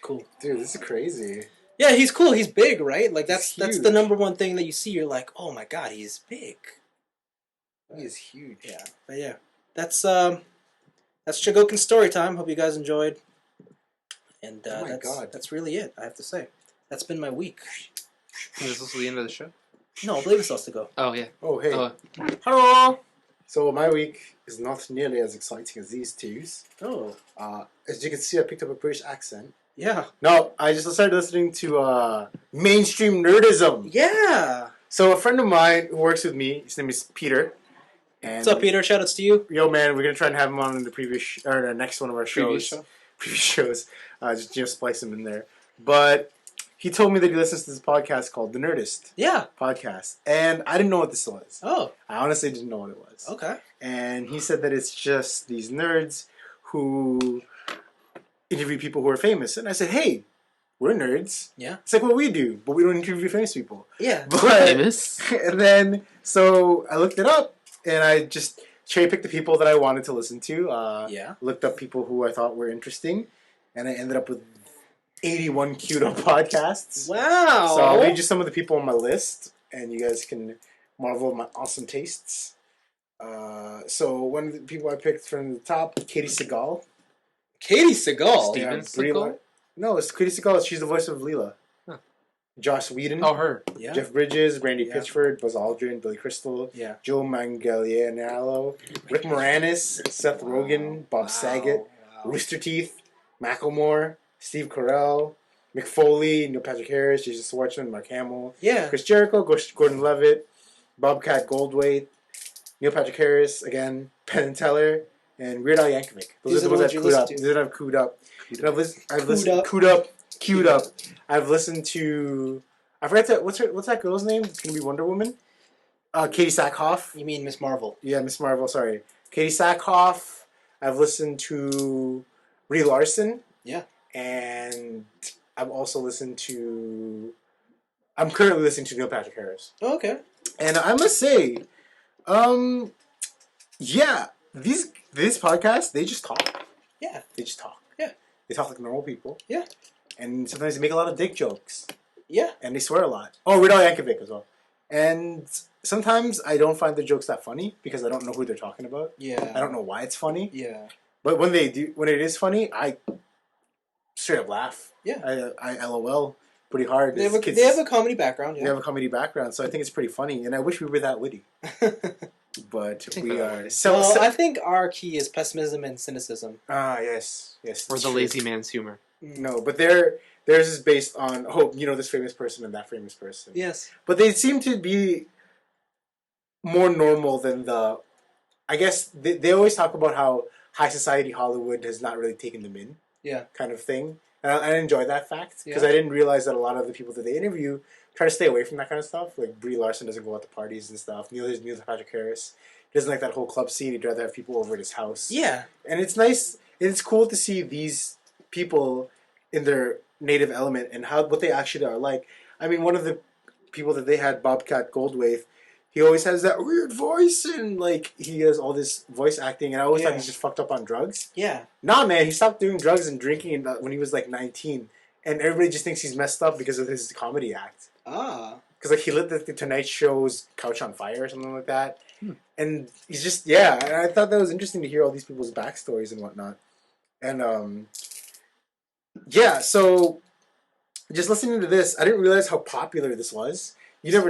cool. Dude, this is crazy. Yeah, he's cool. He's big, right? Like that's He's the huge. number one thing that you see. You're like, oh my god, he's big. He is huge. Yeah, but yeah, that's Chogokin story time. Hope you guys enjoyed. And Oh my God. that's really it. I have to say, that's been my week. Is this the end of the show? No, Blaven still has to go. Oh, yeah. Oh, hey. Hello! So my week is not nearly as exciting as these two's. Oh, As you can see, I picked up a British accent. yeah, No, I just started listening to mainstream nerdism. yeah. So a friend of mine who works with me, his name is Peter. And What's up, Peter? Shoutouts to you. Yo, man, we're gonna try and have him on in the next one of our shows. Previous shows. Just splice him in there. But he told me that he listens to this podcast called The Nerdist Yeah. Podcast, and I didn't know what this was. Oh, I honestly didn't know what it was. okay. And he said that it's just these nerds who interview people who are famous. And I said, hey, we're nerds. Yeah. It's like what we do, but we don't interview famous people. Yeah. But, Famous? and then, so I looked it up, and I just cherry-picked the people that I wanted to listen to. Yeah. Looked up people who I thought were interesting. and I ended up with 81 queued up podcasts. Wow! So I'll read you some of the people on my list, and you guys can marvel at my awesome tastes. So one of the people I picked from the top, Katie Seagal. Katie Seagal? Steven Seagal? No, it's Katie Seagal. She's the voice of Leela. Huh. Joss Whedon. Oh, her. Yeah. Jeff Bridges, Randy Pitchford, Buzz Aldrin, Billy Crystal, Yeah. Joe Manganiello, Rick Moranis, Seth Rogen, Bob Saget, Wow. Rooster Teeth, Macklemore, Steve Carell, Mick Foley, Neil Patrick Harris, Jason Schwartzman, Mark Hamill, Yeah. Chris Jericho, Gordon Levitt, Bobcat Goldthwait, Neil Patrick Harris, again, Penn and Teller, and Weird Al Yankovic. Those are the ones I've queued up. These that I've queued up. And I've listened queued up. I've listened to. I forgot that. What's that girl's name? It's gonna be Wonder Woman. Katie Sackhoff. You mean Miss Marvel? Yeah, Miss Marvel. Sorry, Katie Sackhoff. I've listened to Brie Larson. Yeah. And I've also listened to. I'm currently listening to Neil Patrick Harris. Oh, okay. And I must say, yeah, this podcast, they just talk. Yeah. They just talk. Yeah. They talk like normal people. Yeah. And sometimes they make a lot of dick jokes. Yeah. And they swear a lot. Oh, Weird Al Yankovic as well. And sometimes I don't find the jokes that funny because I don't know who they're talking about. Yeah. I don't know why it's funny. Yeah. But when it is funny, I straight up laugh. Yeah. I LOL pretty hard. They have a comedy background. Yeah. They have a comedy background, so I think it's pretty funny. And I wish we were that witty. But we are. Well, I think our key is pessimism and cynicism. Yes. Or the lazy man's humor. No, but theirs is based on, this famous person and that famous person. Yes. But they seem to be more normal than I guess they always talk about how high society Hollywood has not really taken them in. Yeah. Kind of thing. And I enjoy that fact because I didn't realize that a lot of the people that they interview try to stay away from that kind of stuff. Like Brie Larson doesn't go out to parties and stuff. Neil Patrick Harris, he doesn't like that whole club scene. He'd rather have people over at his house. Yeah. And it's nice. It's cool to see these people in their native element and what they actually are like. I mean, one of the people that they had, Bobcat Goldthwait, he always has that weird voice and he has all this voice acting. And I always thought he's just fucked up on drugs. Yeah. Nah, man, he stopped doing drugs and drinking when he was 19. And everybody just thinks he's messed up because of his comedy act. Ah. Because he lit the Tonight Show's couch on fire or something like that. And he's just, and I thought that was interesting to hear all these people's backstories and whatnot. And, so just listening to this, I didn't realize how popular this was. You never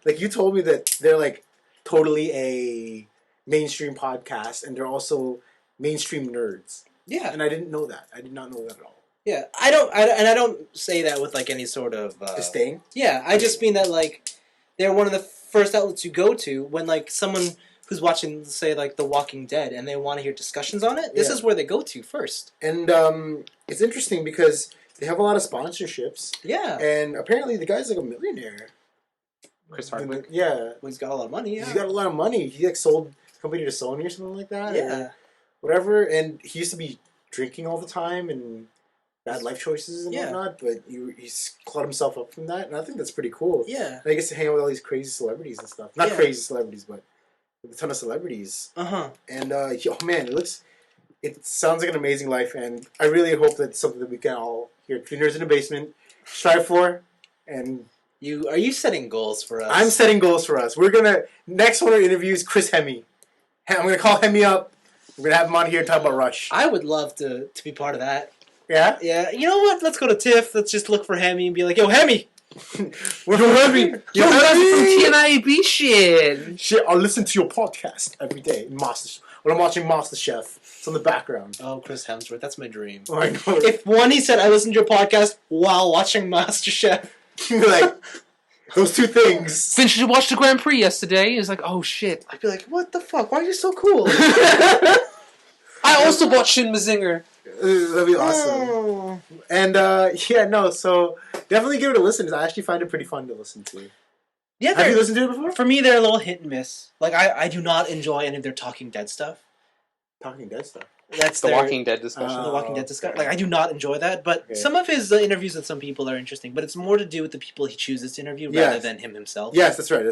you told me that they're totally a mainstream podcast and they're also mainstream nerds. Yeah. And I didn't know that. I did not know that at all. Yeah, I don't say that with any sort of disdain. Yeah, I just mean that they're one of the first outlets you go to when someone who's watching, say, The Walking Dead, and they want to hear discussions on it. This is where they go to first. And it's interesting because they have a lot of sponsorships. Yeah, and apparently the guy's a millionaire. Chris Hardwick. Yeah, well, he's got a lot of money. Yeah, he's got a lot of money. He sold the company to Sony or something like that. Yeah, whatever. And he used to be drinking all the time and bad life choices and whatnot, but he's clawed himself up from that, and I think that's pretty cool. Yeah. And I get to hang out with all these crazy celebrities and stuff. Not crazy celebrities, but with a ton of celebrities. Uh-huh. And, man, it sounds like an amazing life, and I really hope that it's something that we can all, here at Three Nerds in the Basement, strive for, and... Are you setting goals for us? I'm setting goals for us. Next one of our interviews, Chris Hemme. I'm going to call Hemme up. We're going to have him on here and talk about Rush. I would love to be part of that. Yeah? Yeah. You know what? Let's go to TIFF. Let's just look for Hemme and be like, yo, Hemme! We're Hemme! Yo, Hemme! TNIAB shit! Shit, I'll listen to your podcast every day when I'm watching MasterChef. It's on the background. Oh, Chris Hemsworth. That's my dream. Oh, I know. If he said, I listened to your podcast while watching MasterChef. Those two things. Vincent, you watched the Grand Prix yesterday. He was like, oh, shit. I'd be like, what the fuck? Why are you so cool? I also bought Shin Mazinger. That'd be awesome. Oh. And, so definitely give it a listen. I actually find it pretty fun to listen to. Yeah, have you listened to it before? For me, they're a little hit and miss. I do not enjoy any of their Talking Dead stuff. Talking Dead stuff? That's the Walking Dead discussion. The Walking Dead discussion. I do not enjoy that, but some of his interviews with some people are interesting, but it's more to do with the people he chooses to interview rather than him himself. Yes, that's right.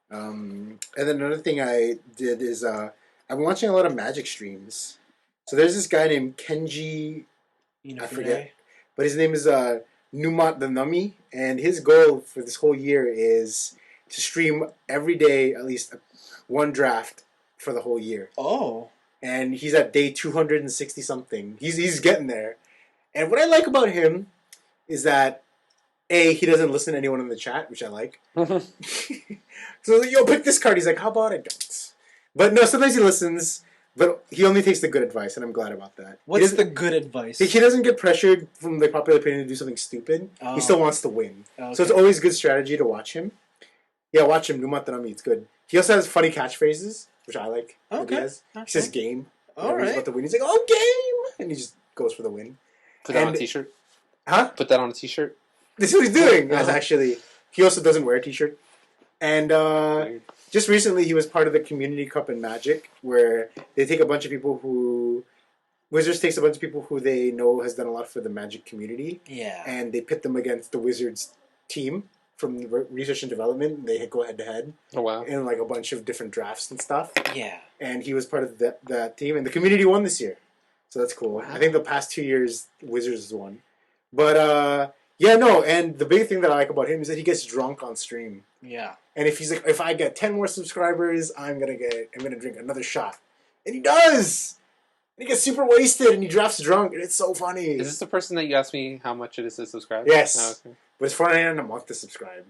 And then another thing I did is I've been watching a lot of Magic streams. So there's this guy named Kenji I forget. But his name is Numat the Nummy, and his goal for this whole year is to stream every day at least one draft for the whole year. Oh. And he's at day 260 something. He's getting there. And what I like about him is that A, he doesn't listen to anyone in the chat, which I like. So yo, pick this card. He's like, how about I don't? But no, sometimes he listens, but he only takes the good advice, and I'm glad about that. What's the good advice? He doesn't get pressured from the popular opinion to do something stupid. Oh. He still wants to win. Okay. So it's always good strategy to watch him. Yeah, watch him. Numatanami, it's good. He also has funny catchphrases, which I like. Okay. He says game. All right. He's about to win. He's like, oh, game! And he just goes for the win. Put that on a t-shirt. Huh? Put that on a t-shirt. This is what he's doing. That's actually... He also doesn't wear a t-shirt. And just recently he was part of the Community Cup in Magic, where they take a bunch of people who... Wizards takes a bunch of people who they know has done a lot for the Magic community. Yeah. And they pit them against the Wizards team from research and development. They go head-to-head. Oh, wow. In like a bunch of different drafts and stuff. Yeah. And he was part of that team. And the community won this year. So that's cool. Wow. I think the past 2 years, Wizards has won. But, yeah, no. And the big thing that I like about him is that he gets drunk on stream. Yeah. And if he's like, if I get 10 more subscribers, I'm gonna drink another shot. And he does! And he gets super wasted and he drafts drunk. And it's so funny. Is this the person that you asked me how much it is to subscribe? Yes. Oh, okay. But it's $4.99 a month to subscribe.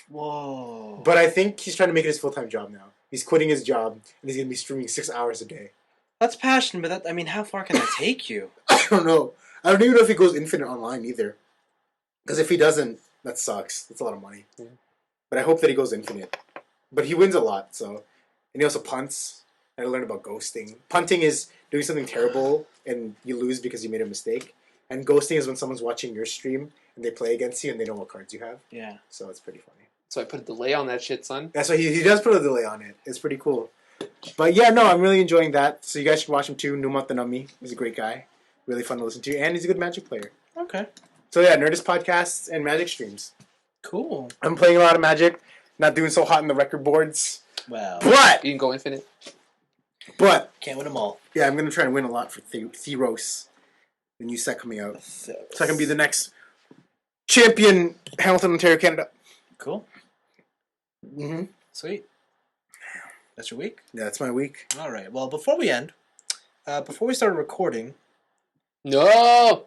Whoa. But I think he's trying to make it his full-time job now. He's quitting his job, and he's going to be streaming 6 hours a day. That's passion, but how far can that take you? I don't know. I don't even know if he goes infinite online either. Because if he doesn't, that sucks. That's a lot of money. Yeah. But I hope that he goes infinite. But he wins a lot, so... And he also punts. I learned about ghosting. Punting is doing something terrible, and you lose because you made a mistake. And ghosting is when someone's watching your stream, and they play against you, and they know what cards you have. Yeah. So it's pretty funny. So I put a delay on that shit, son. That's why he does put a delay on it. It's pretty cool. But yeah, no, I'm really enjoying that. So you guys should watch him too. Numat the Nummy. He's a great guy. Really fun to listen to. And he's a good Magic player. Okay. So yeah, Nerdist podcasts and Magic streams. Cool. I'm playing a lot of Magic. Not doing so hot in the record boards. Wow. But you can go infinite. But can't win them all. Yeah, I'm gonna try and win a lot for Theros. The new set coming out. So I can be the next champion, Hamilton, Ontario, Canada. Cool. Mm-hmm. Sweet. That's your week? Yeah, that's my week. All right. Well, before we end, before we started recording... No!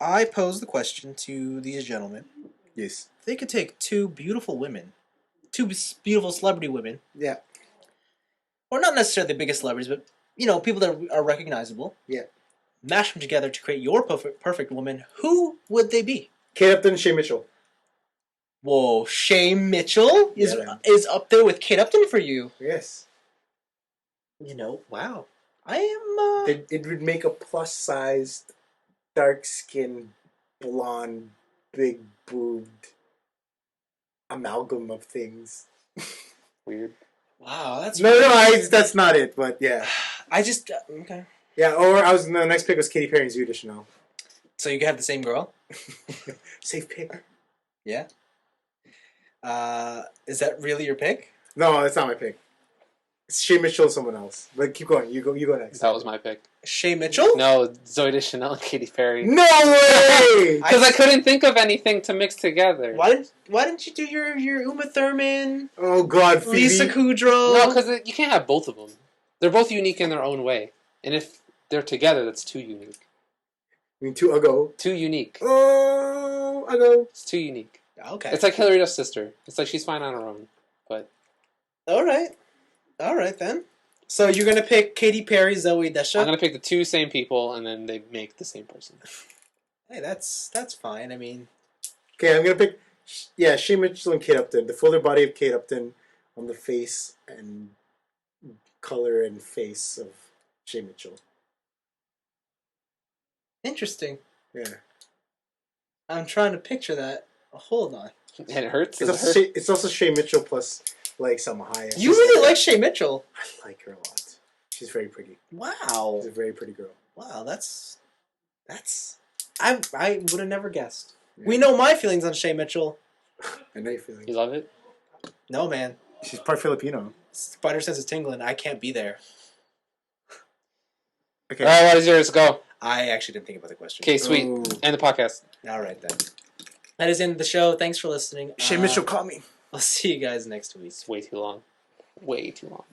I posed the question to these gentlemen. Yes. If they could take two beautiful women, two beautiful celebrity women. Yeah. Or not necessarily the biggest celebrities, but, you know, people that are recognizable. Yeah. Mash them together to create your perfect woman. Who would they be? Kate Upton, Shay Mitchell. Whoa, Shay Mitchell is up there with Kate Upton for you. Yes. You know, wow. I am... It would make a plus-sized, dark-skinned, blonde, big-boobed amalgam of things. Weird. Wow, that's... that's not it, but yeah. I just... okay. Yeah, or the next pick was Katy Perry and Zooey Deschanel. So you could have the same girl? Safe pick. Yeah. Is that really your pick? No, that's not my pick. It's Shay Mitchell or someone else. But keep going. You go next. That was my pick. Shay Mitchell? No, Zooey Deschanel and Katy Perry. No way! Because I couldn't think of anything to mix together. Why didn't you do your Uma Thurman? Oh God, Phoebe. Lisa Kudrow? No, because you can't have both of them. They're both unique in their own way, and if they're together, that's too unique. I mean, too ago. Too unique. Oh, ago. It's too unique. Okay. It's like Hillary Duff's sister. It's like she's fine on her own, but. All right then. So you're gonna pick Katy Perry, Zooey Deschanel? I'm gonna pick the two same people, and then they make the same person. Hey, that's fine. I mean, okay, I'm gonna pick Shay Mitchell and Kate Upton. The fuller body of Kate Upton on the face and color and face of Shay Mitchell. Interesting. Yeah. I'm trying to picture that. Hold on. And it hurts. It's also Shay Mitchell plus like Salma Hayek. You really like Shay Mitchell? I like her a lot. She's very pretty. Wow. She's a very pretty girl. Wow, that's. I would have never guessed. Yeah. We know my feelings on Shay Mitchell. I know your feelings. You love it? No, man. She's part Filipino. Spider sense is tingling. I can't be there. Okay. All right, what is yours? Go. I actually didn't think about the question. Okay, sweet. Ooh. End the podcast. All right, then. That is the end of the show. Thanks for listening. Shay Mitchell, call me. I'll see you guys next week. It's way too long. Way too long.